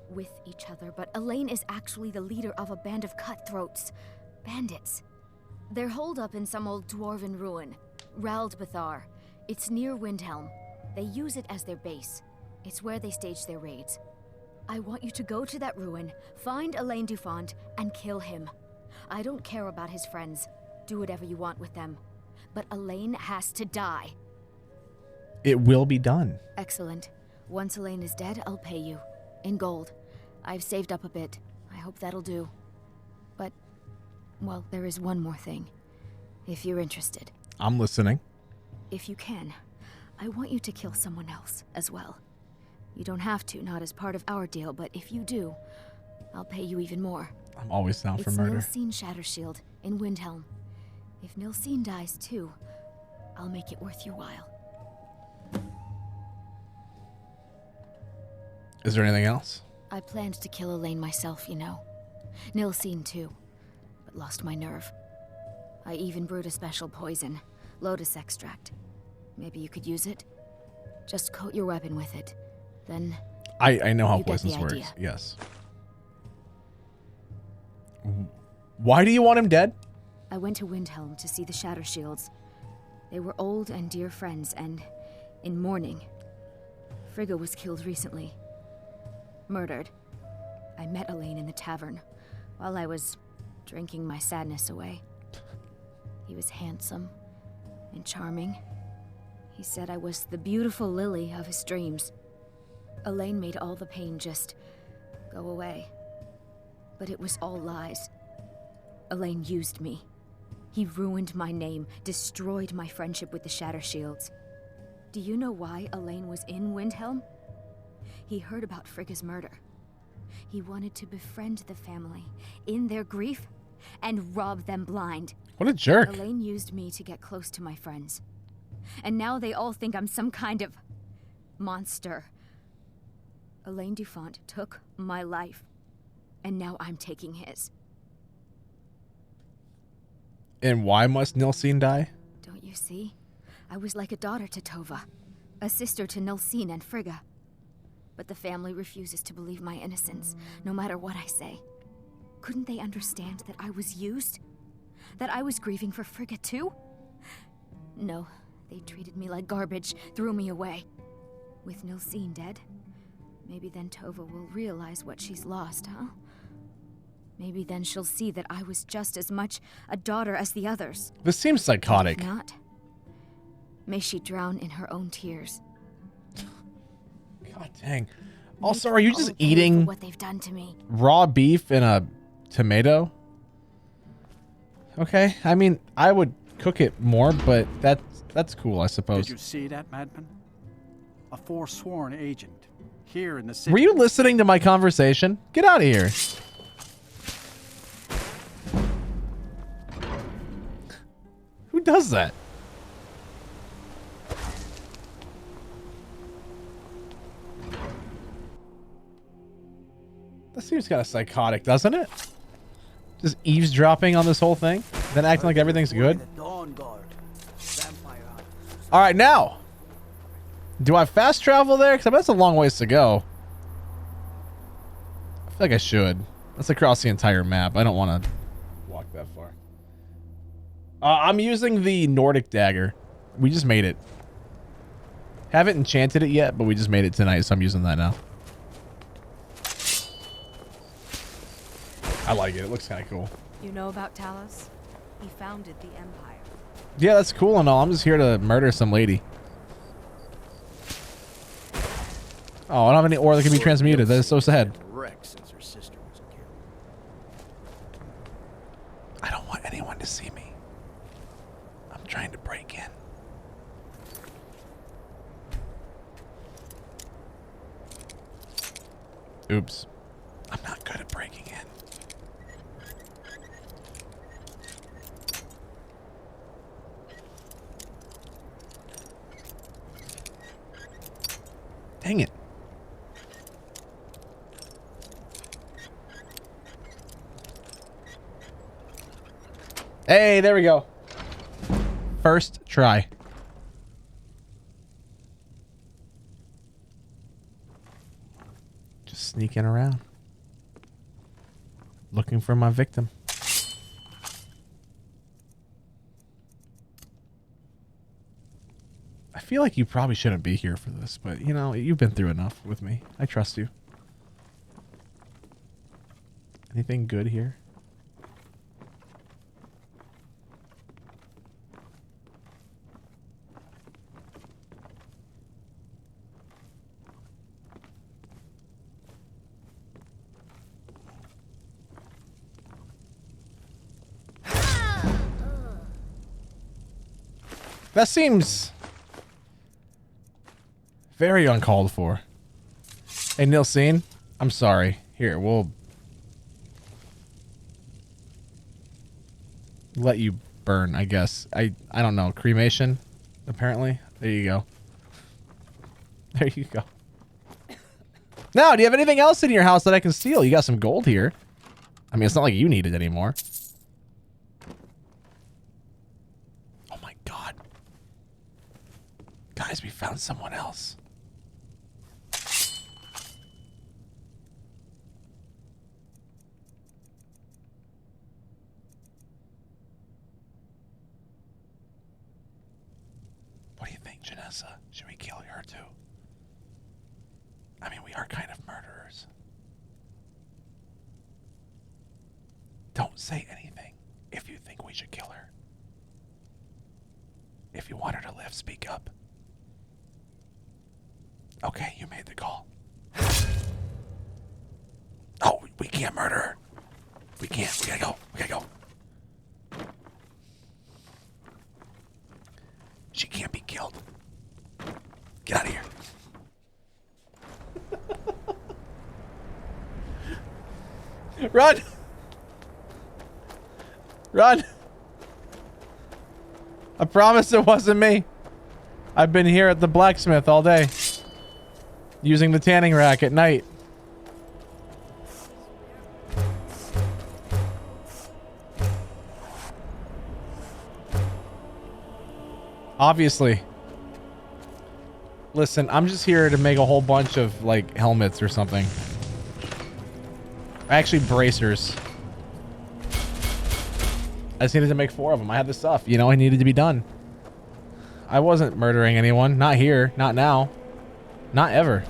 with each other, but Elaine is actually the leader of a band of cutthroats. Bandits. They're holed up in some old dwarven ruin. Raldbathar. It's near Windhelm. They use it as their base. It's where they stage their raids. I want you to go to that ruin, find Elaine Dufont, and kill him. I don't care about his friends. Do whatever you want with them. But Elaine has to die. It will be done. Excellent. Once Elaine is dead, I'll pay you. In gold. I've saved up a bit. I hope that'll do. But, well, there is one more thing. If you're interested. I'm listening. If you can, I want you to kill someone else as well. You don't have to, not as part of our deal, but if you do, I'll pay you even more. I'm always down for murder. It's Nilsine Shattershield in Windhelm. If Nilsine dies too, I'll make it worth your while. Is there anything else? I planned to kill Elaine myself, you know. Nilsine too, but lost my nerve. I even brewed a special poison, lotus extract. Maybe you could use it? Just coat your weapon with it. Then I know how you get poisons the works. idea. Yes. Why do you want him dead? I went to Windhelm to see the Shattershields. They were old and dear friends, and in mourning. Frigga was killed recently. Murdered. I met Elaine in the tavern while I was drinking my sadness away. He was handsome and charming. He said I was the beautiful lily of his dreams. Elaine made all the pain just go away. But it was all lies. Elaine used me. He ruined my name, destroyed my friendship with the Shattershields. Do you know why Elaine was in Windhelm? He heard about Frigga's murder. He wanted to befriend the family in their grief and rob them blind. What a jerk. Elaine used me to get close to my friends. And now they all think I'm some kind of monster. Elaine Dufont took my life, and now I'm taking his. And why must Nilsine die? Don't you see? I was like a daughter to Tova, a sister to Nilsine and Frigga. But the family refuses to believe my innocence, no matter what I say. Couldn't they understand that I was used? That I was grieving for Frigga too? No, they treated me like garbage, threw me away. With Nilsine dead, maybe then Tova will realize what she's lost, huh? Maybe then she'll see that I was just as much a daughter as the others. This seems psychotic. If not, may she drown in her own tears. God dang. Also, are you just eating what they've done to me? Raw beef and a tomato? Okay, I mean, I would cook it more, but that's cool, I suppose. Did you see that, madman? A forsworn agent here in the city. Were you listening to my conversation? Get out of here. Who does that? That seems kind of psychotic, doesn't it? Just eavesdropping on this whole thing, then acting like everything's good. All right, now. Do I fast travel there? Because I bet it's a long ways to go. I feel like I should. That's across the entire map. I don't want to walk that far. I'm using the Nordic dagger. We just made it. Haven't enchanted it yet, but we just made it tonight, so I'm using that now. I like it. It looks kind of cool. You know about Talos? He founded the Empire. Yeah, that's cool and all. I'm just here to murder some lady. Oh, I don't have any ore that can be transmuted. That is so sad. Since her sister was killed. I don't want anyone to see me. I'm trying to break in. Oops. I'm not good at breaking in. Dang it. Hey, there we go. First try. Just sneaking around. Looking for my victim. I feel like you probably shouldn't be here for this, but you know, you've been through enough with me. I trust you. Anything good here? That seems very uncalled for. Hey, Nilsine, I'm sorry. Here, we'll let you burn, I guess. I don't know. Cremation, apparently. There you go. There you go. Now, do you have anything else in your house that I can steal? You got some gold here. I mean, it's not like you need it anymore. Oh my god. Guys, we found someone else. What do you think, Janessa? Should we kill her too? I mean, we are kind of murderers. Don't say anything if you think we should kill her. If you want her to live, speak up. Okay, you made the call. Oh, we can't murder her. We can't. We gotta go. We gotta go. She can't be killed. Get out of here. Run! Run! I promise it wasn't me. I've been here at the blacksmith all day. Using the tanning rack at night. Obviously. Listen, I'm just here to make a whole bunch of, like, helmets or something. Actually, bracers. I just needed to make 4 of them. I had the stuff, you know, I needed to be done. I wasn't murdering anyone. Not here. Not now. Not ever.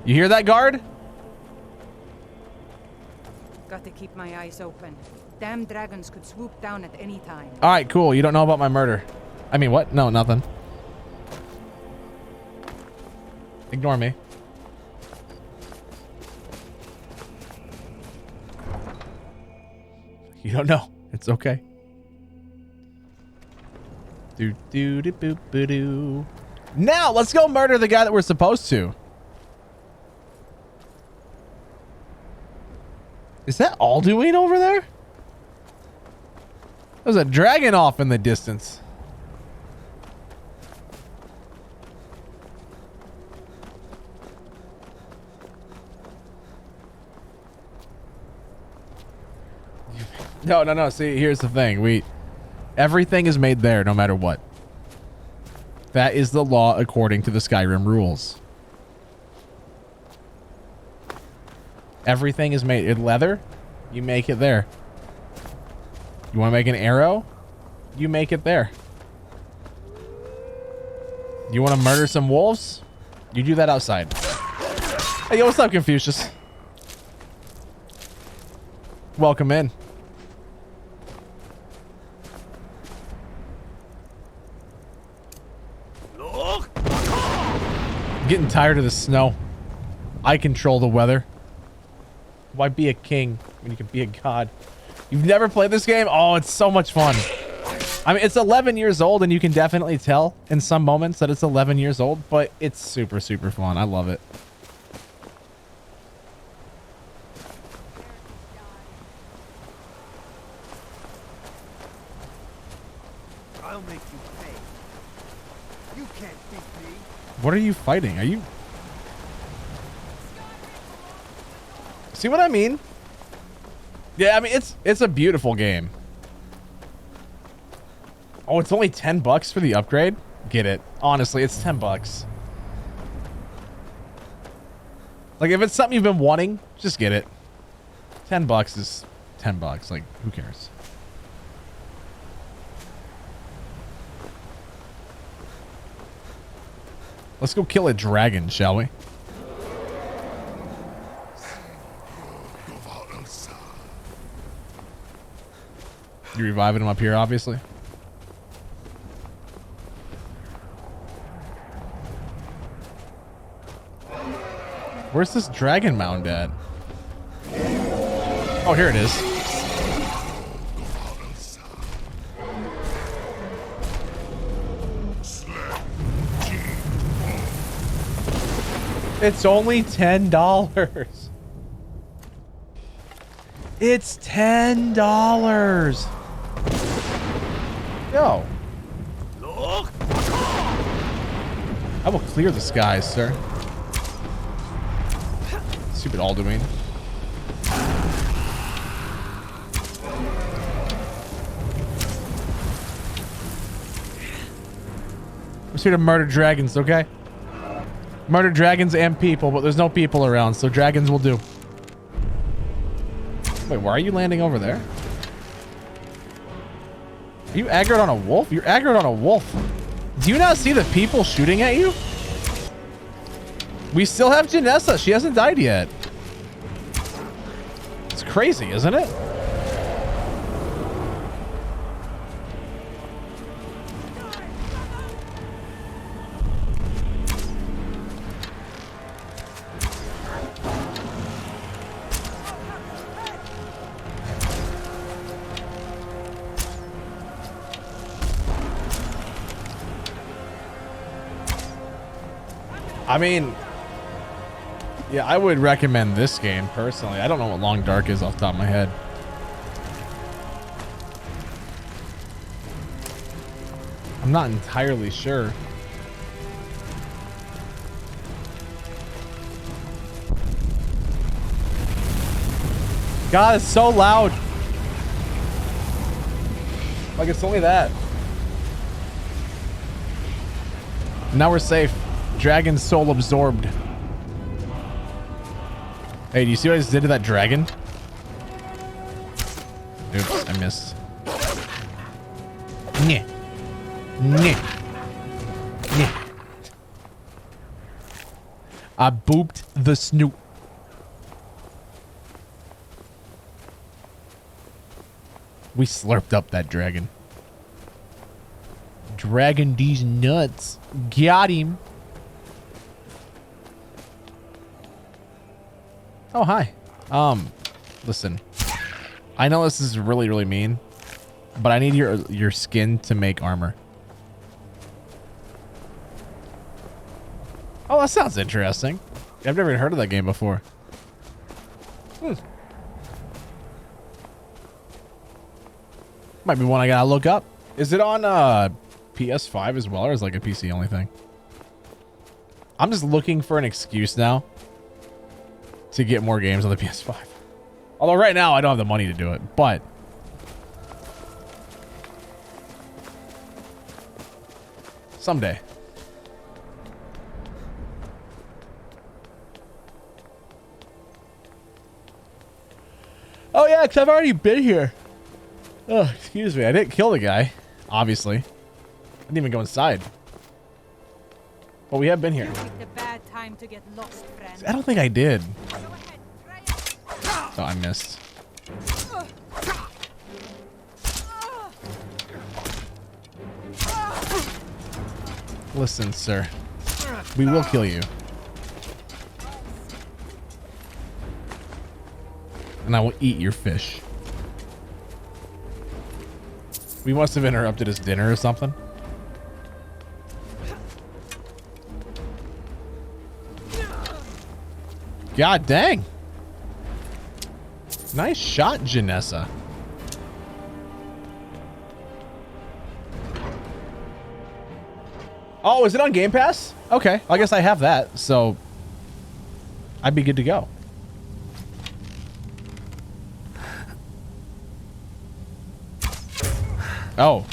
You hear that, guard? Got to keep my eyes open. Damn dragons could swoop down at any time. Alright, cool. You don't know about my murder. I mean, what? No, nothing. Ignore me. You don't know. It's okay. Do do do boop boo doo. Now let's go murder the guy that we're supposed to. Is that Alduin over there? There's a dragon off in the distance. No. See, here's the thing. Everything is made there no matter what. That is the law according to the Skyrim rules. Everything is made in leather. You make it there. You want to make an arrow? You make it there. You want to murder some wolves? You do that outside. Hey, yo, what's up, Confucius? Welcome in. I'm getting tired of the snow. I control the weather. Why be a king when you can be a god? You've never played this game? Oh, it's so much fun. I mean, it's 11 years old, and you can definitely tell in some moments that it's 11 years old, but it's super, super fun. I love it. I'll make you pay. You can't beat me. What are you fighting? Are you... See what I mean? Yeah, I mean, it's a beautiful game. Oh, it's only 10 bucks for the upgrade? Get it. Honestly, it's 10 bucks. Like, if it's something you've been wanting, just get it. 10 bucks is 10 bucks. Like, who cares? Let's go kill a dragon, shall we? You reviving him up here, obviously. Where's this dragon mound at? Oh, here it is. It's only $10. It's $10. Yo. I will clear the skies, sir. Stupid Alduin. We're here to murder dragons, okay? Murder dragons and people, but there's no people around, so dragons will do. Wait, why are you landing over there? Are you aggroed on a wolf? You're aggroed on a wolf. Do you not see the people shooting at you? We still have Janessa. She hasn't died yet. It's crazy, isn't it? I mean, yeah, I would recommend this game personally. I don't know what Long Dark is off the top of my head. I'm not entirely sure. God, it's so loud. Like, it's only that. Now we're safe. Dragon soul absorbed. Hey, do you see what I just did to that dragon? Oops, I missed. Nyeh. Nyeh. Nyeh. I booped the snoot. We slurped up that dragon. Dragon these nuts. Got him. Oh, hi. Listen. I know this is really, really mean, but I need your skin to make armor. Oh, that sounds interesting. I've never even heard of that game before. Might be one I gotta look up. Is it on PS5 as well, or is it like a PC only thing? I'm just looking for an excuse now to get more games on the PS5. Although right now I don't have the money to do it, but someday. Oh yeah, because I've already been here. Oh, excuse me. I didn't kill the guy, obviously. I didn't even go inside. Well, we have been here. The bad time to get lost, friend. I don't think I did. Oh, I missed. Listen, sir. We will kill you. And I will eat your fish. We must have interrupted his dinner or something. God dang. Nice shot, Janessa. Oh, is it on Game Pass? Okay, I guess I have that, so I'd be good to go. Oh.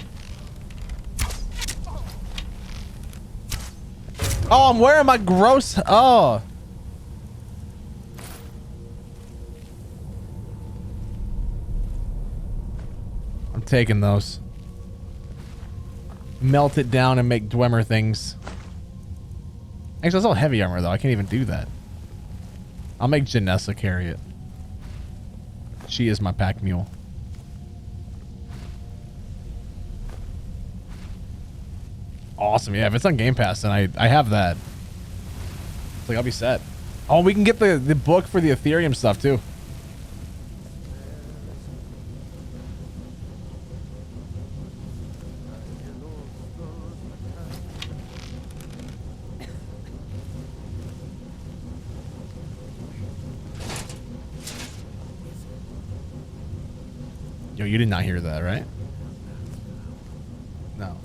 Oh, I'm wearing my gross... Oh. I'm taking those. Melt it down and make Dwemer things. Actually, that's all heavy armor, though. I can't even do that. I'll make Janessa carry it. She is my pack mule. Awesome. Yeah, if it's on Game Pass, then I have that. It's like, I'll be set. Oh, we can get the book for the Ethereum stuff, too. Yo, you did not hear that, right? No.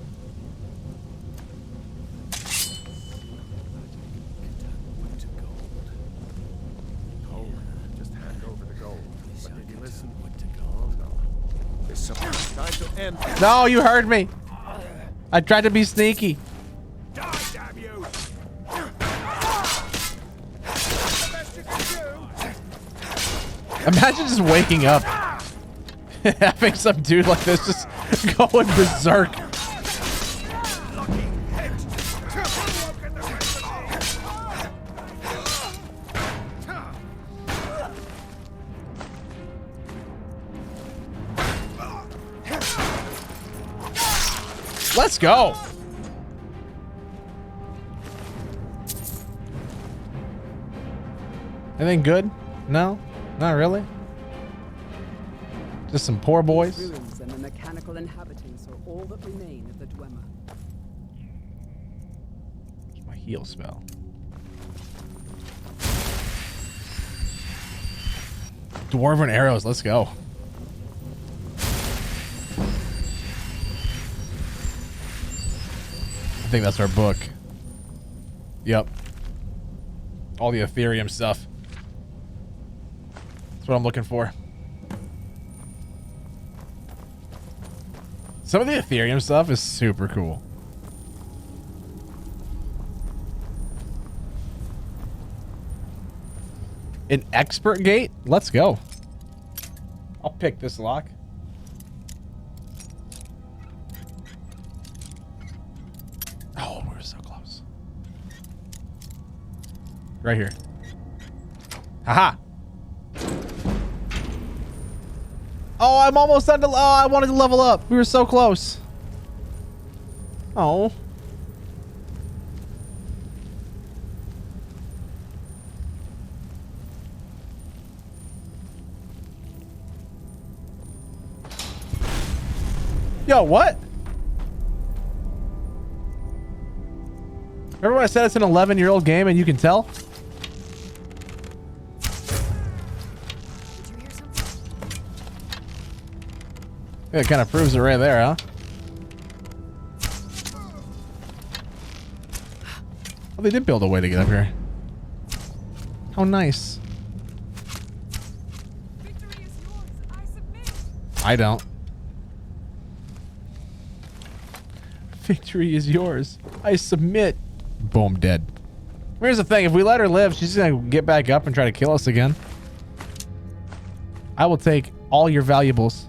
Just hand over the gold. But did you listen? There's something time to end. No, you heard me. I tried to be sneaky. Die, damn you! Imagine just waking up. Having some dude like this just going berserk. Let's go. Anything good? No? Not really? Just some poor boys? Ruins and the mechanical inhabitants are all that remain of the Dwemer. What's my heal spell? Dwarven arrows, let's go. I think that's our book. Yep. All the Ethereum stuff. That's what I'm looking for. Some of the Ethereum stuff is super cool. An expert gate? Let's go. I'll pick this lock. Oh, we're so close. Right here. Haha. Oh, I'm almost done to... Oh, I wanted to level up. We were so close. Oh. Yo, what? Remember when I said it's an 11-year-old game and you can tell? Yeah, it kind of proves it right there, huh? Oh, they did build a way to get up here. How nice. I don't. Victory is yours. I submit. Boom, dead. Here's the thing. If we let her live, she's going to get back up and try to kill us again. I will take all your valuables.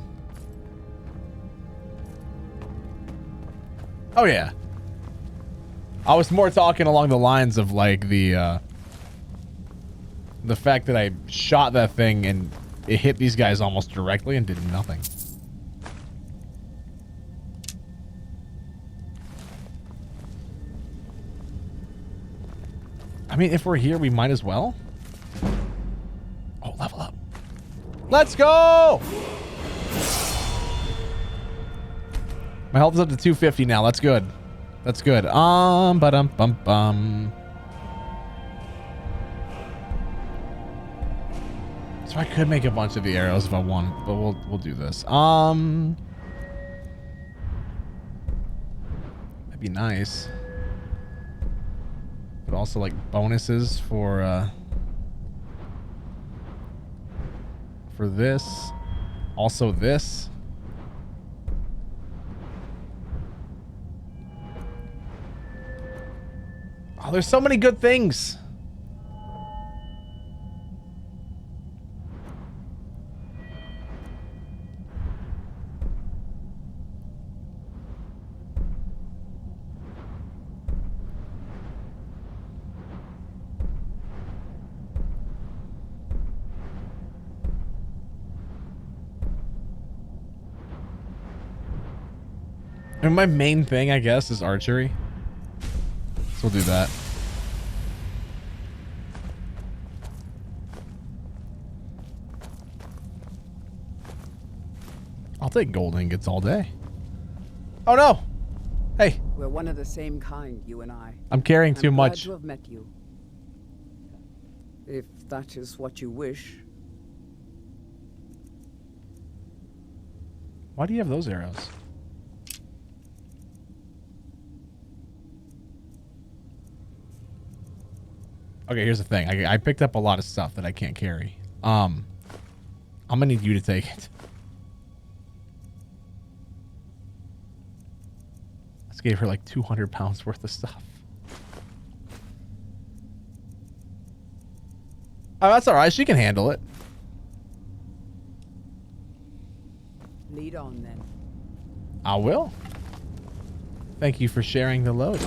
Oh, yeah. I was more talking along the lines of like the fact that I shot that thing and it hit these guys almost directly and did nothing. I mean, if we're here, we might as well. Oh, level up. Let's go! My health is up to 250 now. That's good. That's good. Ba-dum-bum-bum. So I could make a bunch of the arrows if I want, but we'll do this. That'd be nice. But also like bonuses for this. Also this. Oh, there's so many good things. And my main thing, I guess, is archery. So we'll do that. I'll take gold ingots all day. Oh no! Hey. We're one of the same kind, you and I. I'm carrying too glad much. to have met you. If that is what you wish. Why do you have those arrows? Okay, here's the thing. I picked up a lot of stuff that I can't carry. I'm gonna need you to take it. I just gave her like 200 pounds worth of stuff. Oh, that's all right. She can handle it. Lead on then. I will. Thank you for sharing the load.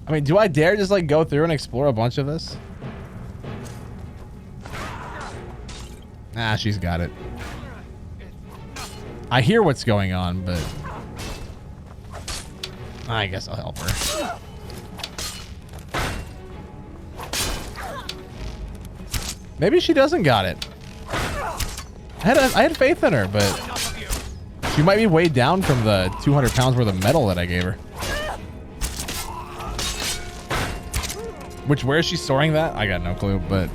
I mean, do I dare just like go through and explore a bunch of this? Nah, she's got it. I hear what's going on, but I guess I'll help her. Maybe she doesn't got it. I had faith in her, but she might be weighed down from the 200 pounds worth of metal that I gave her. Which, where is she storing that? I got no clue, but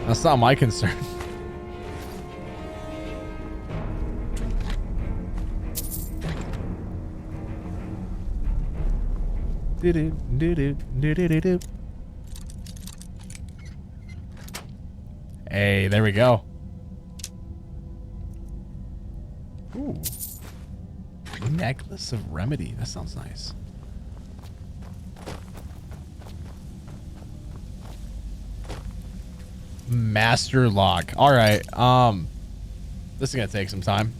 that's not my concern. Hey, there we go. Ooh. Necklace of Remedy. That sounds nice. Master lock. All right. This is gonna take some time.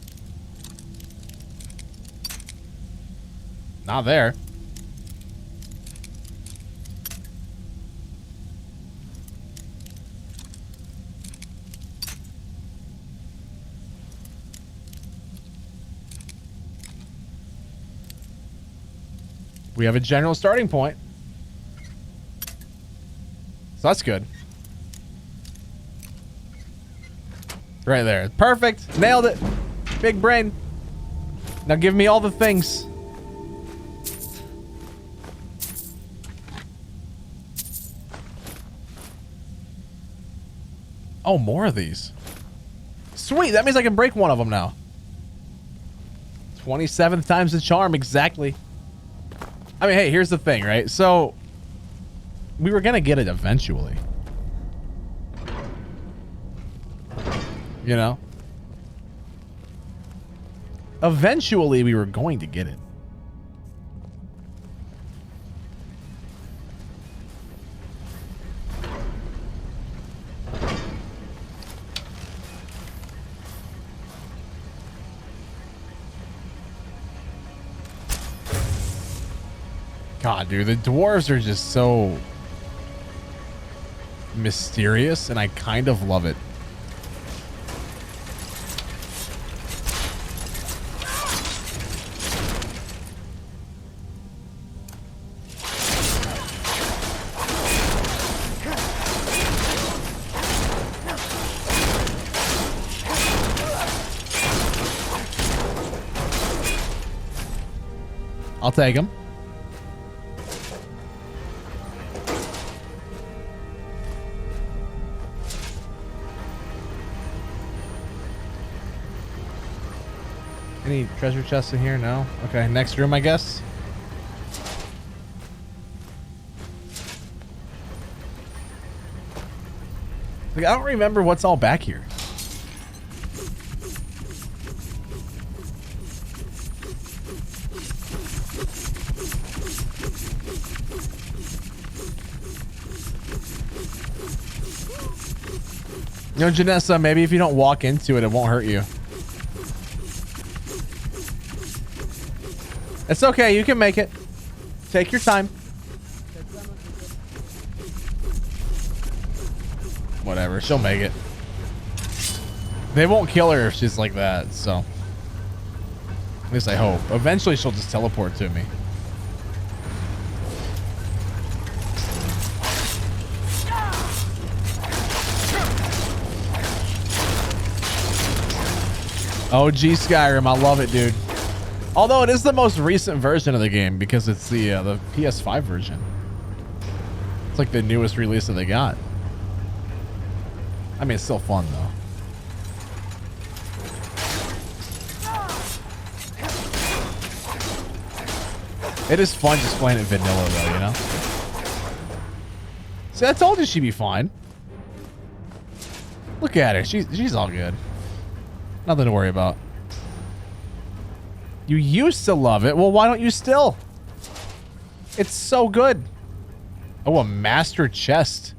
Not there. We have a general starting point. So that's good. Right there. Perfect. Nailed it. Big brain. Now give me all the things. Oh, more of these. Sweet. That means I can break one of them now. 27th time's the charm. Exactly. I mean, hey, here's the thing, right? So we were going to get it eventually. You know? Eventually, we were going to get it. God, dude, the dwarves are just so mysterious, and I kind of love it. I'll take him. Any treasure chests in here? No? Okay, next room, I guess. Like, I don't remember what's all back here. You know, Janessa, maybe if you don't walk into it, it won't hurt you. It's okay. You can make it. Take your time. Whatever. She'll make it. They won't kill her if she's like that, so. At least I hope. Eventually, she'll just teleport to me. OG Skyrim, I love it, dude. Although it is the most recent version of the game because it's the PS5 version. It's like the newest release that they got. I mean, it's still fun though. It is fun just playing it vanilla though, you know? See, I told you she'd be fine. Look at her. She's all good. Nothing to worry about. You used to love it. Well, why don't you still? It's so good. Oh, a master chest.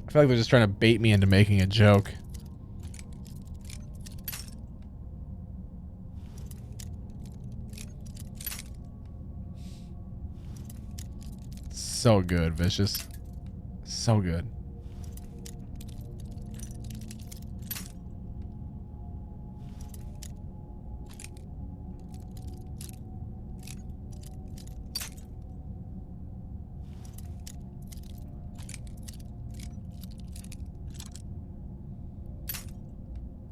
I feel like they're just trying to bait me into making a joke. So good, Vicious. So good.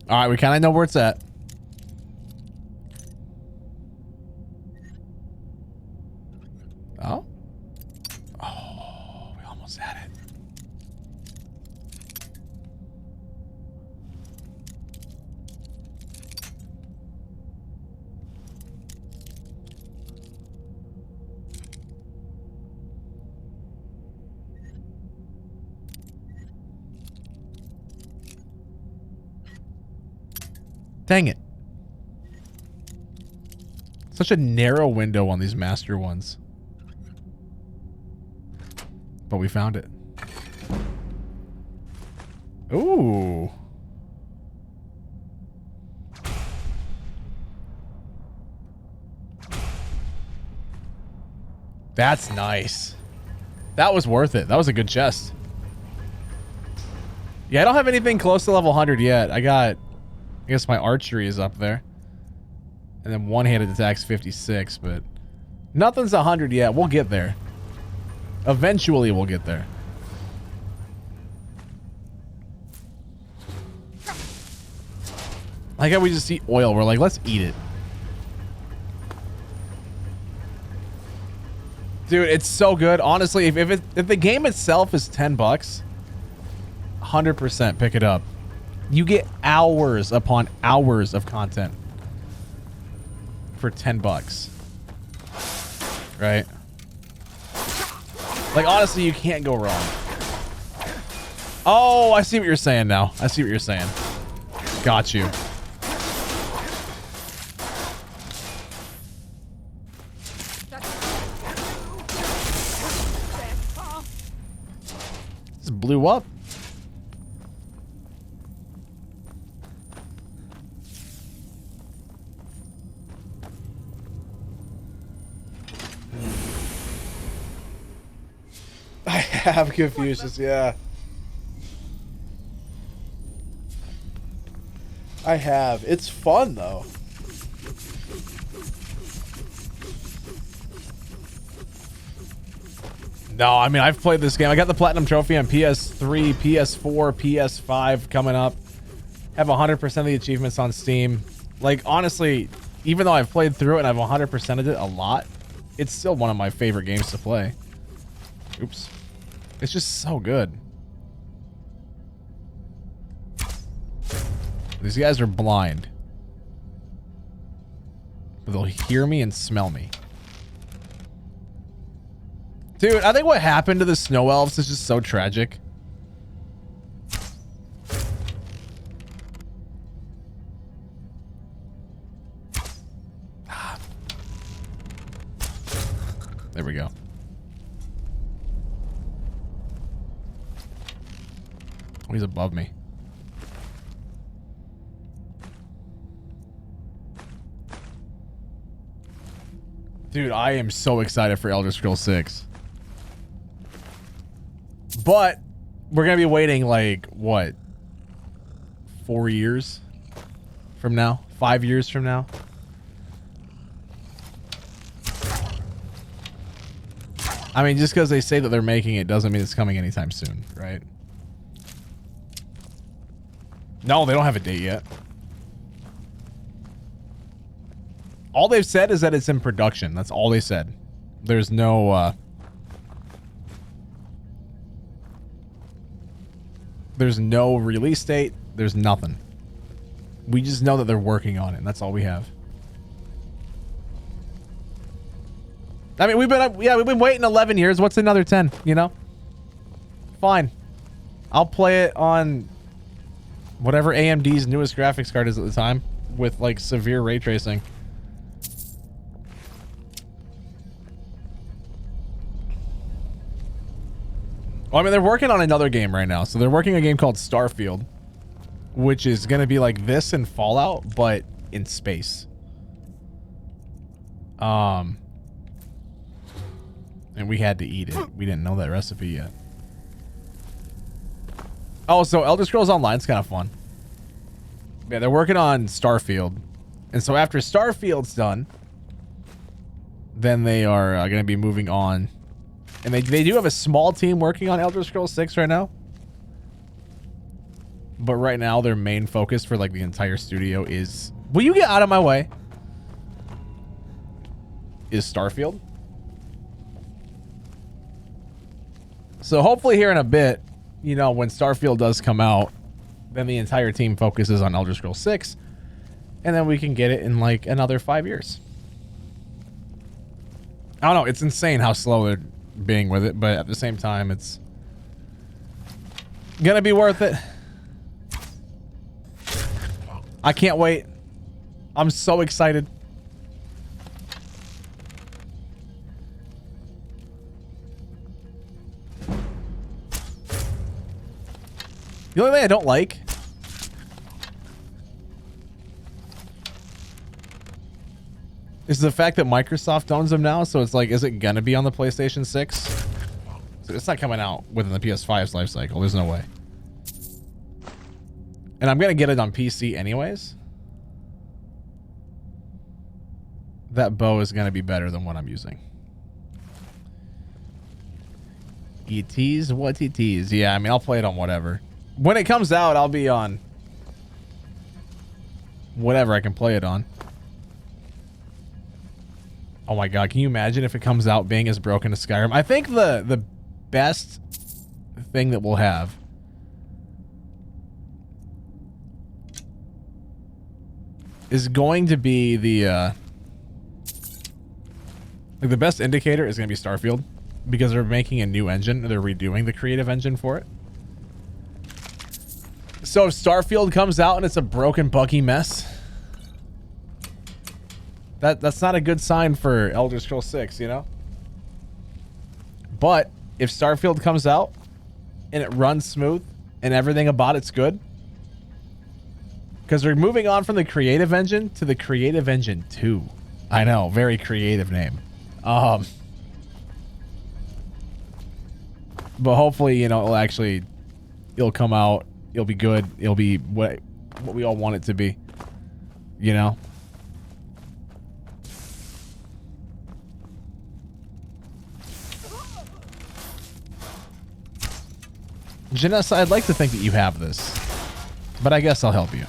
All right, we kind of know where it's at. Oh. Oh, we almost had it. Dang it. Such a narrow window on these master ones. But we found it. Ooh. That's nice. That was worth it. That was a good chest. Yeah, I don't have anything close to level 100 yet. I guess my archery is up there. And then one-handed attack's 56, but nothing's 100 yet. We'll get there. Eventually, we'll get there. Like how we just eat oil. We're like, let's eat it. Dude, it's so good. Honestly, if the game itself is $10, 100% pick it up. You get hours upon hours of content for $10, right? Like, honestly, you can't go wrong. Oh, I see what you're saying now. I see what you're saying. Got you. This blew up. have Confucius, yeah. I have. It's fun though. No, I mean, I've played this game. I got the Platinum Trophy on PS3, PS4, PS5 coming up. Have 100% of the achievements on Steam. Like, honestly, even though I've played through it and I've 100%ed it a lot, it's still one of my favorite games to play. Oops. It's just so good. These guys are blind. But they'll hear me and smell me. Dude, I think what happened to the snow elves is just so tragic. There we go. Oh, he's above me. Dude, I am so excited for Elder Scrolls 6. But we're going to be waiting like, what? 4 years from now? 5 years from now? I mean, just because they say that they're making it doesn't mean it's coming anytime soon, right? No, they don't have a date yet. All they've said is that it's in production. That's all they said. There's no, there's no release date. There's nothing. We just know that they're working on it. And that's all we have. I mean, we've been waiting 11 years. What's another 10, you know? Fine. I'll play it on whatever AMD's newest graphics card is at the time with like severe ray tracing. Well, I mean, they're working on another game right now. So they're working on a game called Starfield, which is going to be like this in Fallout, but in space. And we had to eat it. We didn't know that recipe yet. Oh, so Elder Scrolls Online's kind of fun. Yeah, they're working on Starfield. And so after Starfield's done, then they are going to be moving on. And they do have a small team working on Elder Scrolls 6 right now. But right now, their main focus for like the entire studio is... Will you get out of my way? Is Starfield. So hopefully here in a bit, you know, when Starfield does come out, then the entire team focuses on Elder Scrolls 6. And then we can get it in like another 5 years. I don't know. It's insane how slow they're being with it. But at the same time, it's going to be worth it. I can't wait. I'm so excited. The only thing I don't like is the fact that Microsoft owns them now. So it's like, is it going to be on the PlayStation 6? So it's not coming out within the PS5's life cycle. There's no way. And I'm going to get it on PC anyways. That bow is going to be better than what I'm using. It is what it is. Yeah, I mean, I'll play it on whatever. When it comes out, I'll be on whatever I can play it on. Oh my god, can you imagine if it comes out being as broken as Skyrim? I think the best thing that we'll have is going to be the best indicator is going to be Starfield, because they're making a new engine. They're redoing the creative engine for it. So if Starfield comes out and it's a broken, buggy mess, that's not a good sign for Elder Scrolls 6, you know? But if Starfield comes out and it runs smooth and everything about it's good, because they're moving on from the creative engine to the creative engine 2. I know, very creative name. But hopefully, you know, it'll come out. It'll be good. It'll be what we all want it to be. You know? Janessa, I'd like to think that you have this, but I guess I'll help you.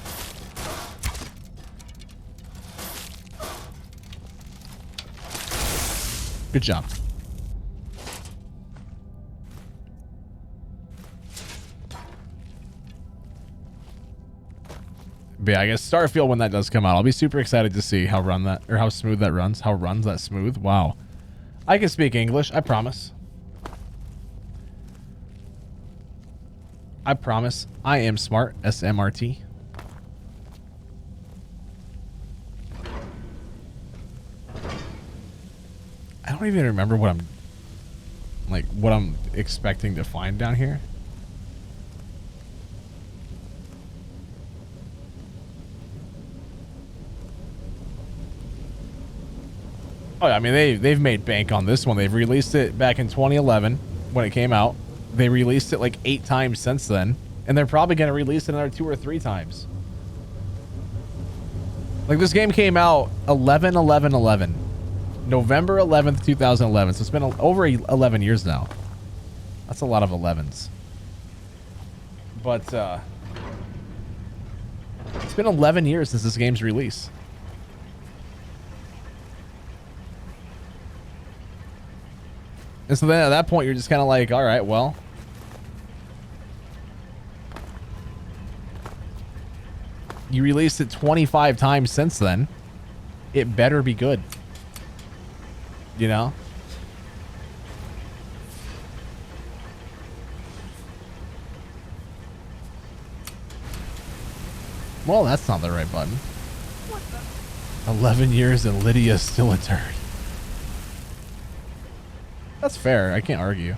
Good job. But yeah, I guess Starfield, when that does come out, I'll be super excited to see how smooth that runs. How runs that smooth? Wow. I can speak English, I promise. I promise. I am smart. SMRT. I don't even remember what I'm expecting to find down here. Oh, yeah, I mean, they've made bank on this one. They've released it back in 2011 when it came out. They released it like 8 times since then, and they're probably going to release it another 2 or 3 times. Like, this game came out 11/11/11, November 11th, 2011. So it's been over 11 years now. That's a lot of 11s. But it's been 11 years since this game's release. And so then at that point, you're just kind of like, all right, well, you released it 25 times since then. It better be good. You know? Well, that's not the right button. 11 years and Lydia's still a turd. That's fair. I can't argue.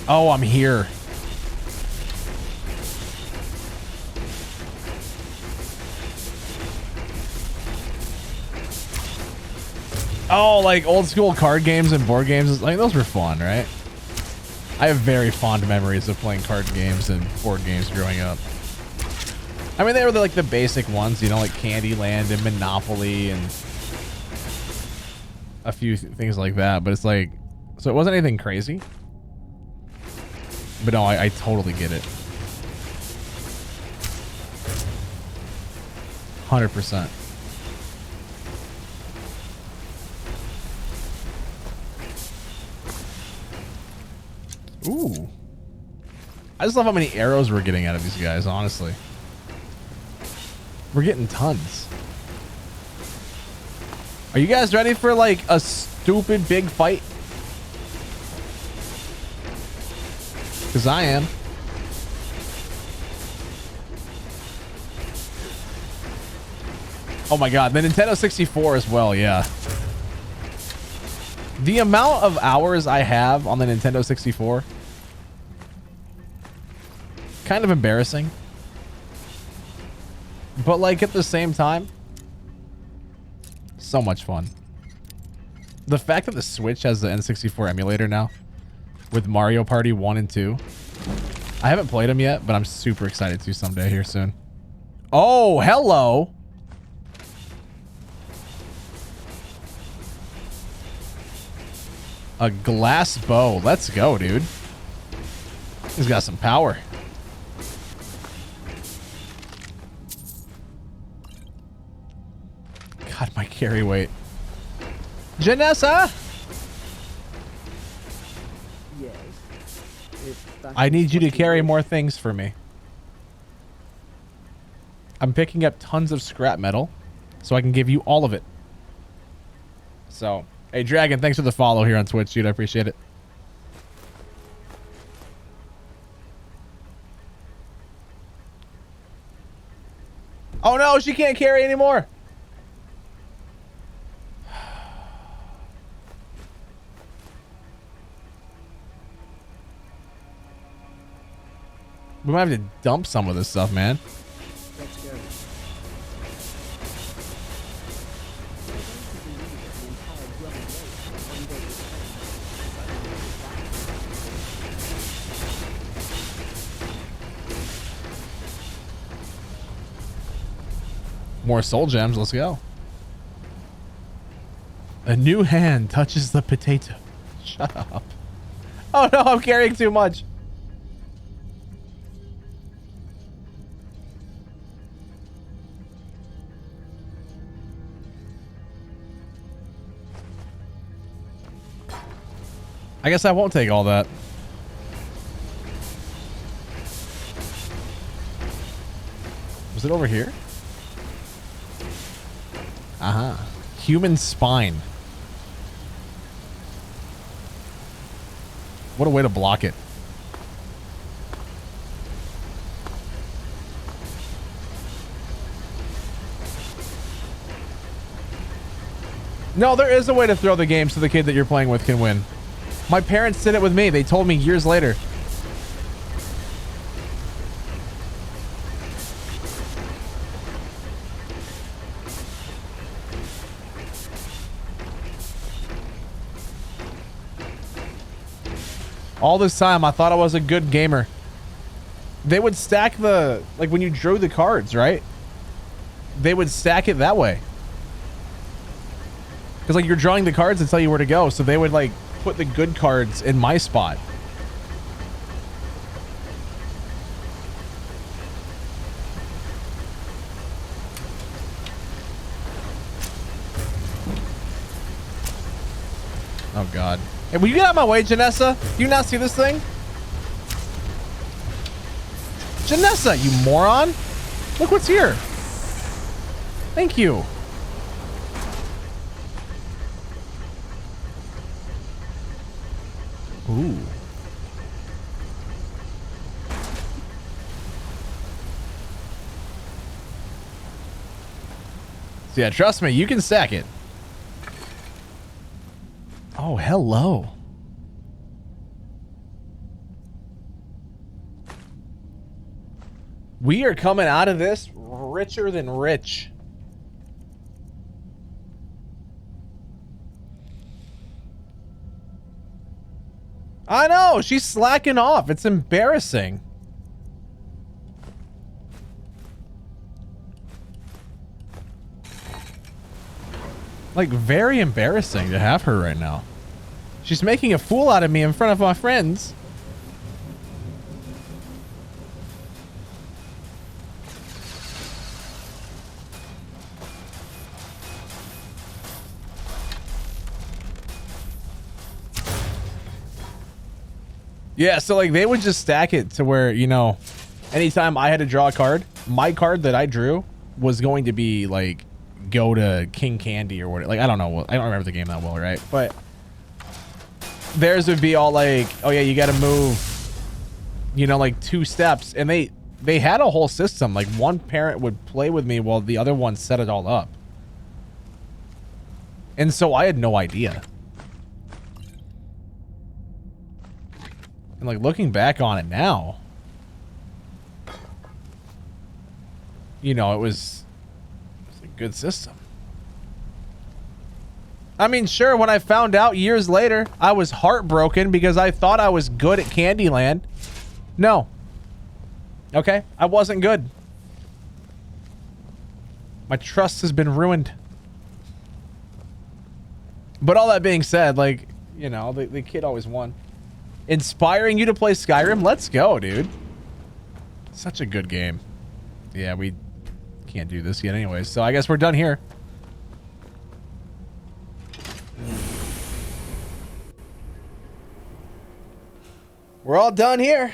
Oh, I'm here. Oh, like old school card games and board games. Like, those were fun, right? I have very fond memories of playing card games and board games growing up. I mean, they were like the basic ones, you know, like Candyland and Monopoly and a few things like that. But it's like, so it wasn't anything crazy. But no, I totally get it. 100%. Ooh. I just love how many arrows we're getting out of these guys, honestly. We're getting tons. Are you guys ready for like a stupid big fight? Because I am. Oh my god, the Nintendo 64 as well, yeah. The amount of hours I have on the Nintendo 64, kind of embarrassing. But like at the same time, so much fun. The fact that the Switch has the N64 emulator now with Mario Party 1 and 2. I haven't played them yet, but I'm super excited to someday here soon. Oh, hello. A glass bow. Let's go, dude. He's got some power. God, my carry weight. Janessa! Yes. I need you to carry more things for me. I'm picking up tons of scrap metal, so I can give you all of it. So, hey, Dragon, thanks for the follow here on Twitch, dude. I appreciate it. Oh no, she can't carry anymore. We might have to dump some of this stuff, man. Let's go. More soul gems. Let's go. A new hand touches the potato. Shut up. Oh no, I'm carrying too much. I guess I won't take all that. Was it over here? Uh-huh. Human spine. What a way to block it. No, there is a way to throw the game so the kid that you're playing with can win. My parents did it with me. They told me years later. All this time, I thought I was a good gamer. They would stack the... Like, when you drew the cards, right? They would stack it that way. Because, like, you're drawing the cards to tell you where to go. So they would, like, put the good cards in my spot. Oh, God. Hey, will you get out of my way, Janessa? Do you not see this thing? Janessa, you moron! Look what's here. Thank you. Ooh. So yeah, trust me, you can stack it. Oh, hello. We are coming out of this richer than rich. I know, she's slacking off. It's embarrassing. Like, very embarrassing to have her right now. She's making a fool out of me in front of my friends. Yeah, so like they would just stack it to where, you know, anytime I had to draw a card, my card that I drew was going to be like go to King Candy or whatever. Like, I don't know. I don't remember the game that well, right? But theirs would be all like, oh yeah, you got to move, you know, like 2 steps. And they had a whole system. Like one parent would play with me while the other one set it all up. And so I had no idea. And like looking back on it now, you know, it was a good system. I mean, sure, when I found out years later, I was heartbroken because I thought I was good at Candyland. No. Okay, I wasn't good. My trust has been ruined. But all that being said, like, you know, the kid always won. Inspiring you to play Skyrim? Let's go, dude. Such a good game. Yeah, we can't do this yet anyways, so I guess we're done here. We're all done here.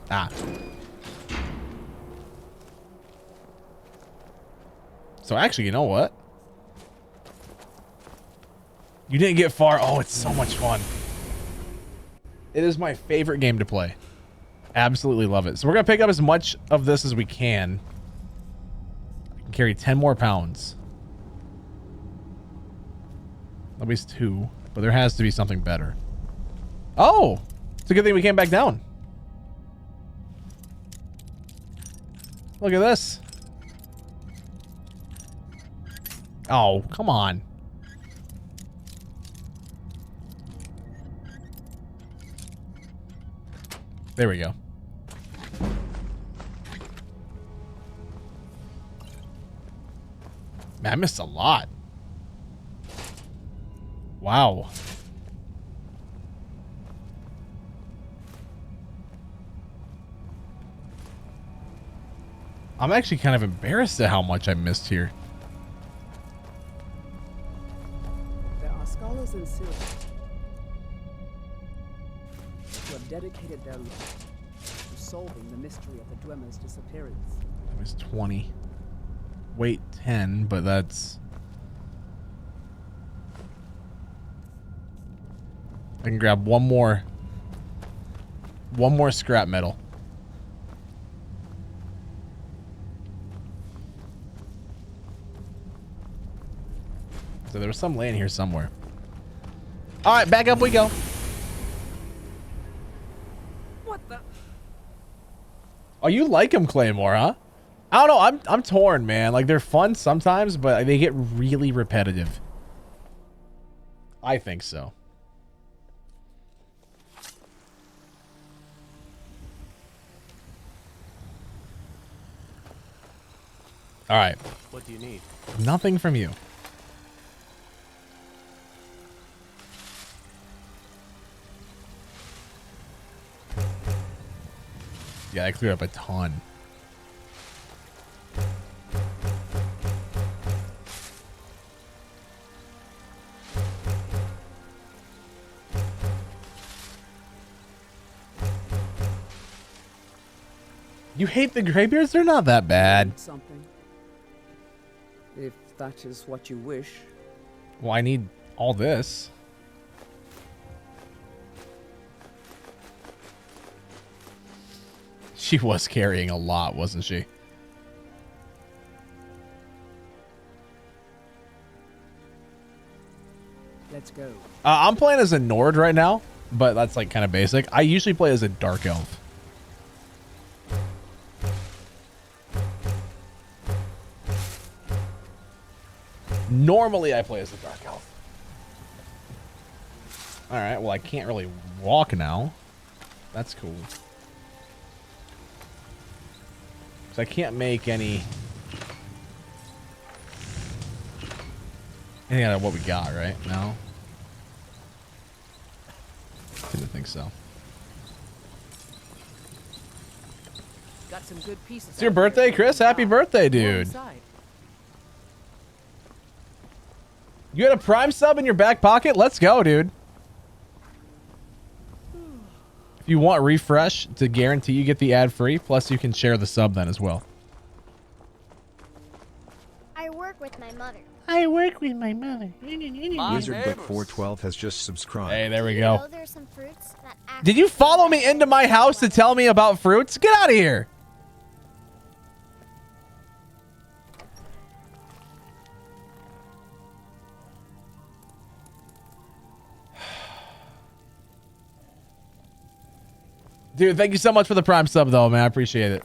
Ah. So actually, you know what? You didn't get far. Oh, it's so much fun. It is my favorite game to play. Absolutely love it. So we're going to pick up as much of this as we can. We can carry 10 more pounds. At least 2. but there has to be something better. Oh, it's a good thing we came back down. Look at this. Oh, come on. There we go. Man, I missed a lot. Wow. I'm actually kind of embarrassed at how much I missed here. There are scholars in Syria who have dedicated their life to solving the mystery of the Dwemer's disappearance. It was 20. Weight 10, but that's... I can grab one more scrap metal. So there was some laying here somewhere. All right, back up we go. What the? Oh, you like him, Claymore, huh? I don't know. I'm torn, man. Like, they're fun sometimes, but they get really repetitive. I think so. All right. What do you need? Nothing from you. Yeah, I cleared up a ton. You hate the graybeards? They're not that bad. Something. If that is what you wish. Well, I need all this. She was carrying a lot, wasn't she? Let's go. I'm playing as a Nord right now, but that's like kind of basic. I usually play as a Dark Elf. Normally, I play as a Dark Elf. All right, well, I can't really walk now. That's cool. So I can't make anything out of what we got, right? No? Didn't think so. Got some good pieces. It's your birthday, Chris? Happy birthday, dude. You had a Prime sub in your back pocket? Let's go, dude. If you want refresh to guarantee you get the ad free, plus you can share the sub then as well. I work with my mother. I work with my mother. Wizardbook412 has just subscribed. Hey, there we You go. know there's some fruits that act Did you follow me into my house to tell me about fruits? Get out of here. Dude, thank you so much for the Prime sub, though, man. I appreciate it.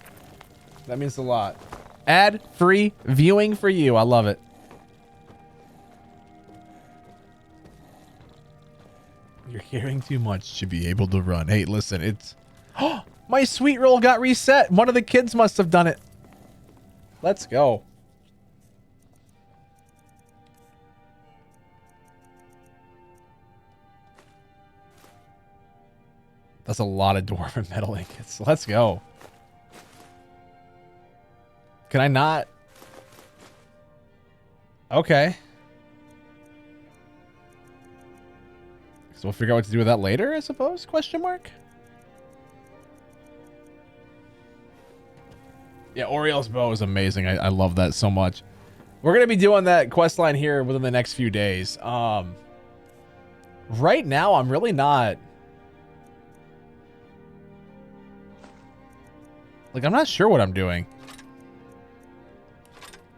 That means a lot. Ad-free viewing for you. I love it. You're hearing too much to be able to run. Hey, listen, it's... Oh, my sweet roll got reset. One of the kids must have done it. Let's go. That's a lot of dwarven metal ingots. Let's go. Can I not? Okay. So we'll figure out what to do with that later, I suppose? Question mark? Yeah, Oriel's bow is amazing. I love that so much. We're going to be doing that quest line here within the next few days. Right now, I'm really not... Like, I'm not sure what I'm doing.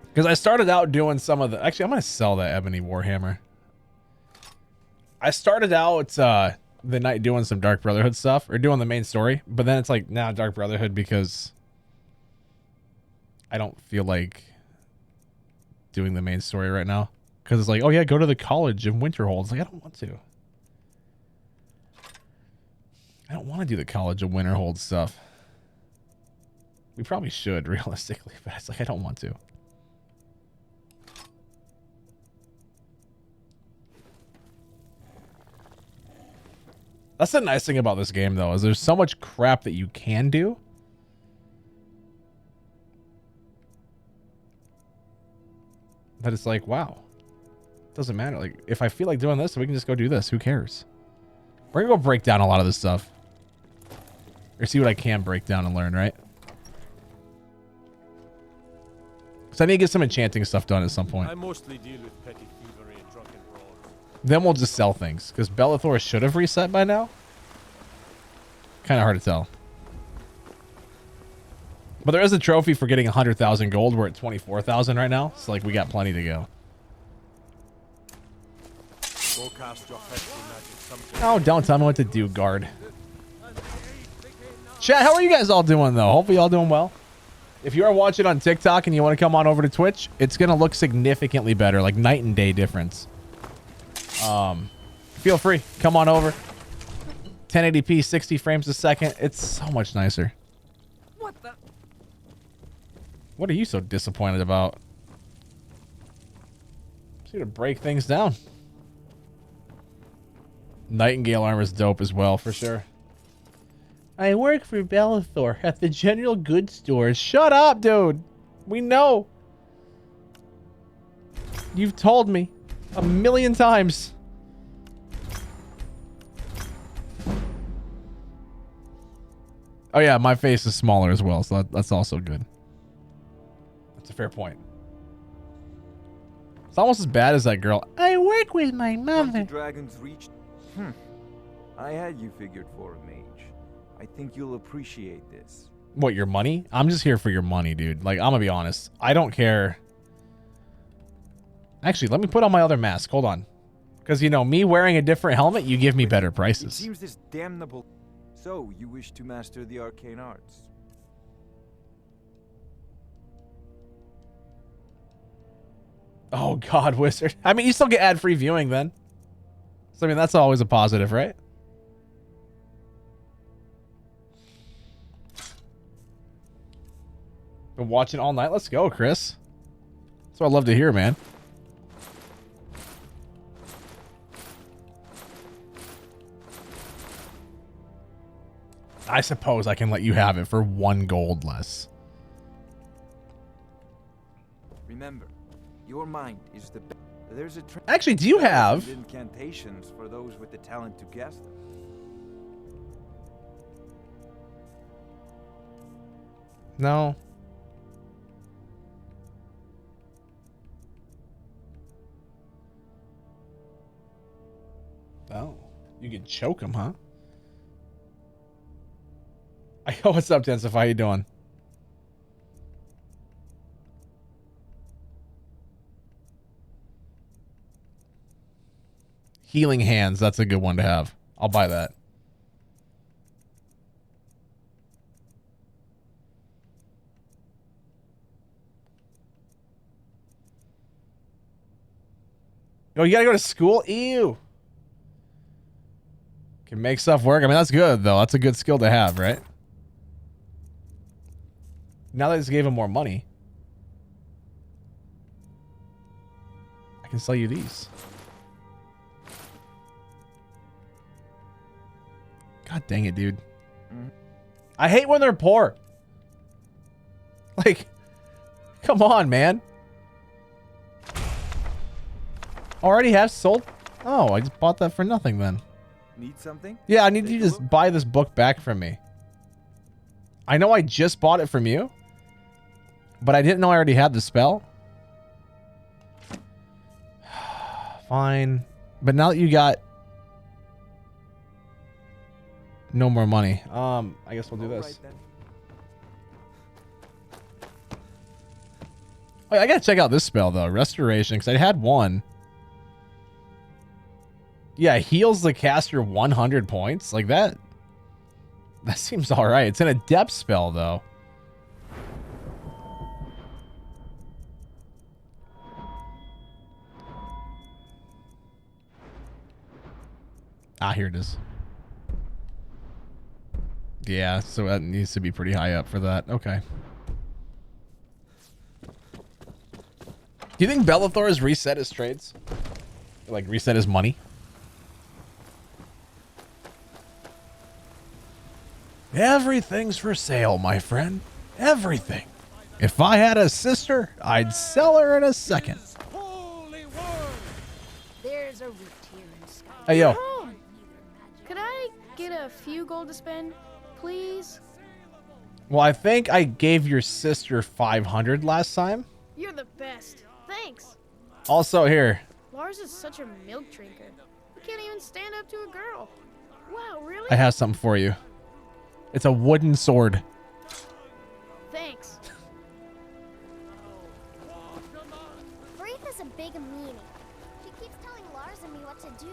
Because I started out doing some of the... Actually, I'm going to sell that Ebony Warhammer. I started out the night doing some Dark Brotherhood stuff, or doing the main story, but then it's like, now Dark Brotherhood because I don't feel like doing the main story right now. Because it's like, oh yeah, go to the college in Winterhold. It's like, I don't want to. I don't want to do the college of Winterhold stuff. We probably should, realistically, but it's like, I don't want to. That's the nice thing about this game, though, is there's so much crap that you can do. That it's like, wow. Doesn't matter. Like, if I feel like doing this, we can just go do this. Who cares? We're gonna go break down a lot of this stuff. Or see what I can break down and learn, right? Because I need to get some enchanting stuff done at some point. I mostly deal with petty thievery and drunken brawl. Then we'll just sell things. Because Bellathor should have reset by now. Kind of hard to tell. But there is a trophy for getting 100,000 gold. We're at 24,000 right now. So, like, we got plenty to go. Oh, don't tell me what to do, guard. Chat, how are you guys all doing, though? Hopefully y'all doing well. If you are watching on TikTok and you want to come on over to Twitch, it's going to look significantly better. Like, night and day difference. Feel free. Come on over. 1080p, 60 frames a second. It's so much nicer. What the? What are you so disappointed about? Just here to break things down. Nightingale armor is dope as well, for sure. I work for Bellathor at the general goods stores. Shut up, dude. We know. You've told me 1,000,000 times. Oh yeah, my face is smaller as well, so that's also good. That's a fair point. It's almost as bad as that girl. I work with my mother. Dragons reached. I had you figured for a mage. I think you'll appreciate this. What, your money? I'm just here for your money, dude. Like, I'm gonna be honest. I don't care. Actually, let me put on my other mask. Hold on. Because, you know, me wearing a different helmet, you give me better It prices. seems this damnable. So, you wish to master the arcane arts? Oh, God, wizard. I mean, you still get ad-free viewing then. So, I mean, that's always a positive, right? Been watching all night? Let's go, Chris. That's what I love to hear, man. I suppose I can let you have it for 1 gold less. Remember, your mind is the best. There's a Actually, do you have incantations for those with the talent to guess them? No. Oh, you can choke him, huh? Yo, what's up, Tensif? How you doing? Healing hands. That's a good one to have. I'll buy that. Oh, you gotta go to school? Ew. Can make stuff work. I mean, that's good, though. That's a good skill to have, right? Now that I just gave him more money, I can sell you these. God dang it, dude. I hate when they're poor. Like, come on, man. Already have sold? Oh, I just bought that for nothing then. Need something? Yeah, I need you to just buy this book back from me. I know I just bought it from you, but I didn't know I already had the spell. Fine. But now that you got no more money, I guess we'll do this. I gotta check out this spell though, Restoration, because I had one. Yeah, heals the caster 100 points. Like that. That seems all right. It's in a depth spell, though. Ah, here it is. Yeah, so that needs to be pretty high up for that. Okay. Do you think Bellathor has reset his trades? Like, reset his money? Everything's for sale, my friend. Everything. If I had a sister, I'd sell her in a second. There's a root here in Skyrim. Hey, yo. Could I get a few gold to spend, please? Well, I think I gave your sister 500 last time. You're the best. Thanks. Also, here. Lars is such a milk drinker. He can't even stand up to a girl. Wow, really? I have something for you. It's a wooden sword. Thanks. Braith is a big meanie. She keeps telling Lars and me what to do.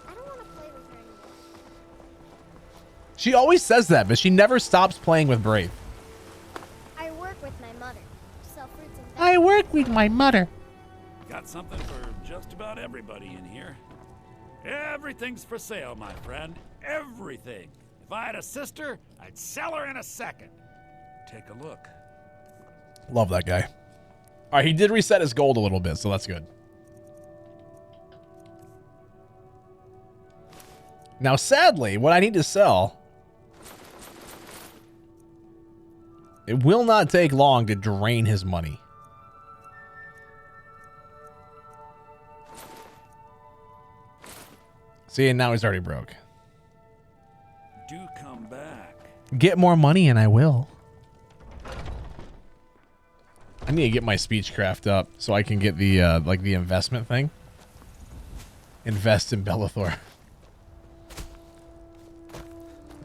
I don't want to play with her anymore. She always says that, but she never stops playing with Brave. I work with my mother. Sell fruits and I work with my mother. Got something for just about everybody in here. Everything's for sale, my friend. Everything. If I had a sister, I'd sell her in a second. Take a look. Love that guy. All right, he did reset his gold a little bit, so that's good. Now, sadly, what I need to sell, it will not take long to drain his money. See, and now he's already broke. Do come back. Get more money and I will. I need to get my speechcraft up so I can get the like the investment thing. Invest in Bellathor.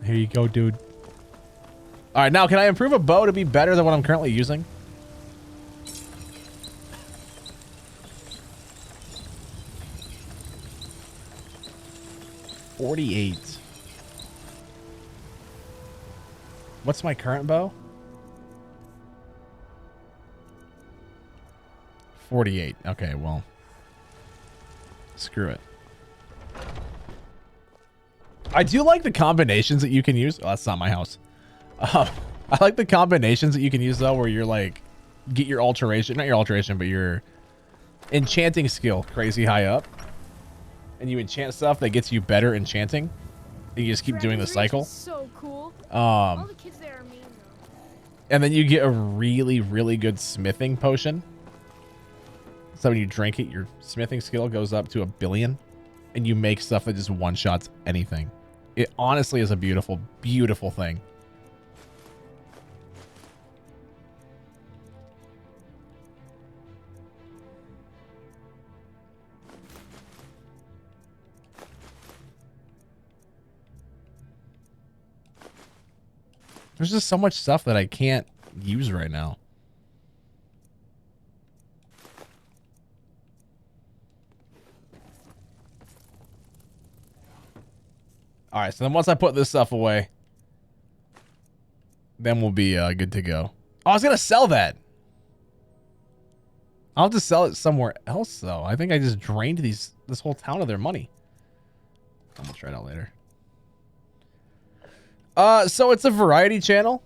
Here you go, dude. All right, now can I improve a bow to be better than what I'm currently using? $48. What's my current bow? 48. Okay, well. Screw it. I do like the combinations that you can use. Oh, that's not my house. I like the combinations that you can use, though, where you're like, get your alteration, not your alteration, but your enchanting skill crazy high up. And you enchant stuff that gets you better enchanting. And you just keep doing the cycle. So cool. All the kids there are mean, though. And then you get a really, really good smithing potion. So when you drink it, your smithing skill goes up to 1 billion. And you make stuff that just one-shots anything. It honestly is a beautiful, beautiful thing. There's just so much stuff that I can't use right now. All right, so then once I put this stuff away, then we'll be good to go. Oh, I was going to sell that. I'll have to sell it somewhere else, though. I think I just drained this whole town of their money. I'm going to try it out later. So it's a variety channel.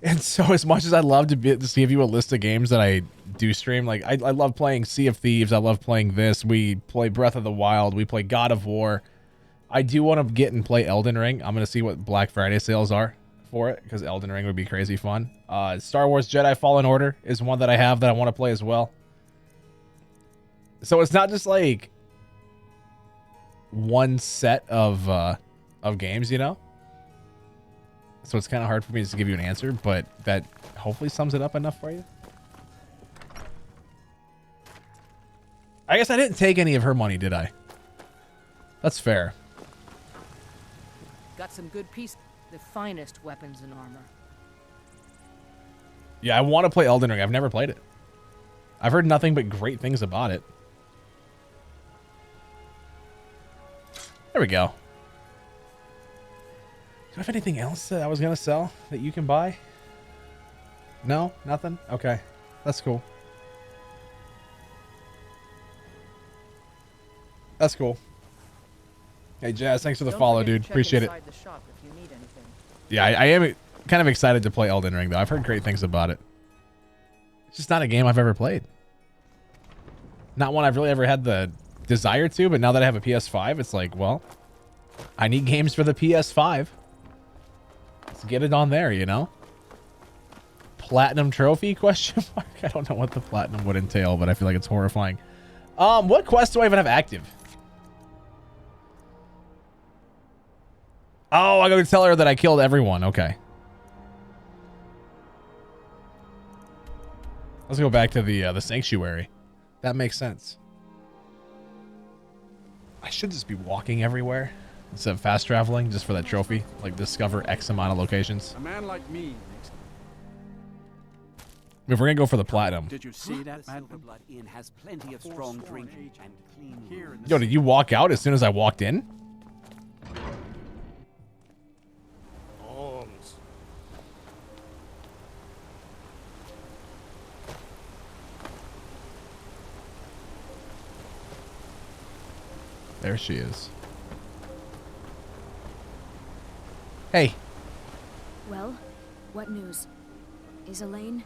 And so as much as I'd love to just give you a list of games that I do stream, like I love playing Sea of Thieves. I love playing this. We play Breath of the Wild. We play God of War. I do want to get and play Elden Ring. I'm going to see what Black Friday sales are for it, because Elden Ring would be crazy fun. Star Wars Jedi Fallen Order is one that I have that I want to play as well. So it's not just like one set of games, you know? So it's kind of hard for me to give you an answer, but that hopefully sums it up enough for you. I guess I didn't take any of her money, did I? That's fair. Got some good pieces, the finest weapons and armor. Yeah, I want to play Elden Ring. I've never played it. I've heard nothing but great things about it. There we go. Do I have anything else that I was going to sell that you can buy? No? Nothing? Okay. That's cool. That's cool. Hey, Jazz, thanks for the follow, dude. Appreciate it. Yeah, I am kind of excited to play Elden Ring, though. I've heard great things about it. It's just not a game I've ever played. Not one I've really ever had the desire to, but now that I have a PS5, it's like, well, I need games for the PS5. Let's get it on there, you know? Platinum trophy, question mark? I don't know what the platinum would entail, but I feel like it's horrifying. What quest do I even have active? Oh, I gotta tell her that I killed everyone. Okay. Let's go back to the sanctuary. That makes sense. I should just be walking everywhere instead of fast traveling just for that trophy. Like discover X amount of locations. A man like me makes... If we're gonna go for the platinum. Did you see that, man? Blood Inn has plenty of strong drink and clean here. Yo, did you walk out as soon as I walked in? There she is. Hey. Well, what news? Is Elaine?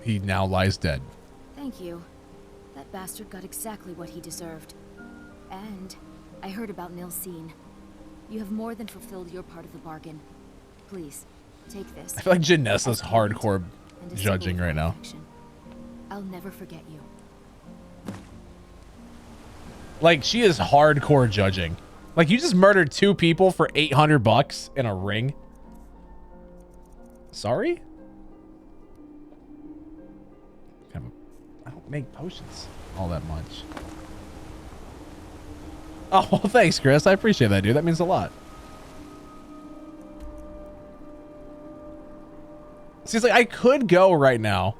He now lies dead. Thank you. That bastard got exactly what he deserved. And I heard about Nilsine. You have more than fulfilled your part of the bargain. Please, take this. I feel like Janessa's hardcore judging right now. I'll never forget you. Like, she is hardcore judging. Like, you just murdered 2 people for $800 in a ring. Sorry? I don't make potions all that much. Oh, well, thanks, Chris. I appreciate that, dude. That means a lot. See, it's like I could go right now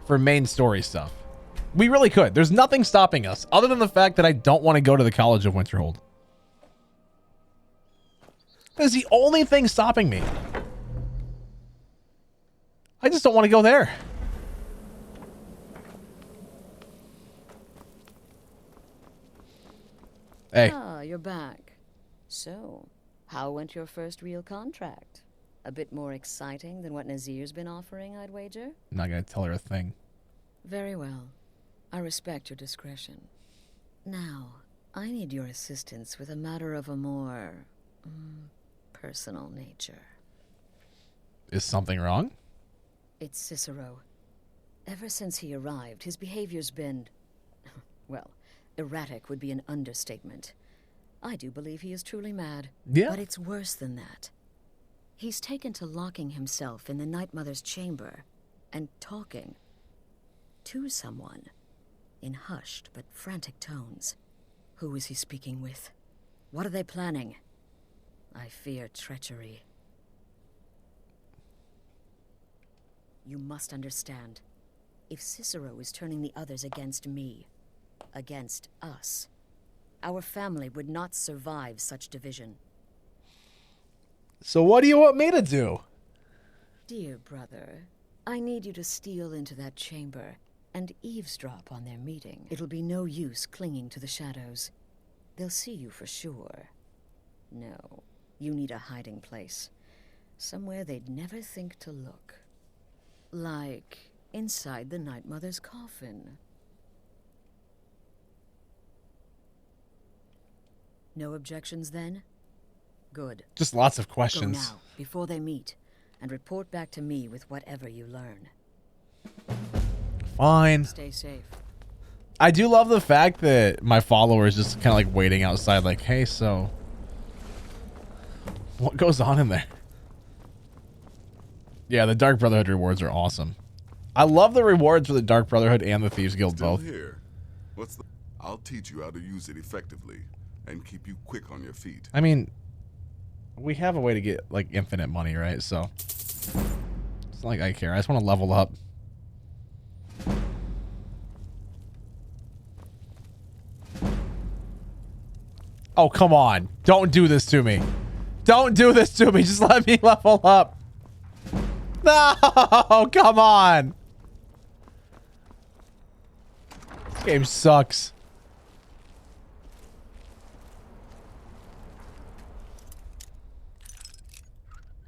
for main story stuff. We really could. There's nothing stopping us other than the fact that I don't want to go to the College of Winterhold. That's the only thing stopping me. I just don't want to go there. Hey. Ah, you're back. So, how went your first real contract? A bit more exciting than what Nazir's been offering, I'd wager? I'm not going to tell her a thing. Very well. I respect your discretion. Now, I need your assistance with a matter of a more personal nature. Is something wrong? It's Cicero. Ever since he arrived, his behavior's been, well, erratic would be an understatement. I do believe he is truly mad. Yeah. But it's worse than that. He's taken to locking himself in the Night Mother's chamber and talking to someone in hushed but frantic tones. Who is he speaking with? What are they planning? I fear treachery. You must understand. If Cicero is turning the others against me, against us, our family would not survive such division. So what do you want me to do? Dear brother, I need you to steal into that chamber and eavesdrop on their meeting. It'll be no use clinging to the shadows. They'll see you for sure. No, you need a hiding place. Somewhere they'd never think to look. Like inside the Night Mother's coffin. No objections then? Good. Just lots of questions. Go now, before they meet, and report back to me with whatever you learn. Fine. Stay safe. I do love the fact that my followers just kind of like waiting outside like, hey, so what goes on in there? Yeah, the Dark Brotherhood rewards are awesome. I love the rewards for the Dark Brotherhood and the Thieves Guild both. Here. I'll teach you how to use it effectively and keep you quick on your feet. I mean, we have a way to get like infinite money, right? So it's not like I care. I just want to level up. Oh, come on. Don't do this to me. Don't do this to me. Just let me level up. No, come on. This game sucks.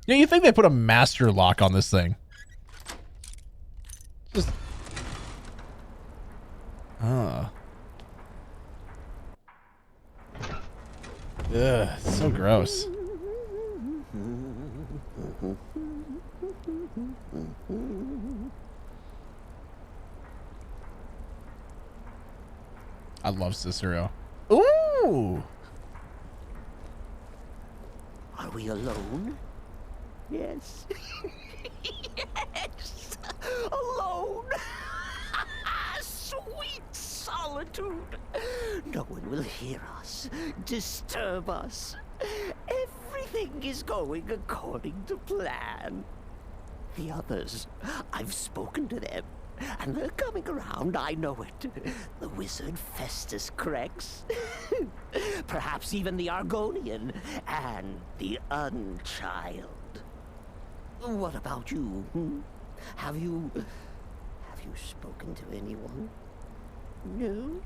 Yeah, you think they put a master lock on this thing? Just. Ugh, it's so gross. I love Cicero. Ooh! Are we alone? Yes. Yes! Alone! Sweet solitude! No one will hear us, disturb us. Everything is going according to plan. The others, I've spoken to them, and they're coming around, I know it. The wizard Festus Crex. Perhaps even the Argonian, and the Unchild. What about you? Have you spoken to anyone? No?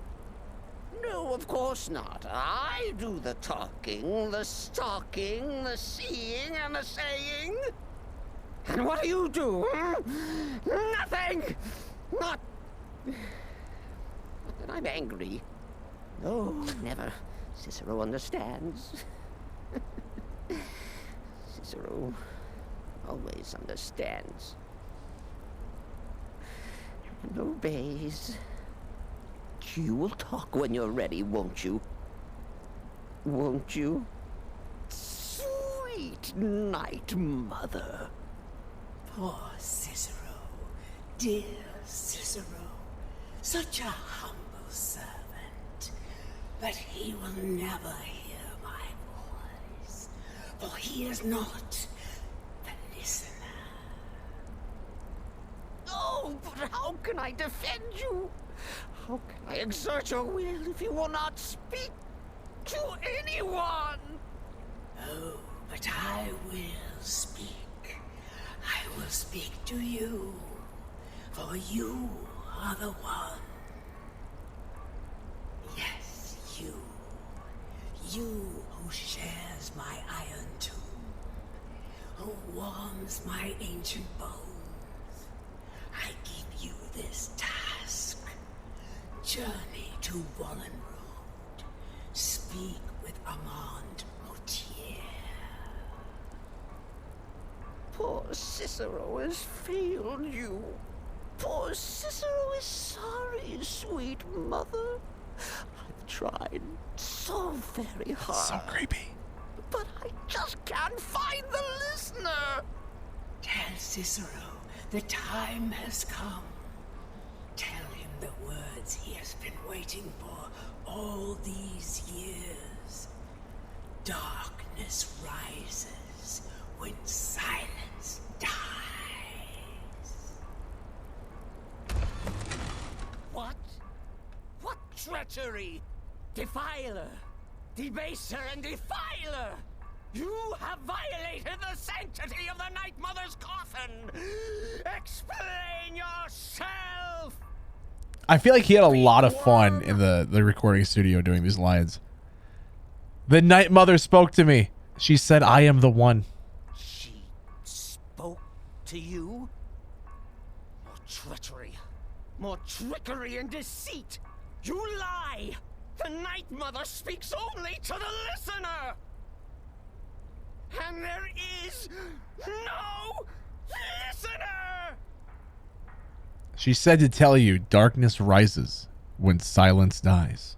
No, of course not. I do the talking, the stalking, the seeing, and the saying. And what do you do? Nothing! Not that I'm angry. No, never. Cicero understands. Cicero always understands. And obeys. You will talk when you're ready, won't you? Won't you? Sweet night, mother. Poor Cicero, dear Cicero, such a humble servant, but he will never hear my voice, for he is not the listener. Oh, but how can I defend you? How can I exert your will if you will not speak to anyone? Oh, but I will speak. I will speak to you, for you are the one. Yes, you. You who shares my iron tomb, who warms my ancient bones. I give you this task. Journey to Wallen Road. Speak with Armand Moutier. Poor Cicero has failed you. Poor Cicero is sorry, sweet mother. I've tried so very hard. So creepy. But I just can't find the listener. Tell Cicero the time has come. Tell him the words he has been waiting for all these years. Darkness rises when silence dies. What? What treachery? Defiler! Debaser and defiler! You have violated the sanctity of the Night Mother's coffin! Explain yourself! I feel like he had a lot of fun in the recording studio doing these lines. The Night Mother spoke to me. She said, I am the one. She spoke to you? More treachery. More trickery and deceit. You lie! The Night Mother speaks only to the listener! And there is no listener! She said to tell you, darkness rises when silence dies.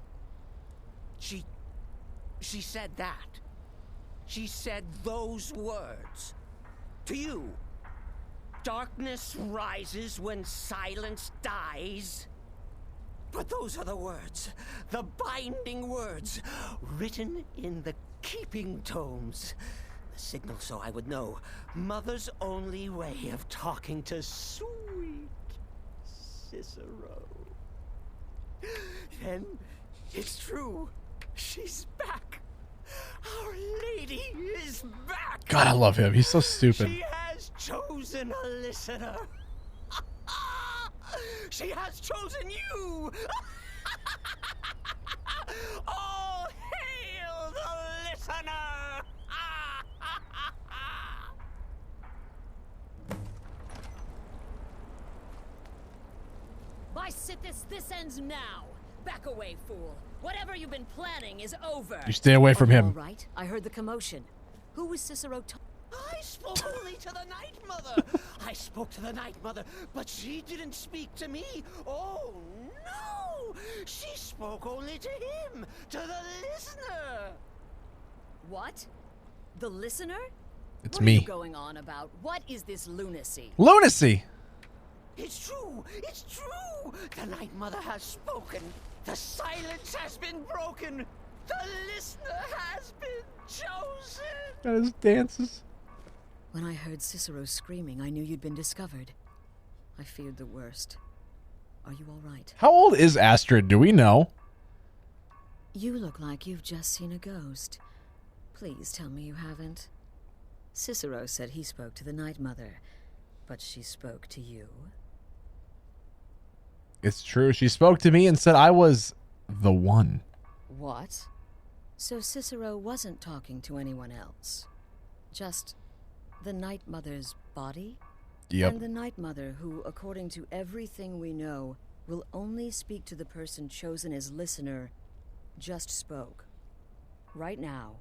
She said that. She said those words. To you. Darkness rises when silence dies. But those are the words, the binding words, written in the keeping tomes. The signal so I would know. Mother's only way of talking to sweet Cicero. Then it's true. She's back. lady is back. God, I love him. He's so stupid. She has chosen a listener. She has chosen you. All hail the listener. By Sithis, this ends now. Back away, fool. Whatever you've been planning is over. You stay away from him. All right. I heard the commotion. Who was Cicero? I spoke only to the Night Mother. I spoke to the Night Mother, but she didn't speak to me. Oh, no. She spoke only to him, to the listener. What? The listener? It's what me. What are you going on about? What is this lunacy? Lunacy. It's true. It's true. The Night Mother has spoken. The silence has been broken. The listener has been chosen. Got his dances. When I heard Cicero screaming, I knew you'd been discovered. I feared the worst. Are you all right? How old is Astrid? Do we know? You look like you've just seen a ghost. Please tell me you haven't. Cicero said he spoke to the Night Mother, but she spoke to you. It's true. She spoke to me and said I was the one. What? So Cicero wasn't talking to anyone else? Just the Night Mother's body? Yep. And the Night Mother, who, according to everything we know, will only speak to the person chosen as listener, just spoke. Right now.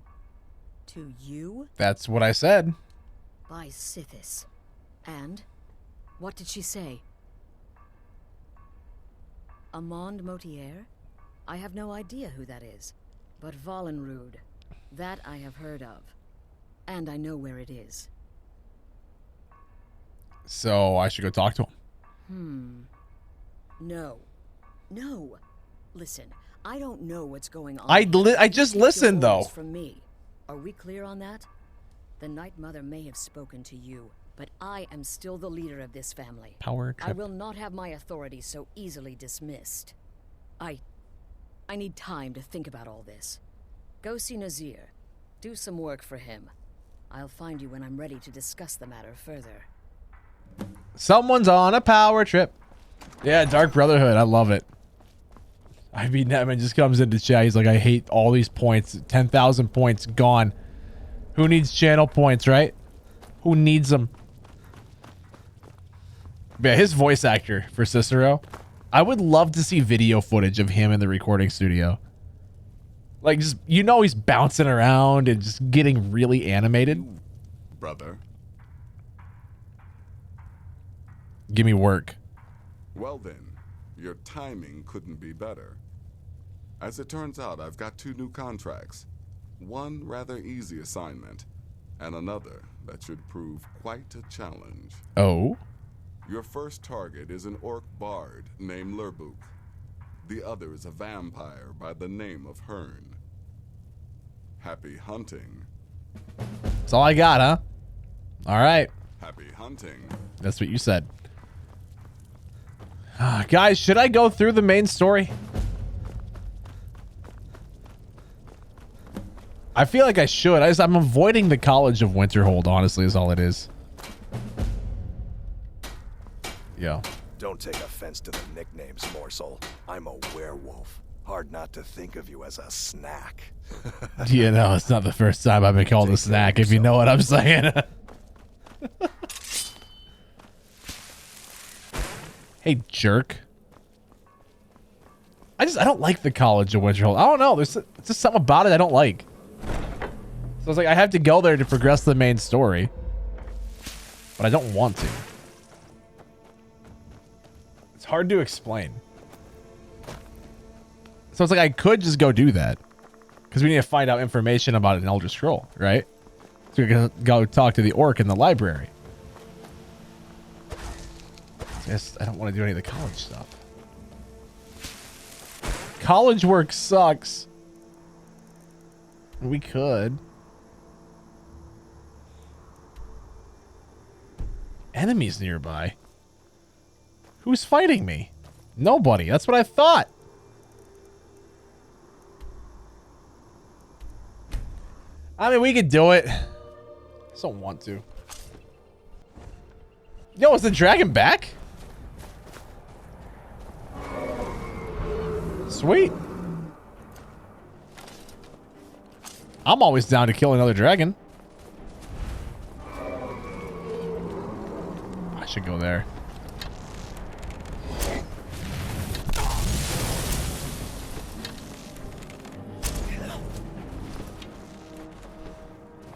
To you? That's what I said. By Sithis. And? What did she say? Amand Motier? I have no idea who that is. But Valenrud. That I have heard of. And I know where it is. So I should go talk to No. him. No. Listen, I don't know what's going on. I just listened, though. From me. Are we clear on that? The Night Mother may have spoken to you, but I am still the leader of this family. Power trip. I will not have my authority so easily dismissed. I need time to think about all this. Go see Nazir. Do some work for him. I'll find you when I'm ready to discuss the matter further. Someone's on a power trip. Yeah, Dark Brotherhood. I love it. I mean, Netman just comes into chat. He's like, I hate all these points. 10,000 points gone. Who needs channel points, right? Who needs them? Yeah, his voice actor for Cicero. I would love to see video footage of him in the recording studio. Like, just, you know, he's bouncing around and just getting really animated. Brother. Give me work. Well then, your timing couldn't be better. As it turns out, I've got 2 new contracts. One rather easy assignment, and another that should prove quite a challenge. Oh? Your first target is an orc bard named Lurbuk. The other is a vampire by the name of Hearn. Happy hunting. That's all I got, huh? All right. Happy hunting. That's what you said. Guys, should I go through the main story? I feel like I should. I'm avoiding the College of Winterhold, honestly, is all it is. Yo. Don't take offense to the nicknames, morsel. I'm a werewolf. Hard not to think of you as a snack. You know, it's not the first time I've been called a snack, if you know what I'm saying. Hey, jerk. I don't like the College of Winterhold. I don't know. There's just something about it I don't like. So I was like, I have to go there to progress the main story. But I don't want to. It's hard to explain. So it's like I could just go do that. Because we need to find out information about an Elder Scroll, right? So we can go talk to the orc in the library. I guess I don't want to do any of the college stuff. College work sucks. We could. Enemies nearby. Who's fighting me? Nobody. That's what I thought. I mean, we could do it. Just don't want to. Yo, is the dragon back? Sweet. I'm always down to kill another dragon. I should go there.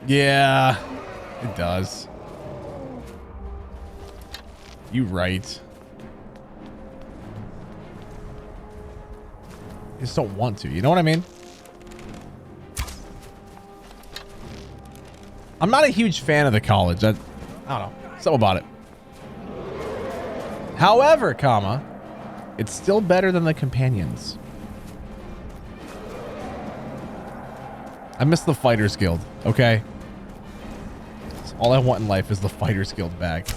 Yeah, it does. You right. You just don't want to. You know what I mean? I'm not a huge fan of the college. I don't know. Something about it. However, comma, it's still better than the companions. I miss the Fighters Guild, okay? That's all I want in life is the Fighters Guild back.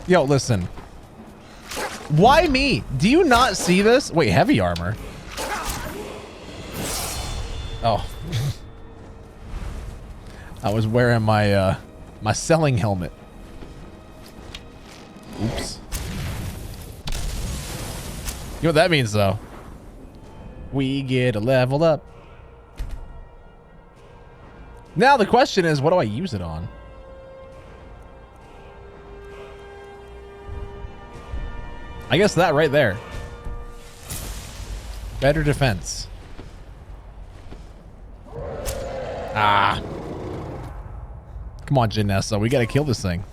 Yo, listen. Why me? Do you not see this? Wait, heavy armor. Oh. I was wearing my my selling helmet. Oops. You know what that means though? We get a level up. Now the question is, what do I use it on? I guess that right there. Better defense. Ah. Come on, Janessa. We gotta kill this thing.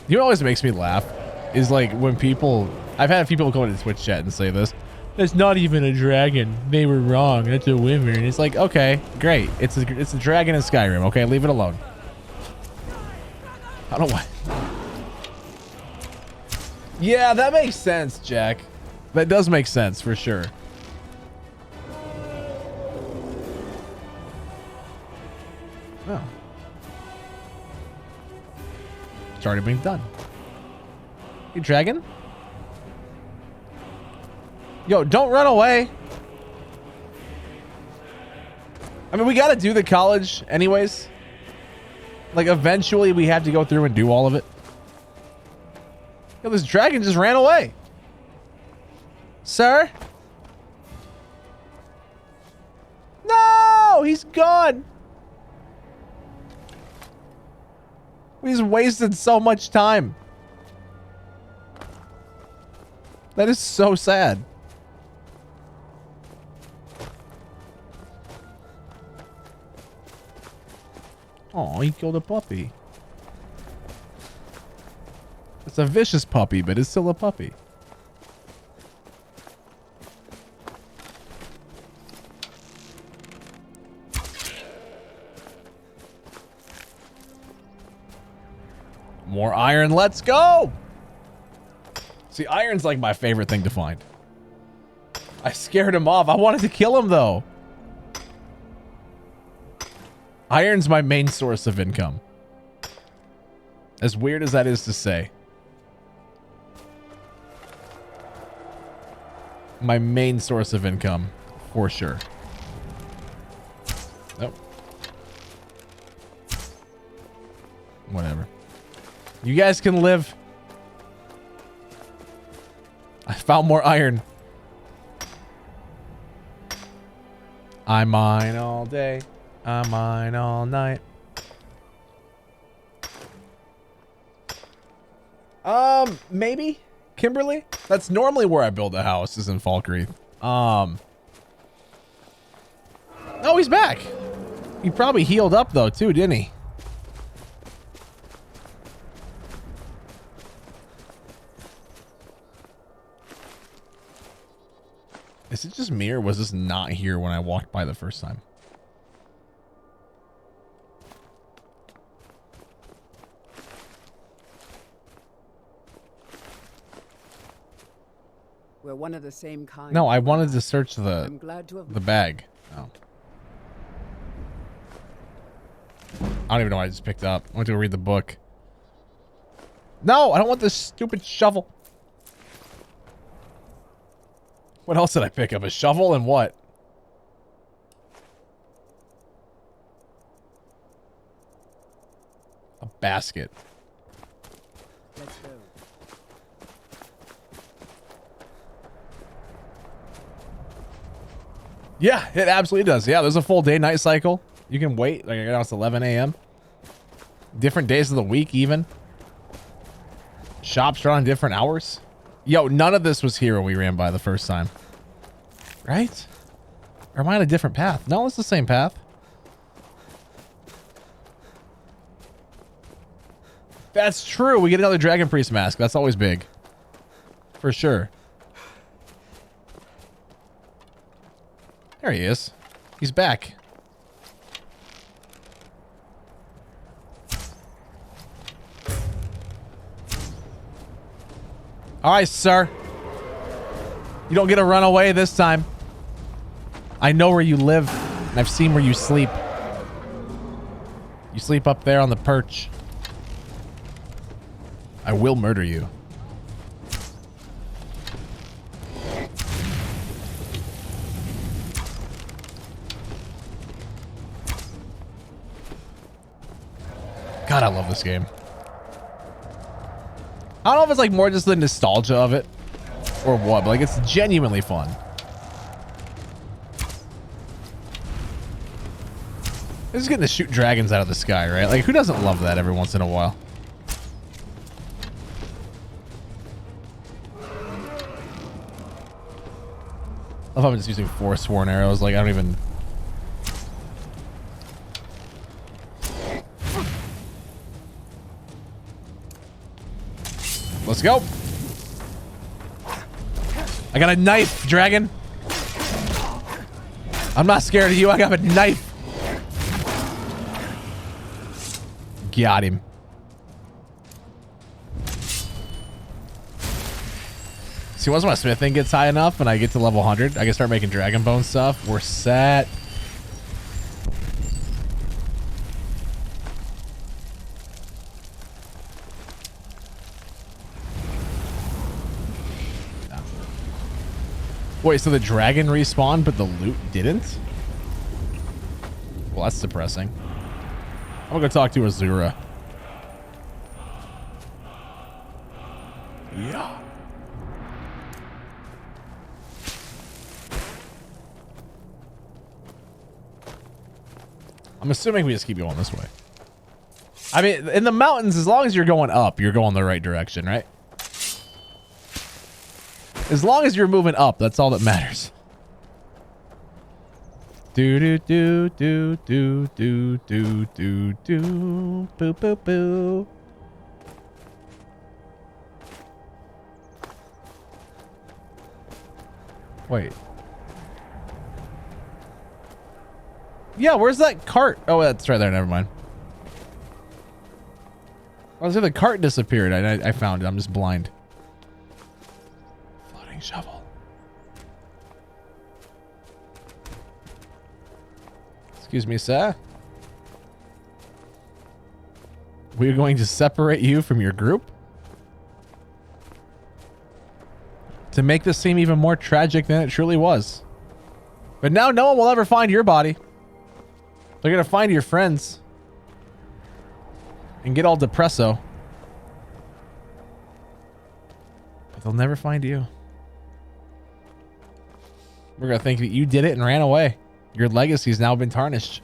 You know what always makes me laugh is like when people, I've had people go into Twitch chat and say this, that's not even a dragon. They were wrong. That's a wyvern. It's like, okay, great. It's a dragon in Skyrim. Okay, leave it alone. I don't know why. Yeah, that makes sense, Jack. That does make sense for sure. Oh. It's already been done. You dragon? Yo, don't run away. I mean, we got to do the college anyways. Like, eventually we have to go through and do all of it. Yo, this dragon just ran away. Sir? No! He's gone. We just wasted so much time. That is so sad. Oh, he killed a puppy. It's a vicious puppy, but it's still a puppy. More iron, let's go! See, iron's like my favorite thing to find. I scared him off. I wanted to kill him, though. Iron's my main source of income. As weird as that is to say. My main source of income, for sure. Nope. Whatever. You guys can live. I found more iron. I mine all day. I mine all night. Maybe Kimberly? That's normally where I build a house, is in Falkreath. Oh, he's back. He probably healed up though too, didn't he? Is it just me or was this not here when I walked by the first time? We're one of the same kind. No, I wanted to search I'm glad to have the bag. Oh. I don't even know what I just picked up. I went to go read the book. No, I don't want this stupid shovel. What else did I pick up? A shovel and what? A basket. Let's go. Yeah, it absolutely does. Yeah, there's a full day-night cycle. You can wait. Like, now it's 11 a.m. Different days of the week, even. Shops are on different hours. Yo, none of this was here when we ran by the first time. Right? Or am I on a different path? No, it's the same path. That's true. We get another Dragon Priest mask. That's always big. For sure. There he is. He's back. All right, sir. You don't get to run away this time. I know where you live, and I've seen where you sleep. You sleep up there on the perch. I will murder you. God, I love this game. I don't know if it's like more just the nostalgia of it or what, but like it's genuinely fun. This is getting to shoot dragons out of the sky, right? Like, who doesn't love that every once in a while? I love how I'm just using 4 sworn arrows. Like, I don't even... Let's go. I got a knife, dragon. I'm not scared of you. I got a knife. Got him. See, once my smithing gets high enough and I get to level 100, I can start making dragon bone stuff. We're set. Wait, so the dragon respawned, but the loot didn't? Well, that's depressing. I'm gonna go talk to Azura. Yeah. I'm assuming we just keep going this way. I mean, in the mountains, as long as you're going up, you're going the right direction, right? As long as you're moving up, that's all that matters. Do do do do do do do do do boo boo boo. Wait. Yeah, where's that cart? Oh, that's right there. Never mind. I was saying the cart disappeared. I found it. I'm just blind. Floating shovel. Excuse me, sir. We are going to separate you from your group to make this seem even more tragic than it truly was. But now no one will ever find your body. They're going to find your friends and get all depresso. But they'll never find you. We're going to think that you did it and ran away. Your legacy's now been tarnished.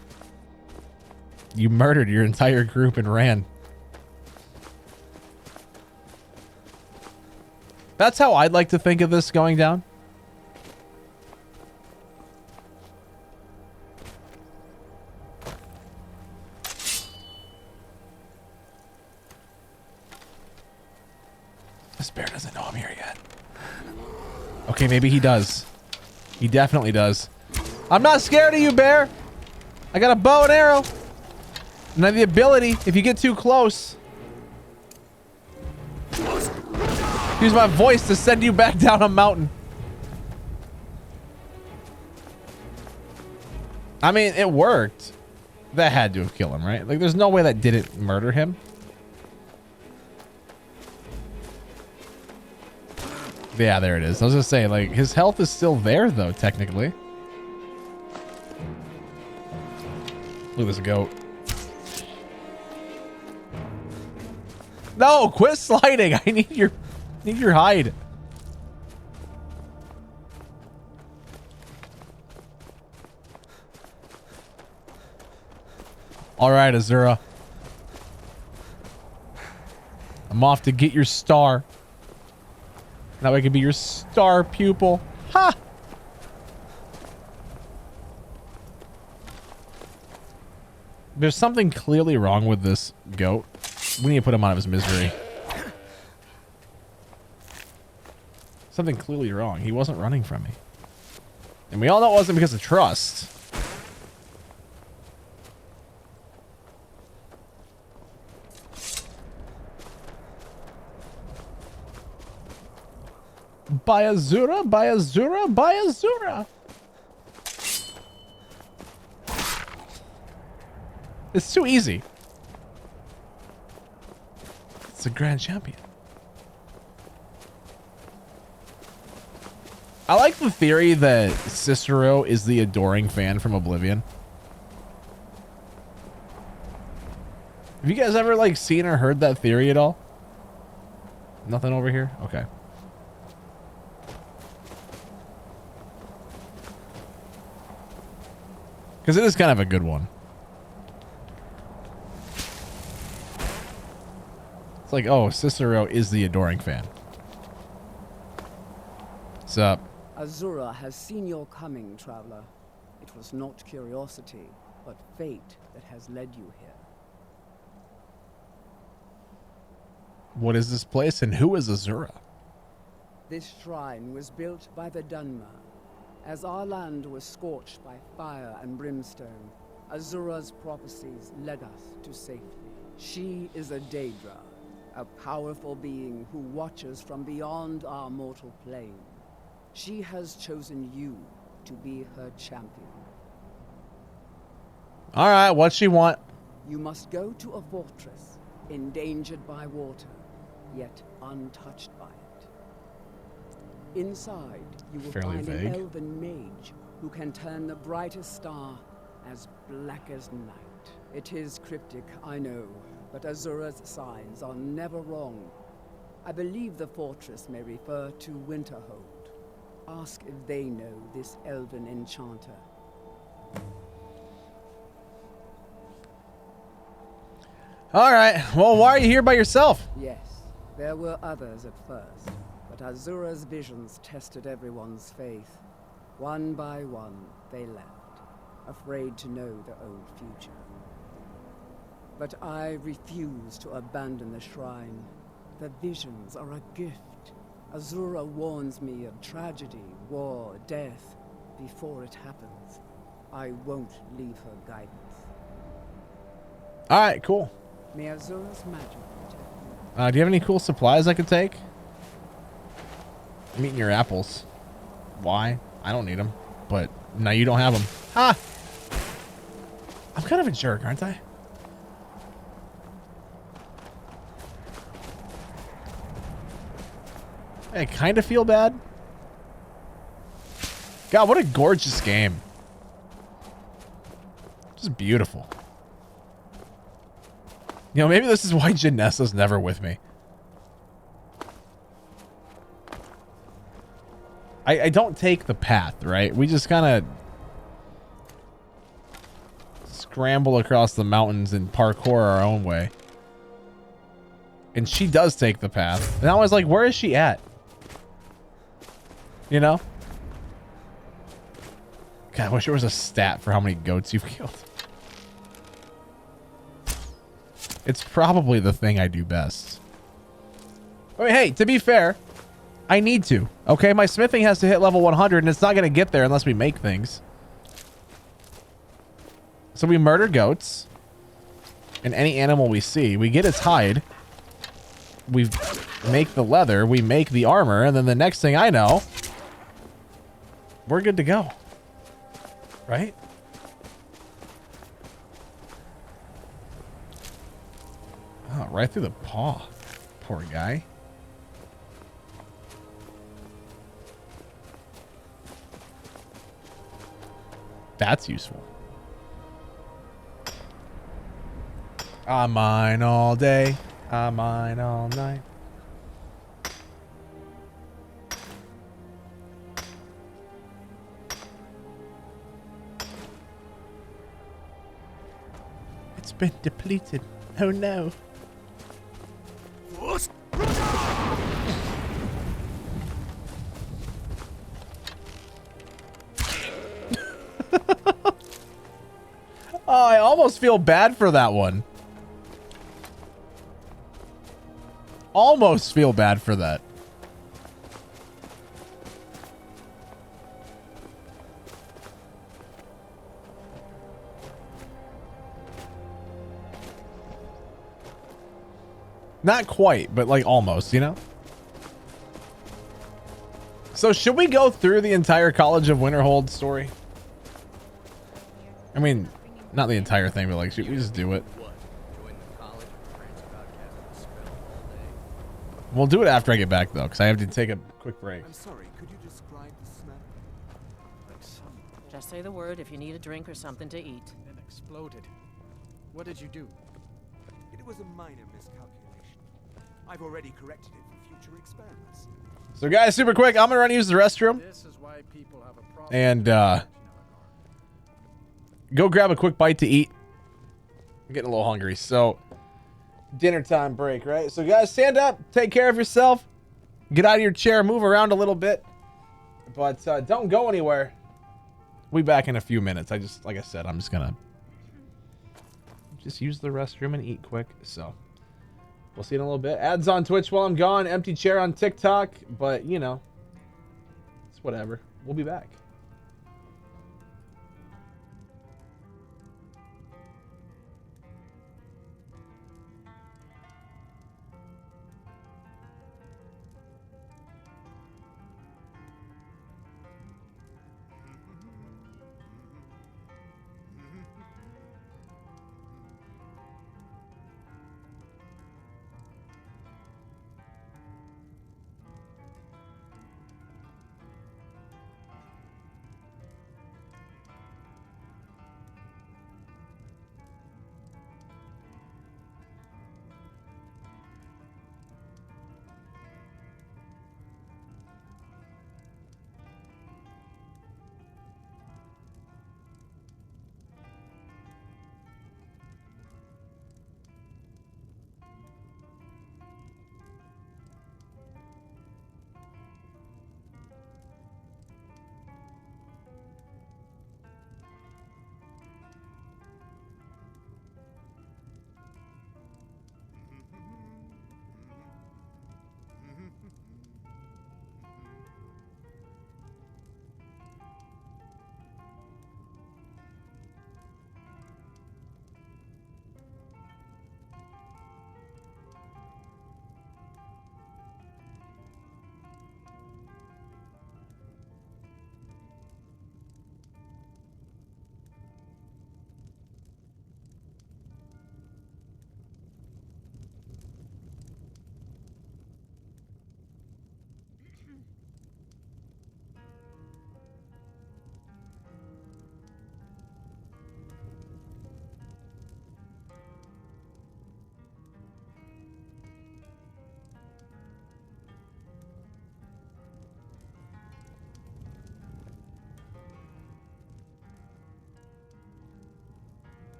You murdered your entire group and ran. That's how I'd like to think of this going down. This bear doesn't know I'm here yet. Okay, maybe he does. He definitely does. I'm not scared of you, bear. I got a bow and arrow. And I have the ability, if you get too close, use my voice to send you back down a mountain. I mean, it worked. That had to have killed him, right? Like, there's no way that didn't murder him. Yeah, there it is. I was gonna say, like, his health is still there, though, technically. Look at this goat. No, quit sliding. I need your hide. All right, Azura. I'm off to get your star. That way I can be your star pupil. Ha! There's something clearly wrong with this goat. We need to put him out of his misery. Something clearly wrong. He wasn't running from me. And we all know it wasn't because of trust. By Azura, by Azura, by Azura. It's too easy. It's a grand champion. I like the theory that Cicero is the adoring fan from Oblivion. Have you guys ever like seen or heard that theory at all? Nothing over here? Okay. Because it is kind of a good one. It's like, oh, Cicero is the adoring fan. What's up? Azura has seen your coming, traveler. It was not curiosity, but fate that has led you here. What is this place and who is Azura? This shrine was built by the Dunmer. As our land was scorched by fire and brimstone, Azura's prophecies led us to safety. She is a Daedra, a powerful being who watches from beyond our mortal plane. She has chosen you to be her champion. All right, what's she want? You must go to a fortress, endangered by water, yet untouched by it. Inside, you will find an elven mage who can turn the brightest star as black as night. It is cryptic, I know, but Azura's signs are never wrong. I believe the fortress may refer to Winterhold. Ask if they know this elven enchanter. All right. Well, why are you here by yourself? Yes, there were others at first, but Azura's visions tested everyone's faith. One by one, they left, afraid to know their own future. But I refuse to abandon the shrine. The visions are a gift. Azura warns me of tragedy, war, death, before it happens. I won't leave her guidance. All right, cool. May Azura's magic protect you. Do you have any cool supplies I could take? I'm eating your apples. Why? I don't need them. But now you don't have them. Ah! I'm kind of a jerk, aren't I? I kind of feel bad. God, what a gorgeous game. Just beautiful. You know, maybe this is why Janessa's never with me. I don't take the path, right? We just kind of scramble across the mountains and parkour our own way. And she does take the path. And I was like, where is she at? You know? God, I wish there was a stat for how many goats you've killed. It's probably the thing I do best. I mean, hey, to be fair, I need to. Okay, my smithing has to hit level 100, and it's not going to get there unless we make things. So we murder goats. And any animal we see. We get its hide. We make the leather. We make the armor. And then the next thing I know, we're good to go. Right? Oh, right through the paw. Poor guy. That's useful. I mine all day. I mine all night. It's been depleted. Oh no. Oh, I almost feel bad for that one. Almost feel bad for that. Not quite, but like almost, you know? So should we go through the entire College of Winterhold story? I mean, not the entire thing, but like, should we just do it? We'll do it after I get back, though, because I have to take a quick break. I'm sorry, could you describe the smell? Like some... Just say the word if you need a drink or something to eat. Then exploded. What did you do? It was a minor miscalculation. I've already corrected it for future experiments. So, guys, super quick, I'm going to run use the restroom. This is why people have a problem. And, go grab a quick bite to eat. I'm getting a little hungry, so... Dinner time break, right? So guys, stand up, take care of yourself, get out of your chair, move around a little bit, but don't go anywhere. We'll be back in a few minutes. Like I said, I'm just gonna use the restroom and eat quick. So we'll see you in a little bit. Ads on Twitch while I'm gone, empty chair on TikTok, but you know, it's whatever. We'll be back.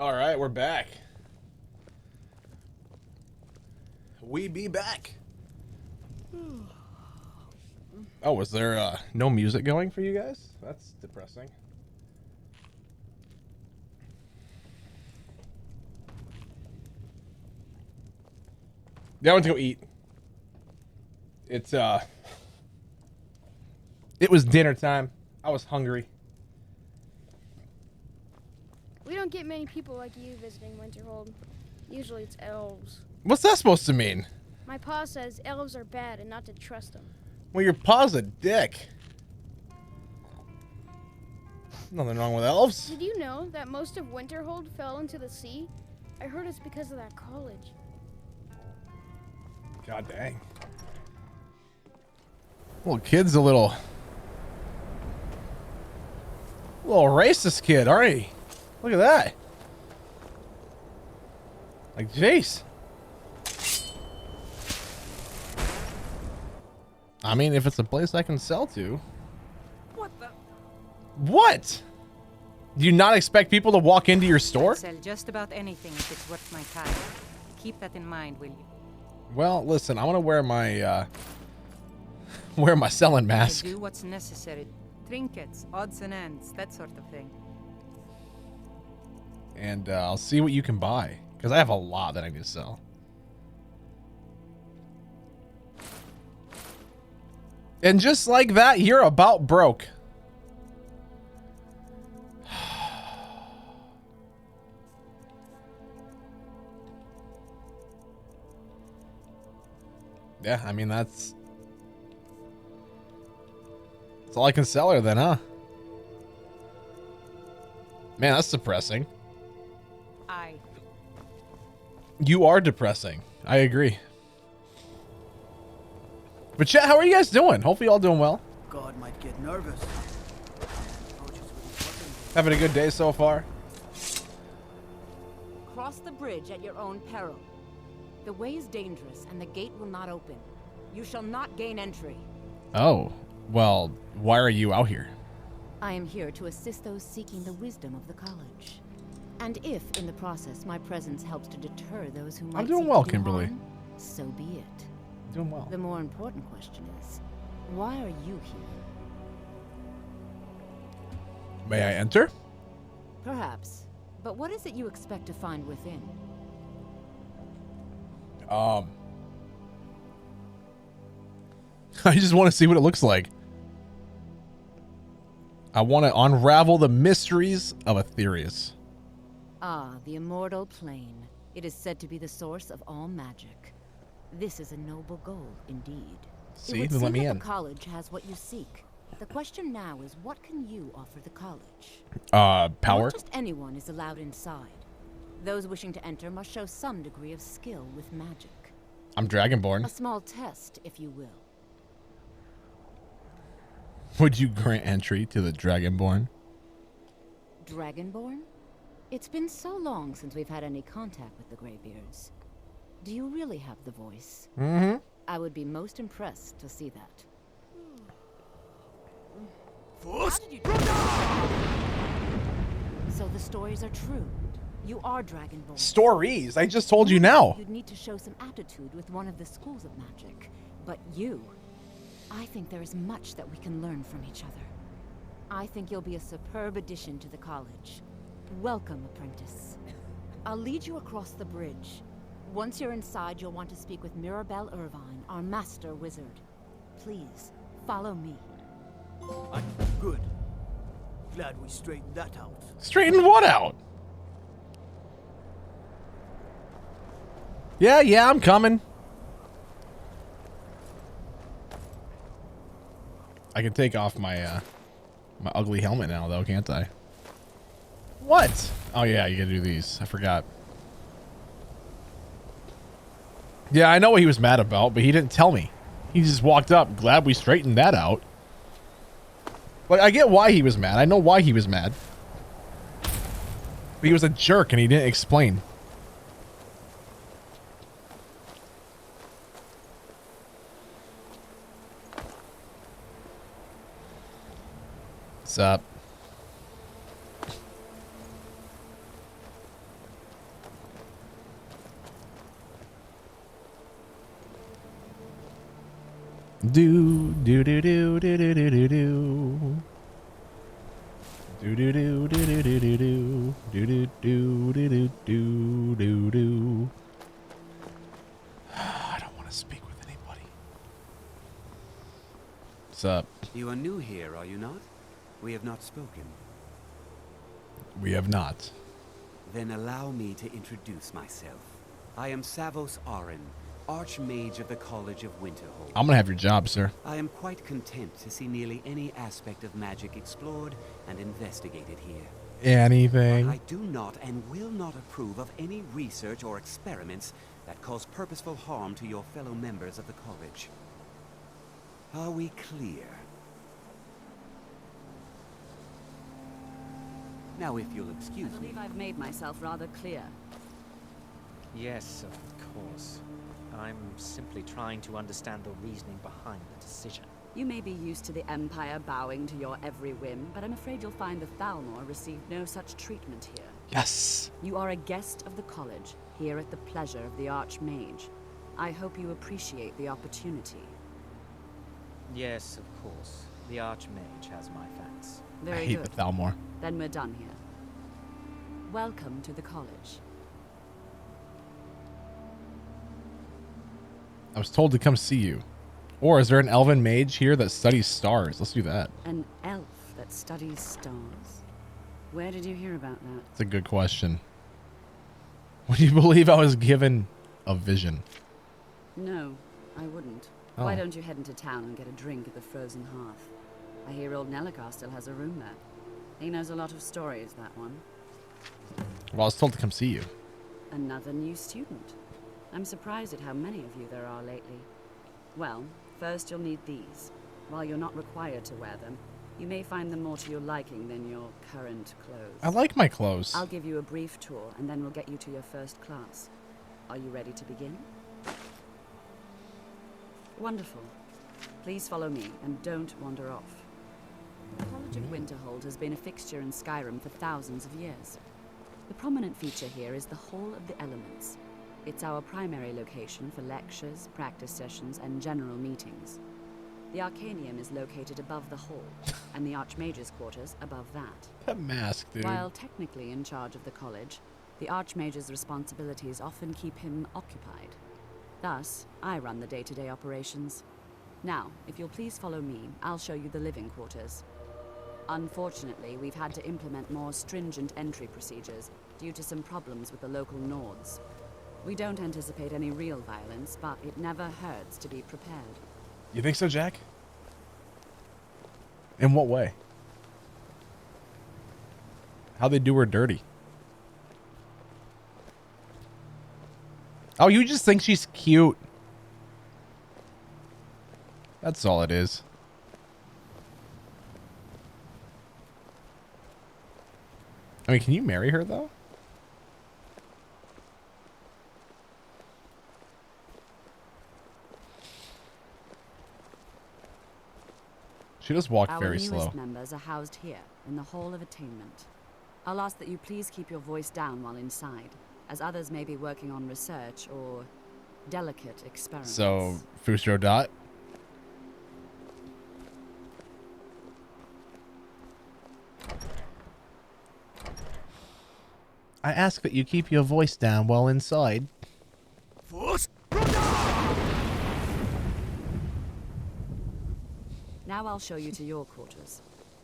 All right, we're back. We be back. Oh, was there no music going for you guys? That's depressing. Yeah, I went to go eat. It was dinner time. I was hungry. We don't get many people like you visiting Winterhold. Usually it's elves. What's that supposed to mean? My pa says elves are bad and not to trust them. Well, your pa's a dick. Nothing wrong with elves. Did you know that most of Winterhold fell into the sea? I heard it's because of that college. God dang. Well, kid's a little racist kid, aren't he? Look at that. Like, jeez. I mean, if it's a place I can sell to. What the? What? Do you not expect people to walk into your store? I'll sell just about anything if it's worth my time. Keep that in mind, will you? Well, listen, I want to wear my selling mask. Do what's necessary. Trinkets, odds and ends, that sort of thing. And I'll see what you can buy, because I have a lot that I need to sell. And just like that, you're about broke. Yeah, I mean, that's all I can sell her then, huh? Man, that's depressing. You are depressing. I agree. But chat, how are you guys doing? Hopefully you all doing well. God might get nervous. Having a good day so far? Cross the bridge at your own peril. The way is dangerous and the gate will not open. You shall not gain entry. Oh, well, why are you out here? I am here to assist those seeking the wisdom of the college. And if, in the process, my presence helps to deter those who might I'm doing seek well, to do Kimberly. harm, so be it. Doing well. The more important question is, why are you here? May I enter? Perhaps. But what is it you expect to find within? I just want to see what it looks like. I want to unravel the mysteries of Aetherius. Ah, the immortal plane. It is said to be the source of all magic. This is a noble goal, indeed. See, it would then let seem me that in. The college has what you seek. The question now is, what can you offer the college? Power? Not just anyone is allowed inside. Those wishing to enter must show some degree of skill with magic. I'm Dragonborn. A small test, if you will. Would you grant entry to the Dragonborn? Dragonborn? It's been so long since we've had any contact with the Greybeards. Do you really have the voice? Mm-hmm. I would be most impressed to see that. So the stories are true. You are Dragonborn. Stories? I just told you now. You'd need to show some aptitude with one of the schools of magic. But you, I think there is much that we can learn from each other. I think you'll be a superb addition to the college. Welcome, apprentice. I'll lead you across the bridge. Once you're inside, you'll want to speak with Mirabelle Irvine, our master wizard. Please, follow me. Good. Glad we straightened that out. Straighten what out? Yeah, I'm coming. I can take off my my ugly helmet now, though, can't I? What? Oh yeah, you gotta do these. I forgot. Yeah, I know what he was mad about, but he didn't tell me. He just walked up. Glad we straightened that out. Like, I get why he was mad. I know why he was mad. But he was a jerk and he didn't explain. What's up? Do do do do do do do do do. Do do do do do do do do do do do do do do. I don't want to speak with anybody. What's up? You are new here, are you not? We have not spoken. We have not. Then allow me to introduce myself. I am Savos Arin, Archmage of the College of Winterhold. I'm gonna have your job, sir. I am quite content to see nearly any aspect of magic explored and investigated here. Anything. But I do not and will not approve of any research or experiments that cause purposeful harm to your fellow members of the college. Are we clear? Now, if you'll excuse me. I believe I've made myself rather clear. Yes, of course. I'm simply trying to understand the reasoning behind the decision. You may be used to the Empire bowing to your every whim, but I'm afraid you'll find the Thalmor received no such treatment here. Yes. You are a guest of the college, here at the pleasure of the Archmage. I hope you appreciate the opportunity. Yes, of course. The Archmage has my thanks. Very I hate good. the Thalmor. Then we're done here. Welcome to the college. I was told to come see you. Or is there an elven mage here that studies stars? Let's do that. An elf that studies stars? Where did you hear about that? That's a good question. Would you believe I was given a vision? No, I wouldn't. Oh. Why don't you head into town and get a drink at the Frozen Hearth? I hear old Nelligar still has a room there. He knows a lot of stories, that one. Well, I was told to come see you. Another new student. I'm surprised at how many of you there are lately. Well, first you'll need these. While you're not required to wear them, you may find them more to your liking than your current clothes. I like my clothes. I'll give you a brief tour, and then we'll get you to your first class. Are you ready to begin? Wonderful. Please follow me, and don't wander off. The College of Winterhold has been a fixture in Skyrim for thousands of years. The prominent feature here is the Hall of the Elements. It's our primary location for lectures, practice sessions, and general meetings. The Arcanium is located above the hall, and the Archmage's quarters above that. That mask, dude. While technically in charge of the college, the Archmage's responsibilities often keep him occupied. Thus, I run the day-to-day operations. Now, if you'll please follow me, I'll show you the living quarters. Unfortunately, we've had to implement more stringent entry procedures due to some problems with the local Nords. We don't anticipate any real violence, but it never hurts to be prepared. You think so, Jack? In what way? How'd they do her dirty? Oh, you just think she's cute. That's all it is. I mean, can you marry her, though? She does walk very slow. Our newest members are housed here, in the Hall of Attainment. I'll ask that you please keep your voice down while inside, as others may be working on research or delicate experiments. So, Fustro Dot? I ask that you keep your voice down while inside. Now I'll show you to your quarters.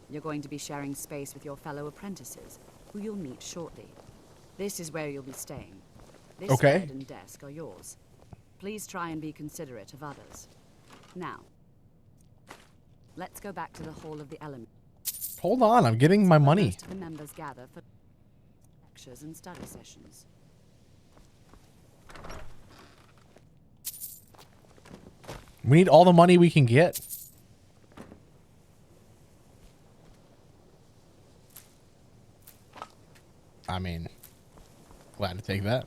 You're going to be sharing space with your fellow apprentices, who you'll meet shortly. This is where you'll be staying. This bed and desk are yours. Please try and be considerate of others. Now, let's go back to the Hall of the Elements. Hold on, I'm getting my money. Most of the members gather for lectures and study sessions. We need all the money we can get. I mean, glad to take that.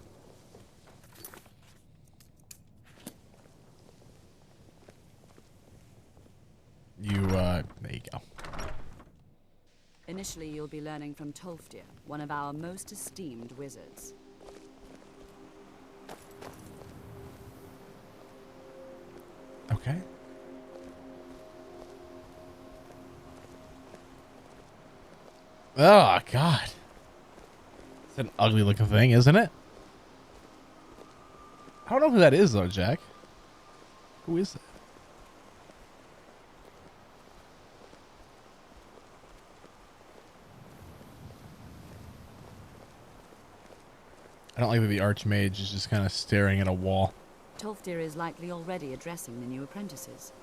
There you go. Initially, you'll be learning from Tolfdir, one of our most esteemed wizards. Okay. Oh, God. It's an ugly looking thing, isn't it? I don't know who that is, though, Jack. Who is that? I don't like that the Archmage is just kind of staring at a wall. Tolfdir is likely already addressing the new apprentices.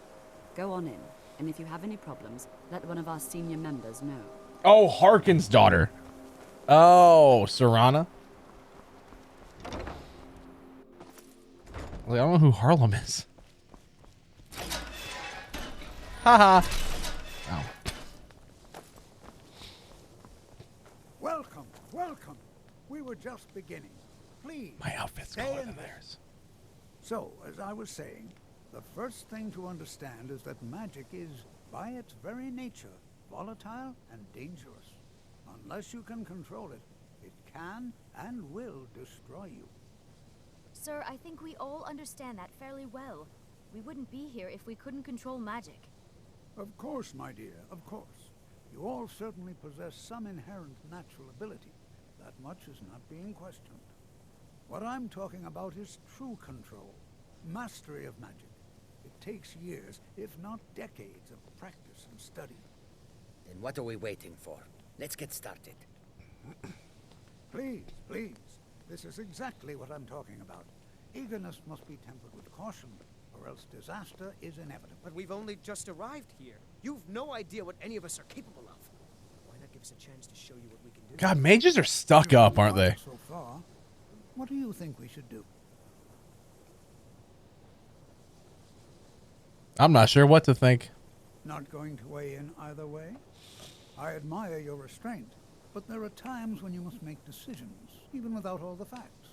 Go on in, and if you have any problems, let one of our senior members know. Oh, Harkin's daughter. Oh, Serana. Like, I don't know who Harlem is. Haha. Oh. Welcome, welcome. We were just beginning. Please. My outfit's cooler than theirs. So, as I was saying, the first thing to understand is that magic is, by its very nature, volatile and dangerous. Unless you can control it, it can and will destroy you. Sir, I think we all understand that fairly well. We wouldn't be here if we couldn't control magic. Of course, my dear, of course. You all certainly possess some inherent natural ability. That much is not being questioned. What I'm talking about is true control, mastery of magic. It takes years, if not decades, of practice and study. Then what are we waiting for? Let's get started. Please, please. This is exactly what I'm talking about. Eagerness must be tempered with caution, or else disaster is inevitable. But we've only just arrived here. You've no idea what any of us are capable of. Why not give us a chance to show you what we can do? God, mages are stuck up, aren't they? So far, what do you think we should do? I'm not sure what to think. Not going to weigh in either way? I admire your restraint, but there are times when you must make decisions, even without all the facts.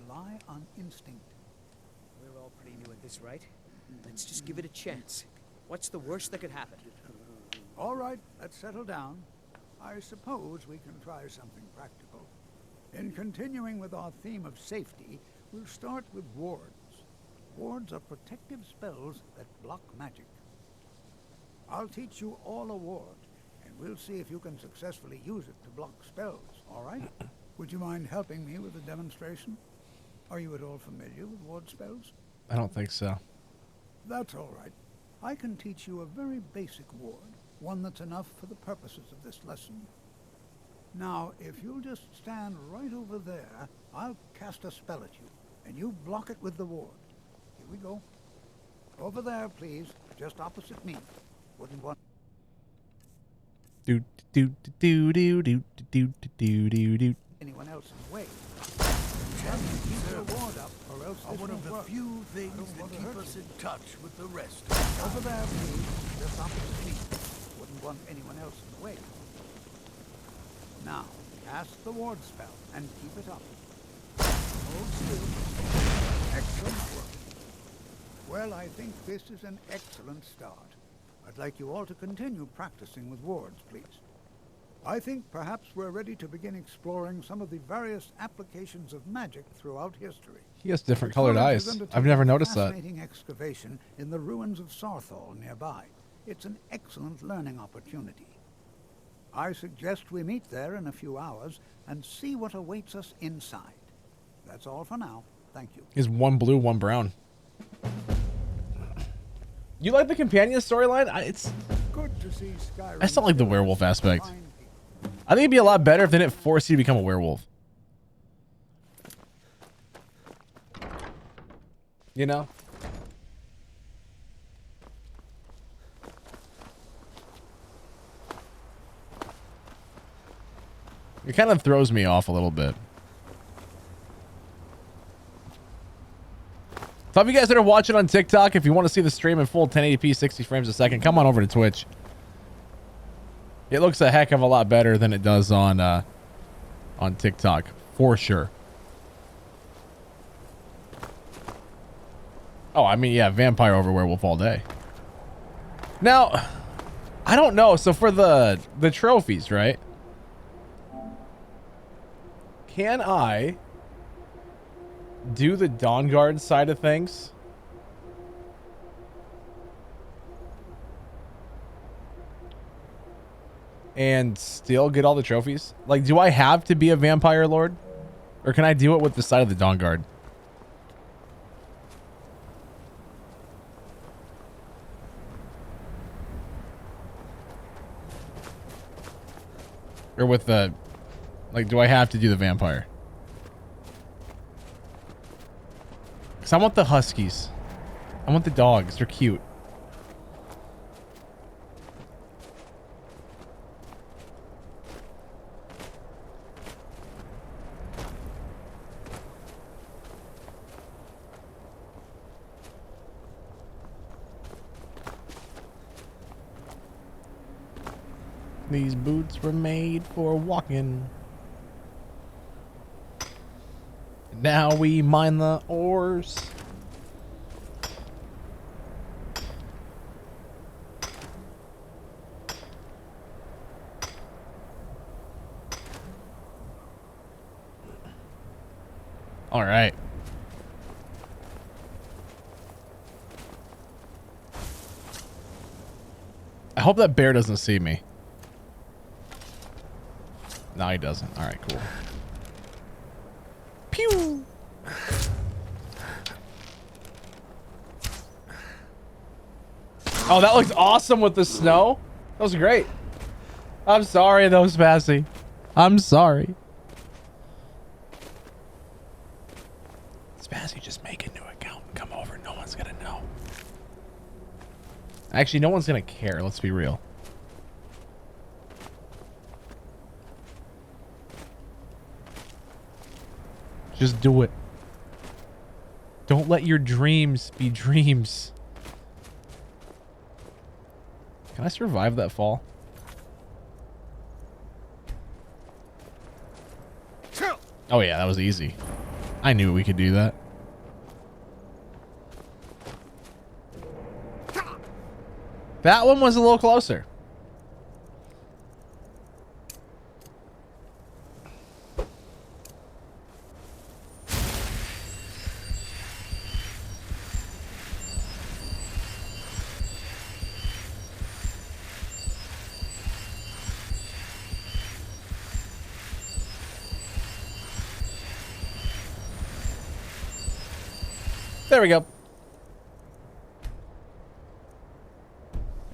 Rely on instinct. We're all pretty new at this, right? Let's just give it a chance. What's the worst that could happen? All right, let's settle down. I suppose we can try something practical. In continuing with our theme of safety, we'll start with wards. Wards are protective spells that block magic. I'll teach you all a ward, and we'll see if you can successfully use it to block spells, all right? Would you mind helping me with the demonstration? Are you at all familiar with ward spells? I don't think so. That's all right. I can teach you a very basic ward, one that's enough for the purposes of this lesson. Now, if you'll just stand right over there, I'll cast a spell at you, and you block it with the ward. Here we go. Over there, please, just opposite me. Wouldn't want... Do do do do do do do do do. anyone else in the way. Just keep your ward up, or else this One of won't the work. few I things don't that want to keep hurt us you. in touch with the rest. Over there, please, just opposite me. Wouldn't want anyone else in the way. Now, cast the ward spell and keep it up. Hold still. Excellent work. Well, I think this is an excellent start. I'd like you all to continue practicing with wards, please. I think perhaps we're ready to begin exploring some of the various applications of magic throughout history. He has different The colored college is eyes. undertaking I've never a noticed that. fascinating excavation in the ruins of Sarthal nearby. It's an excellent learning opportunity. I suggest we meet there in a few hours and see what awaits us inside. That's all for now. Thank you. He's one blue, one brown. You like the companion storyline? It's Good to see Skyrim. I still like the werewolf aspect. I think it'd be a lot better if they didn't force you to become a werewolf. You know? It kind of throws me off a little bit. So if you guys that are watching on TikTok, if you want to see the stream in full 1080p 60 frames a second, come on over to Twitch. It looks a heck of a lot better than it does on TikTok, for sure. Oh, I mean, yeah, vampire over werewolf all day. Now, I don't know. So for the trophies, right? Can I do the Dawnguard side of things? and still get all the trophies? Like, do I have to be a vampire lord? Or can I do it with the side of the Dawn Guard? Or with the... Like, do I have to do the vampire? Because I want the huskies. I want the dogs. They're cute. These boots were made for walking. Now we mine the ores. All right. I hope that bear doesn't see me. No, he doesn't. All right, cool. Pew! Oh, that looks awesome with the snow. That was great. I'm sorry, that was Spazzy. I'm sorry. Spazzy, just make a new account and come over. No one's gonna know. Actually, no one's gonna care. Let's be real. Just do it. Don't let your dreams be dreams. Can I survive that fall? Oh yeah, that was easy. I knew we could do that. That one was a little closer. There we go.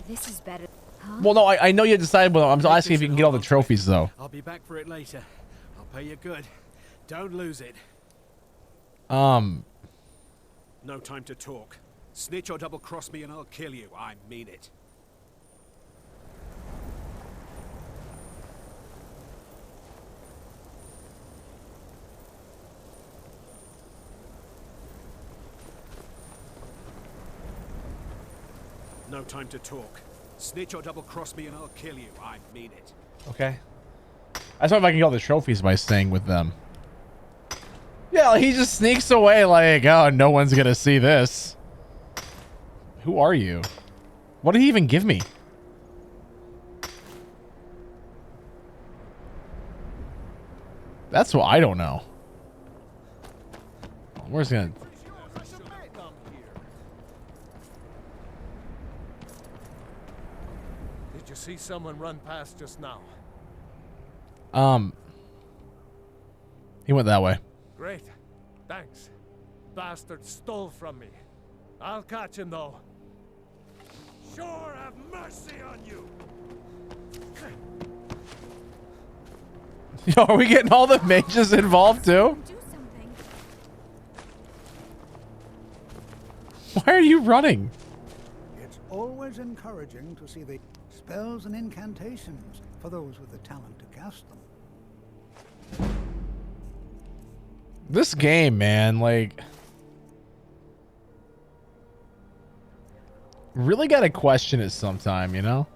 This is better. Huh? Well, no, I know you decided, but I'm asking if you can get all the trophies, though. I'll be back for it later. I'll pay you good. Don't lose it. No time to talk. Snitch or double cross me and I'll kill you. I mean it. No time to talk. Snitch or double cross me and I'll kill you. I mean it. Okay. I saw if I can get all the trophies by staying with them. Yeah, he just sneaks away like, oh, no one's gonna see this. Who are you? What did he even give me? That's what I don't know. Where's gonna... Did you see someone run past just now? He went that way. Great. Thanks. Bastard stole from me. I'll catch him though. Sure have mercy on you. Yo, are we getting all the mages involved too? Why are you running? It's always encouraging to see the spells and incantations for those with the talent to cast them. This game, man, like... really gotta question it sometime, you know?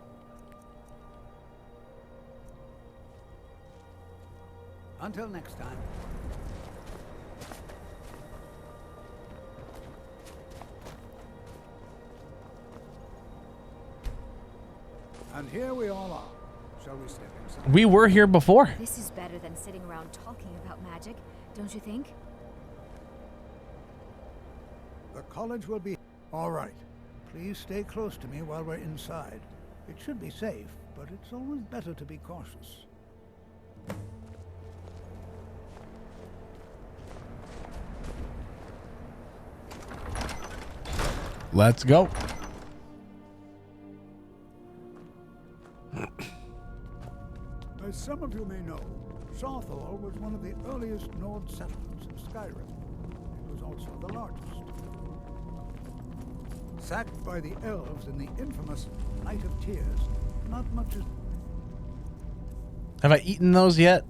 Until next time. And here we all are. Shall we step inside? We were here before. This is better than sitting around talking about magic, don't you think? The college will be... All right. Please stay close to me while we're inside. It should be safe, but it's always better to be cautious. Let's go. As some of you may know, Sarthal was one of the earliest Nord settlements in Skyrim. It was also the largest. Sacked by the elves in the infamous Night of Tears, not much is... Have I eaten those yet?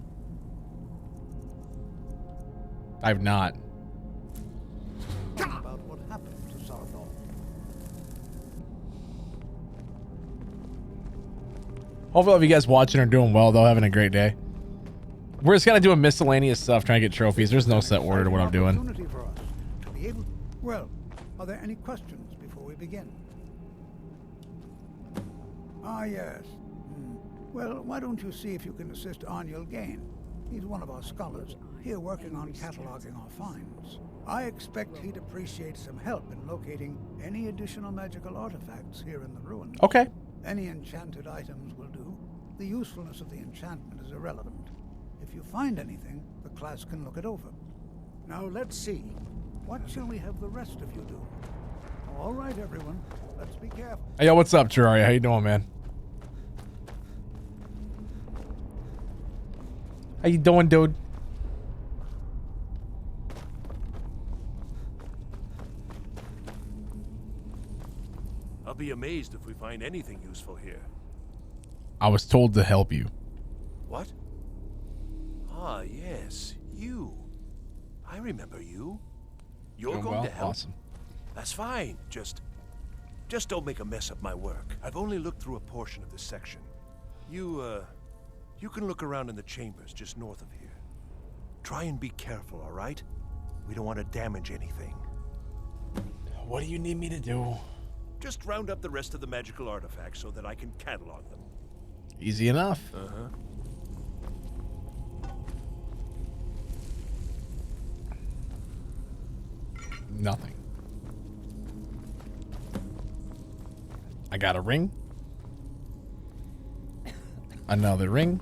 I've not. About what happened to Sarthal. Hopefully all of you guys watching are doing well, though, having a great day. We're just kind of doing miscellaneous stuff, trying to get trophies. There's no set order to what I'm doing. Opportunity for us to be able... Well, are there any questions before we begin? Ah, yes. Well, why don't you see if you can assist Arniel Gain? He's one of our scholars, here working on cataloging our finds. I expect he'd appreciate some help in locating any additional magical artifacts here in the ruins. Okay. Any enchanted items will do. The usefulness of the enchantment is irrelevant. If you find anything, the class can look it over. Now let's see. What shall we have the rest of you do? All right, everyone. Let's be careful. Hey, yo, what's up, Terraria? How you doing, man? How you doing, dude? I'll be amazed if we find anything useful here. I was told to help you. What? Ah, yes, you. I remember you. You're Doing going well? to help. Awesome. That's fine. Just don't make a mess of my work. I've only looked through a portion of this section. You can look around in the chambers just north of here. Try and be careful, all right? We don't want to damage anything. What do you need me to do? Just round up the rest of the magical artifacts so that I can catalog them. Easy enough. Uh-huh. Nothing. I got a ring. Another ring.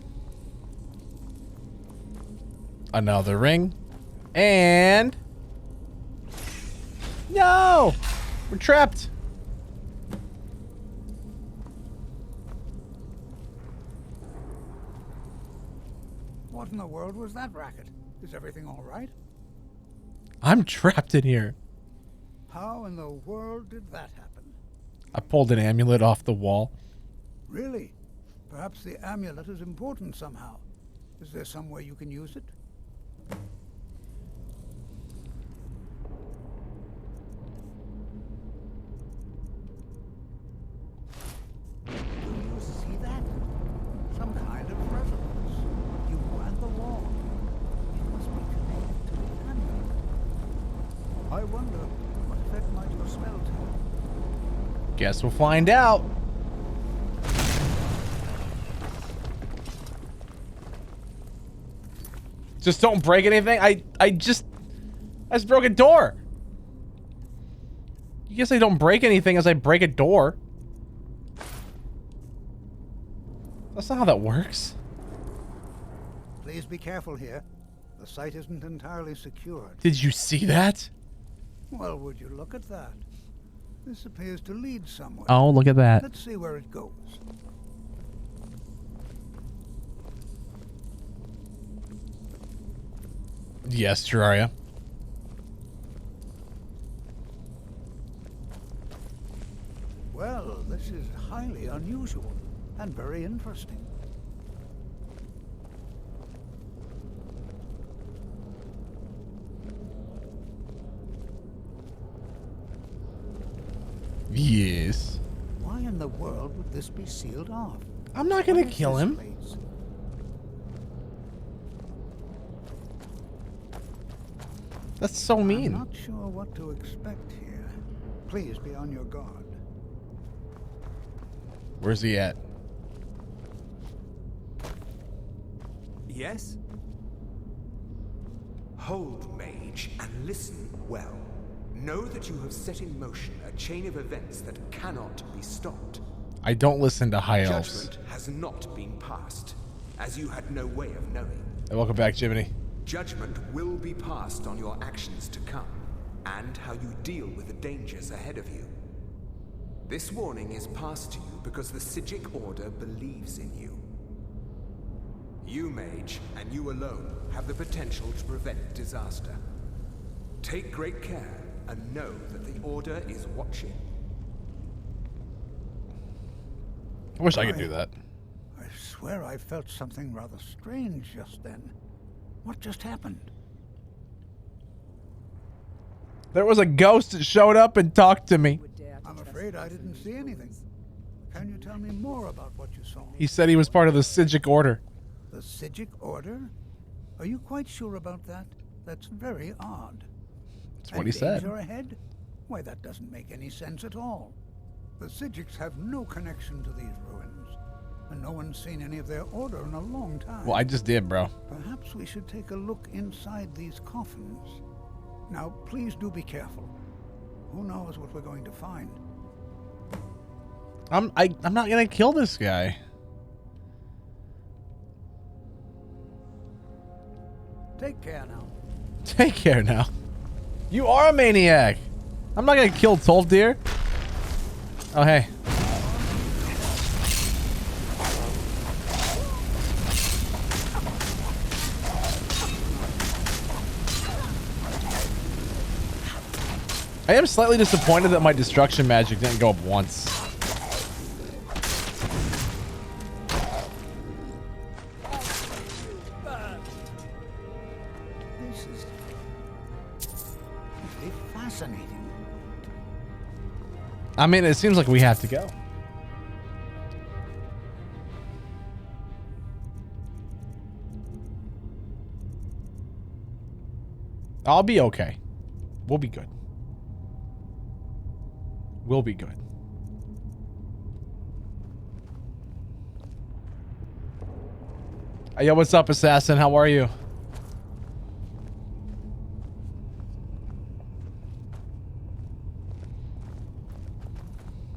Another ring. And... No! We're trapped. What in the world was that racket? Is everything all right? I'm trapped in here. How in the world did that happen? I pulled an amulet off the wall. Really? Perhaps the amulet is important somehow. Is there some way you can use it? Do you see that? Some kind of resonance. You and the wall. It must be connected to the amulet. I wonder what effect might your spell take? Guess we'll find out. Just don't break anything. I just broke a door. You guess I don't break anything as I break a door. That's not how that works. Please be careful here. The site isn't entirely secured. Did you see that? Well, would you look at that? This appears to lead somewhere. Oh, look at that. Let's see where it goes. Yes, Terraria. Well, this is highly unusual and very interesting. Yes. Why in the world would this be sealed off? I'm not gonna kill him. Place? That's so mean. I'm not sure what to expect here. Please be on your guard. Where's he at? Yes? Hold, mage, and listen well. Know that you have set in motion a chain of events that cannot be stopped. I don't listen to high elves. Judgment has not been passed, as you had no way of knowing. Hey, welcome back, Jiminy. Judgment will be passed on your actions to come, and how you deal with the dangers ahead of you. This warning is passed to you because the Psijic Order believes in you. You, Mage, and you alone, have the potential to prevent disaster. Take great care, and know that the Order is watching. I wish I could do that. I swear I felt something rather strange just then. What just happened? There was a ghost that showed up and talked to me. I'm afraid I didn't see anything. Can you tell me more about what you saw? He said he was part of the Psijic Order. The Psijic Order? Are you quite sure about that? That's very odd. That's what he said. Danger ahead? Why, that doesn't make any sense at all. The Psijics have no connection to these ruins, and no one's seen any of their order in a long time. Well, I just did, bro. Perhaps we should take a look inside these coffins. Now, please do be careful. Who knows what we're going to find? I'm not gonna kill this guy. Take care now. Take care now. You are a maniac. I'm not gonna kill Tolfdir. Oh, hey. I am slightly disappointed that my destruction magic didn't go up once. This is really fascinating. I mean, it seems like we have to go. I'll be okay. We'll be good. We'll be good. Hey, yo, what's up, Assassin? How are you?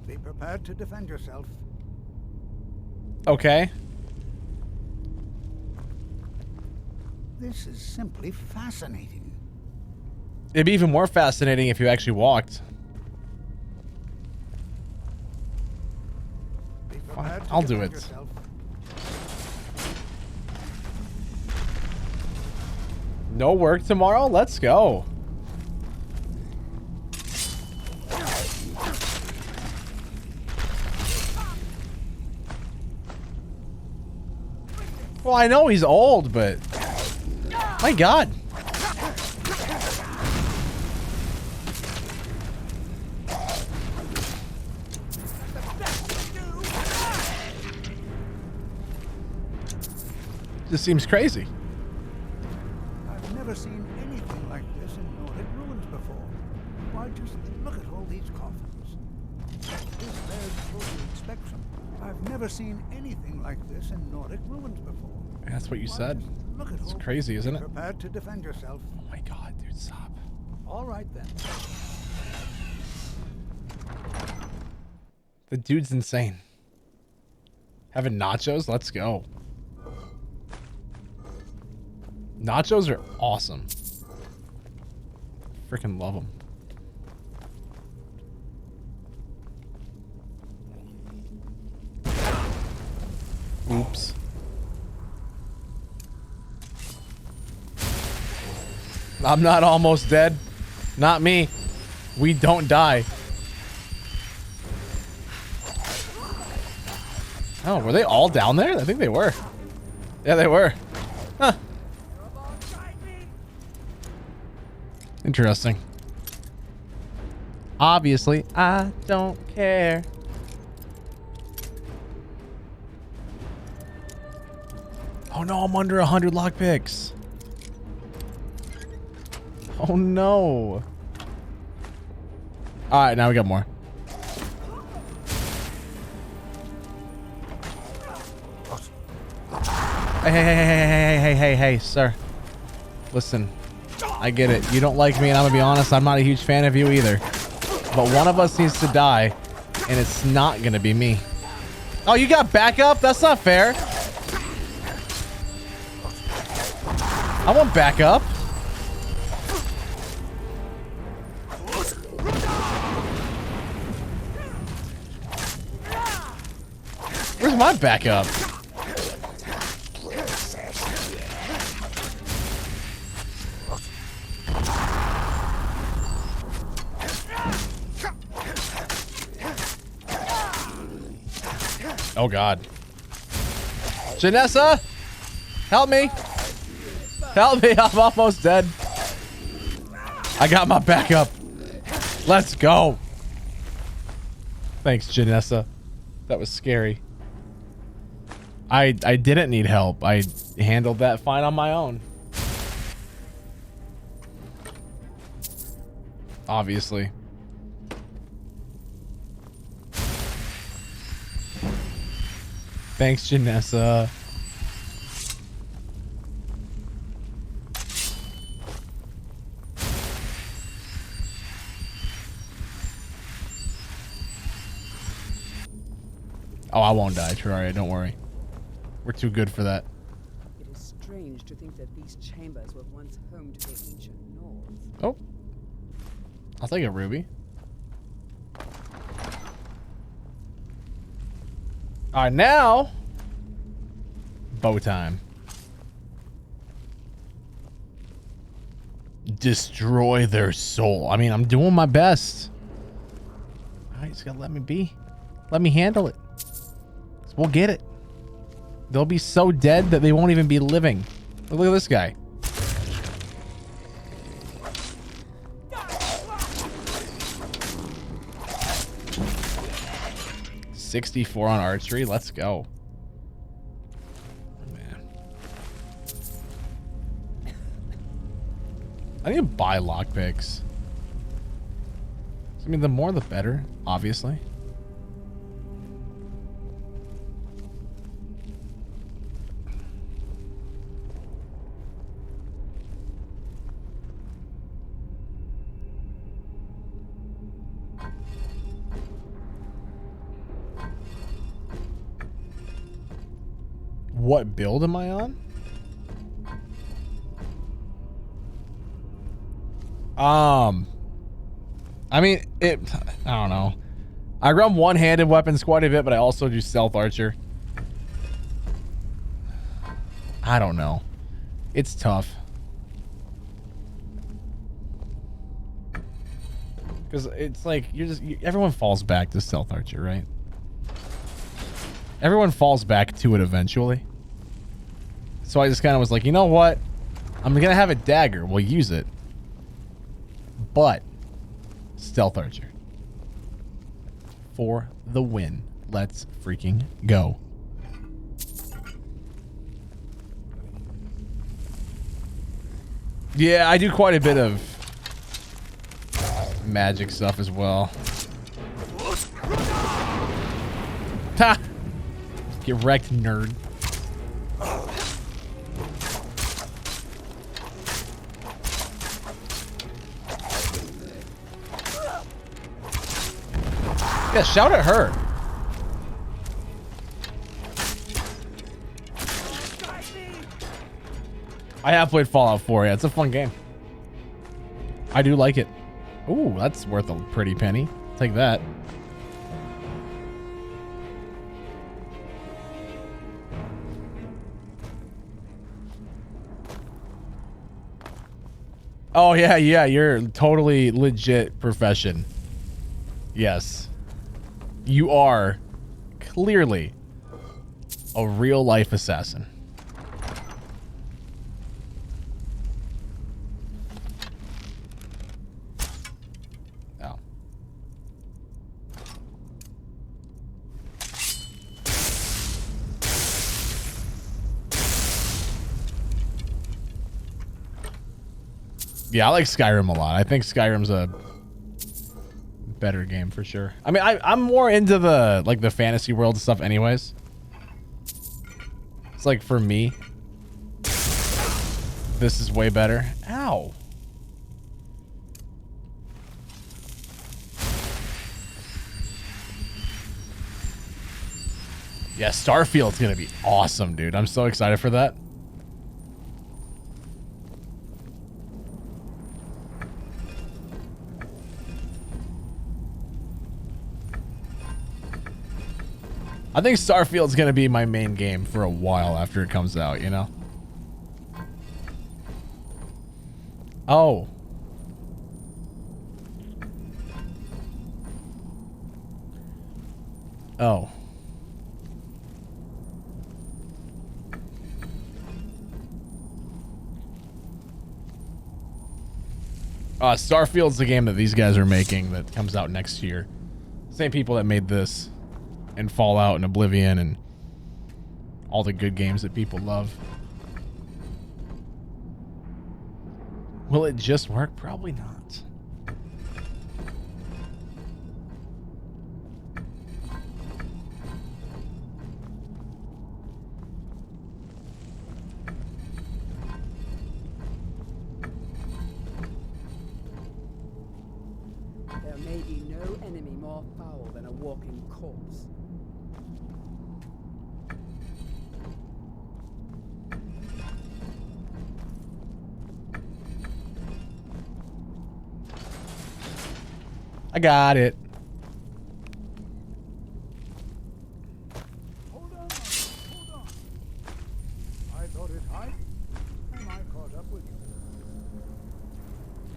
Be prepared to defend yourself. Okay. This is simply fascinating. It'd be even more fascinating if you actually walked. Fine, I'll do it. No work tomorrow? Let's go. Well, I know he's old, but my God. This seems crazy. I've never seen anything like this in Nordic ruins before. Why, just look at all these coffins. This bears closer inspection. I've never seen anything like this in Nordic ruins before. That's what you said. Look at It's all. crazy, isn't it? Prepared to defend yourself. Oh my God, dude, stop. All right then. The dude's insane. Having nachos? Let's go. Nachos are awesome. Freaking love them. Oops. I'm not almost dead. Not me. We don't die. Oh, were they all down there? I think they were. Yeah, they were. Huh. Interesting. Obviously, I don't care. Oh no, I'm under 100 lockpicks. Oh no. Alright, now we got more. Hey, sir. Listen, I get it. You don't like me, and I'm gonna be honest, I'm not a huge fan of you either. But one of us needs to die, and it's not gonna be me. Oh, you got backup? That's not fair. I want backup. Where's my backup? Oh God. Janessa, help me. Help me, I'm almost dead. I got my backup. Let's go. Thanks, Janessa. That was scary. I didn't need help. I handled that fine on my own. Obviously. Thanks, Janessa. Oh, I won't die, Terraria, don't worry. We're too good for that. It is strange to think that these chambers were once home to the ancient North. Oh. I'll take a ruby. Alright, now bow time. Destroy their soul. I mean, I'm doing my best. Alright, just gotta let me be. Let me handle it. We'll get it. They'll be so dead that they won't even be living. Look at this guy. $64 on archery. Let's go. Man. I need to buy lockpicks. I mean, the more the better, obviously. What build am I on? I mean, I don't know. I run one-handed weapons quite a bit, but I also do stealth archer. I don't know. It's tough. Because it's like, everyone falls back to stealth archer, right? Everyone falls back to it eventually. So I just kind of was like, you know what? I'm going to have a dagger. We'll use it. But stealth archer. For the win. Let's freaking go. Yeah, I do quite a bit of magic stuff as well. Ha! Get wrecked, nerd. Yeah, shout at her. I have played Fallout 4. Yeah, it's a fun game. I do like it. Ooh, that's worth a pretty penny. Take that. Oh, yeah, you're totally legit profession. Yes. You are clearly a real-life assassin. Oh. Yeah, I like Skyrim a lot. I think Skyrim's a better game for sure. I mean, I'm more into the the fantasy world stuff anyways. It's like for me, this is way better. Ow. Yeah, Starfield's gonna be awesome, dude. I'm so excited for that. I think Starfield's gonna be my main game for a while after it comes out, you know? Oh. Oh. Starfield's the game that these guys are making that comes out next year. Same people that made this and Fallout and Oblivion and all the good games that people love. Will it just work? Probably not. There may be no enemy more foul than a walking corpse. I got it. Hold on. I thought it high, and I caught up with you.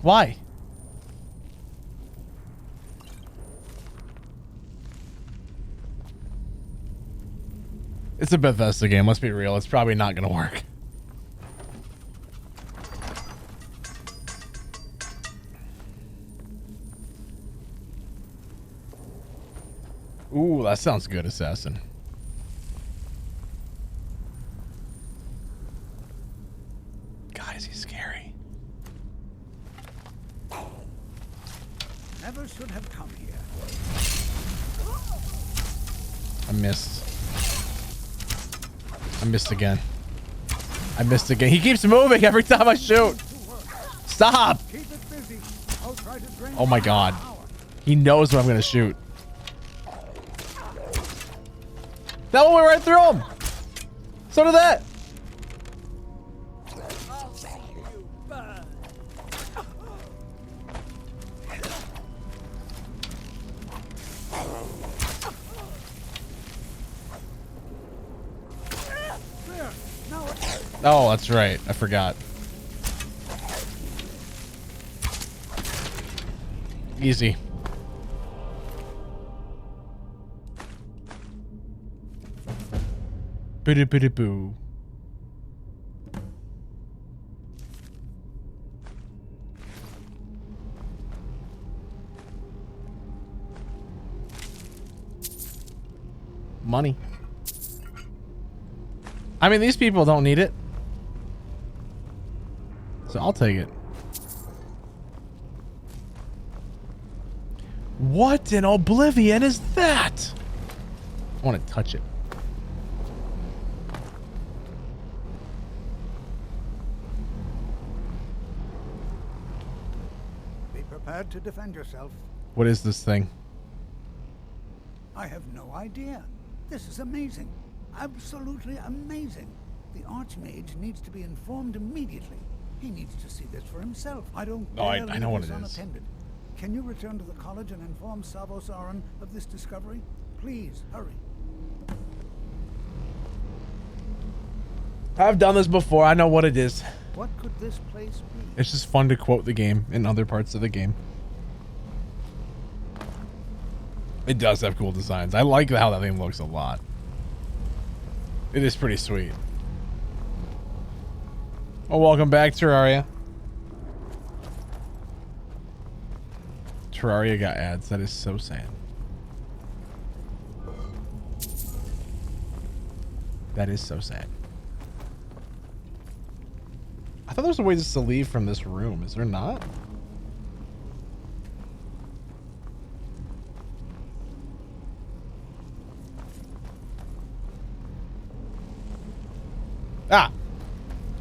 Why? It's a Bethesda game. Let's be real. It's probably not going to work. Ooh, that sounds good, Assassin. God, is he scary? Never should have come here. I missed. I missed again. I missed again. He keeps moving every time I shoot. Stop! Keep it busy. I'll try to drain Oh my God. He knows what I'm going to shoot. That one went right through him. So did that. Oh, that's right. I forgot. Easy. Boo-doo-boo-doo-boo. Money. I mean, these people don't need it. So I'll take it. What in Oblivion is that? I want to touch it. Be prepared to defend yourself. What is this thing? I have no idea. This is amazing. Absolutely amazing. The Archmage needs to be informed immediately. He needs to see this for himself. I don't Oh, I dare know leave what this it is. unattended. Can you return to the college and inform Savos Aran of this discovery? Please, hurry. I've done this before. I know what it is. What could this place be? It's just fun to quote the game in other parts of the game. It does have cool designs. I like how that thing looks a lot. It is pretty sweet. Oh, welcome back, Terraria. Terraria got ads. That is so sad. That is so sad. I thought there was a way just to leave from this room. Is there not? Ah!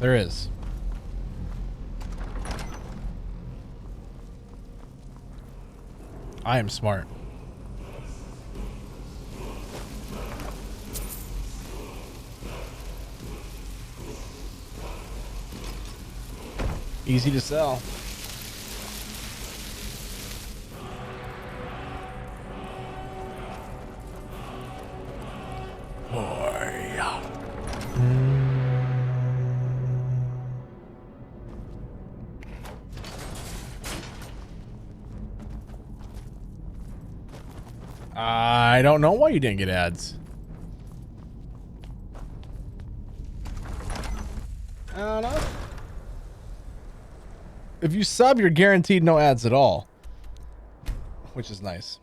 There is. I am smart. Easy to sell. I don't know why you didn't get ads. I don't know. If you sub, you're guaranteed no ads at all, which is nice.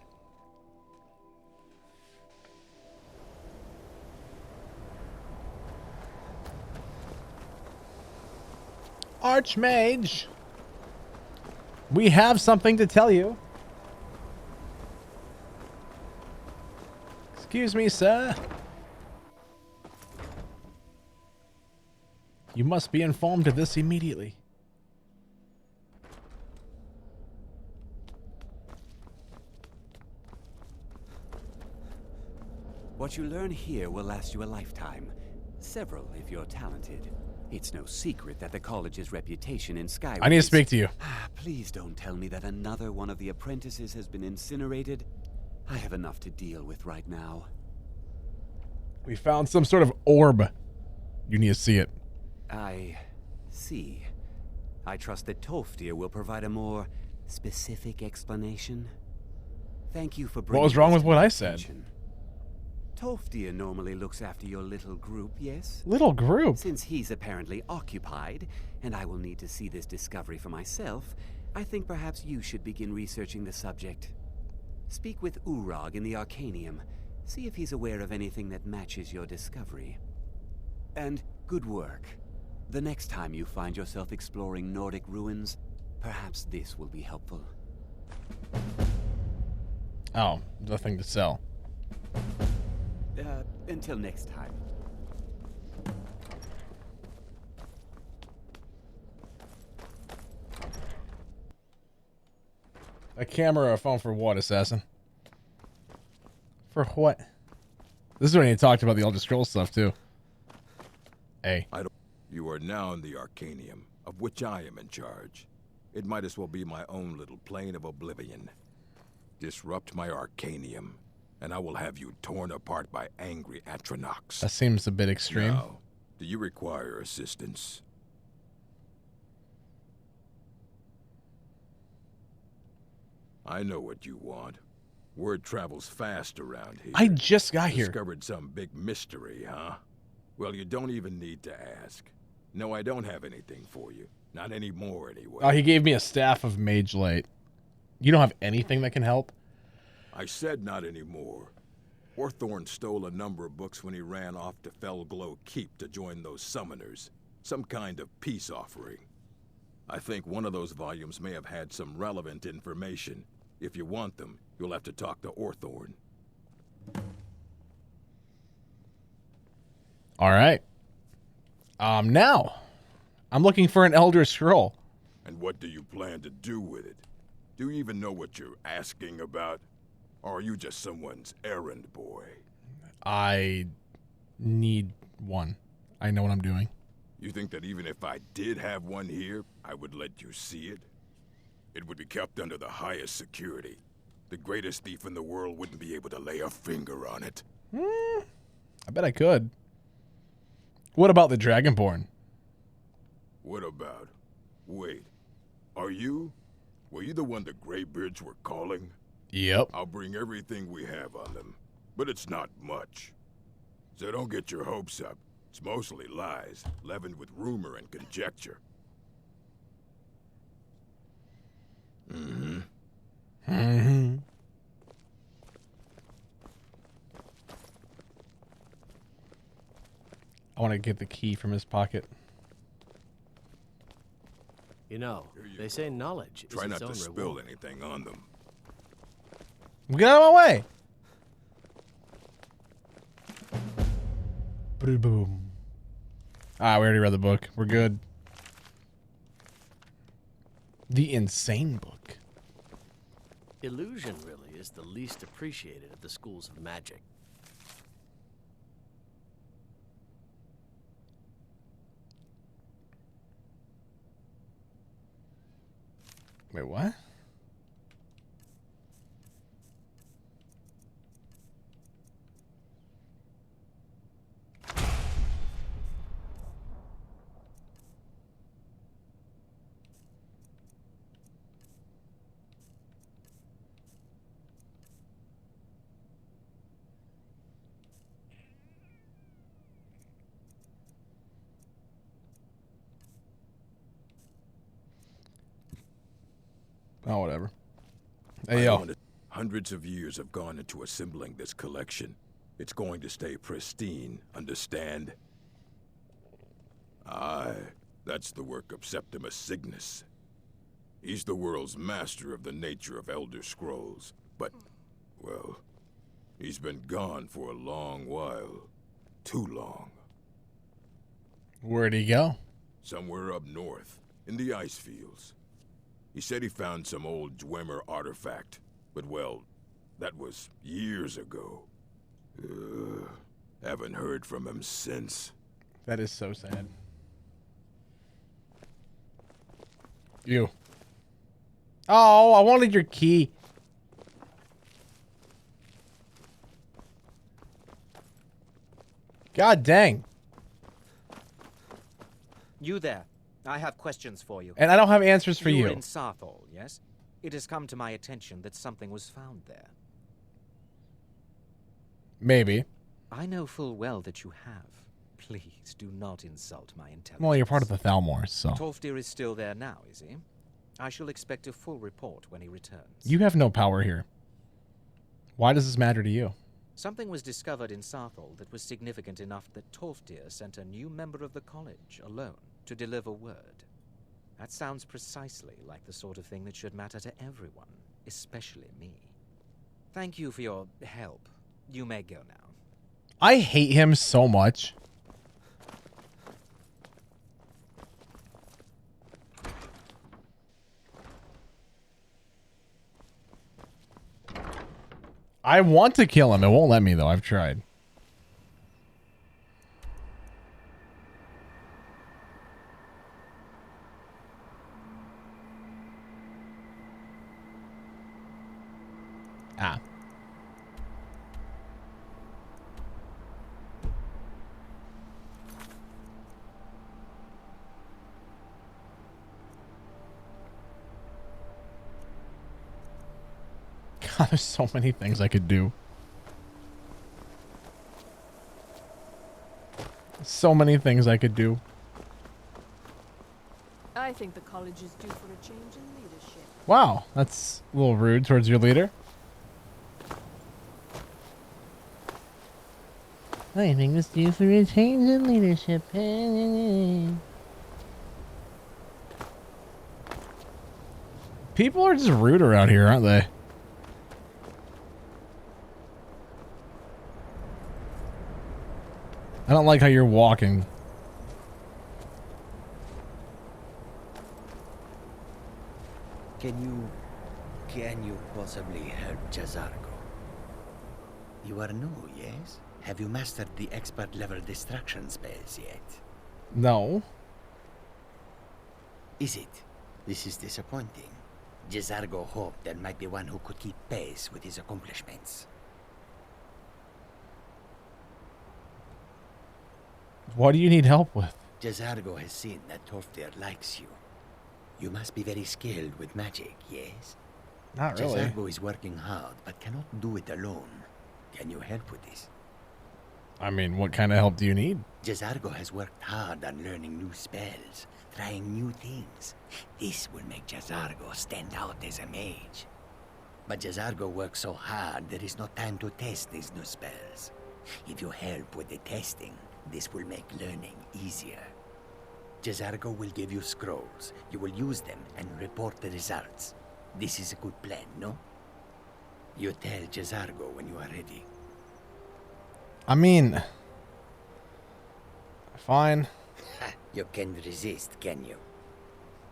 Archmage, we have something to tell you. Excuse me, sir. You must be informed of this immediately. What you learn here will last you a lifetime. Several, if you're talented. It's no secret that the college's reputation in Skyrim... I need to speak to you. Please don't tell me that another one of the apprentices has been incinerated. I have enough to deal with right now. We found some sort of orb. You need to see it. I see. I trust that Tolfdir will provide a more specific explanation. Thank you for bringing... What was wrong this with to what my I said? attention. Tolfdir normally looks after your little group, yes? Little group? Since he's apparently occupied, and I will need to see this discovery for myself, I think perhaps you should begin researching the subject. Speak with Urag in the Arcanium. See if he's aware of anything that matches your discovery. And good work. The next time you find yourself exploring Nordic ruins, perhaps this will be helpful. Oh, nothing to sell. Until next time. A camera or a phone for what, Assassin? For what? This is when he talked about the Elder Scrolls stuff, too. Hey. You are now in the Arcanium, of which I am in charge. It might as well be my own little plane of oblivion. Disrupt my Arcanium, and I will have you torn apart by angry Atronachs. That seems a bit extreme. Now, do you require assistance? I know what you want. Word travels fast around here. I just got here. Discovered some big mystery, huh? Well, you don't even need to ask. No, I don't have anything for you. Not anymore, anyway. Oh, he gave me a staff of Mage Light. You don't have anything that can help? I said not anymore. Orthorn stole a number of books when he ran off to Felglow Keep to join those summoners. Some kind of peace offering. I think one of those volumes may have had some relevant information. If you want them, you'll have to talk to Orthorn. All right. Now, I'm looking for an Elder Scroll. And what do you plan to do with it? Do you even know what you're asking about? Or are you just someone's errand boy? I need one. I know what I'm doing. You think that even if I did have one here, I would let you see it? It would be kept under the highest security. The greatest thief in the world wouldn't be able to lay a finger on it. I bet I could. What about the Dragonborn? What about? Wait. Were you the one the Greybeards were calling? Yep. I'll bring everything we have on them, but it's not much. So don't get your hopes up. It's mostly lies, leavened with rumor and conjecture. Mm-hmm. I want to get the key from his pocket. You know, they say knowledge is Try its not own to spill reward. anything on them. Get out of my way! Boom. Ah, we already read the book. We're good. The Insane Book. Illusion really is the least appreciated at the schools of magic. Wait, what? Oh, whatever. Hey, yo. Hundreds of years have gone into assembling this collection. It's going to stay pristine, understand? Aye, that's the work of Septimus Cygnus. He's the world's master of the nature of Elder Scrolls, but, well, he's been gone for a long while. Too long. Where'd he go? Somewhere up north, in the ice fields. He said he found some old Dwemer artifact, but well, that was years ago. Haven't heard from him since. That is so sad. You. Oh, I wanted your key. God dang. You there. I have questions for you. And I don't have answers for you. You're in Sarthol, yes? It has come to my attention that something was found there. Maybe. I know full well that you have. Please do not insult my intelligence. Well, you're part of the Thalmors, so. Tolfdir is still there now, is he? I shall expect a full report when he returns. You have no power here. Why does this matter to you? Something was discovered in Sarthol that was significant enough that Tolfdir sent a new member of the college alone to deliver word. That sounds precisely like the sort of thing that should matter to everyone, especially me. Thank you for your help. You may go now. I hate him so much. I want to kill him. It won't let me, though. I've tried. Ah. God, there's so many things I could do. So many things I could do. I think the college is due for a change in leadership. Wow, that's a little rude towards your leader. I think it's due for a change in leadership. People are just rude around here, aren't they? I don't like how you're walking. Can you possibly help Jazargo? You are new, yes? Have you mastered the expert level distraction spells yet? No. Is it? This is disappointing. Jazargo hoped there might be one who could keep pace with his accomplishments. What do you need help with? Jazargo has seen that Tolfdir likes you. You must be very skilled with magic, yes? Not really. Jazargo is working hard, but cannot do it alone. Can you help with this? I mean, what kind of help do you need? Jazargo has worked hard on learning new spells, trying new things. This will make Jazargo stand out as a mage. But Jazargo works so hard, there is no time to test these new spells. If you help with the testing, this will make learning easier. Jazargo will give you scrolls. You will use them and report the results. This is a good plan, no? You tell Jazargo when you are ready. I mean... Fine. You can't resist, can you?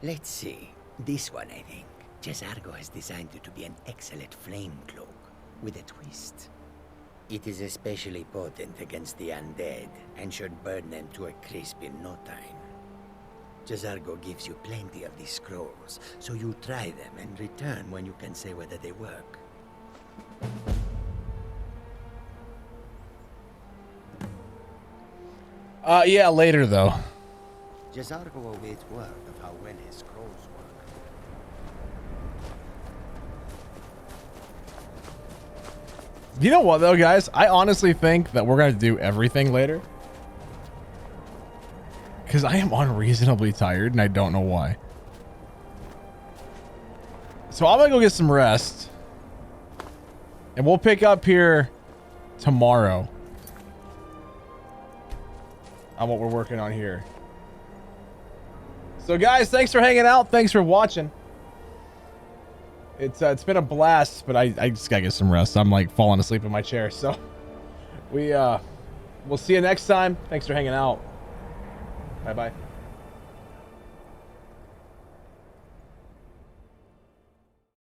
Let's see. This one, I think. Jazargo has designed it to be an excellent flame cloak, with a twist. It is especially potent against the undead, and should burn them to a crisp in no time. Jazargo gives you plenty of these scrolls, so you try them and return when you can say whether they work. Yeah, later though. Jazargo awaits word of how well his scrolls work. You know what though, guys? I honestly think that we're gonna do everything later. Because I am unreasonably tired and I don't know why. So I'm gonna go get some rest. And we'll pick up here tomorrow on what we're working on here. So guys, thanks for hanging out. Thanks for watching. It's been a blast, but I just gotta get some rest. I'm like falling asleep in my chair. So we'll see you next time. Thanks for hanging out. Bye bye.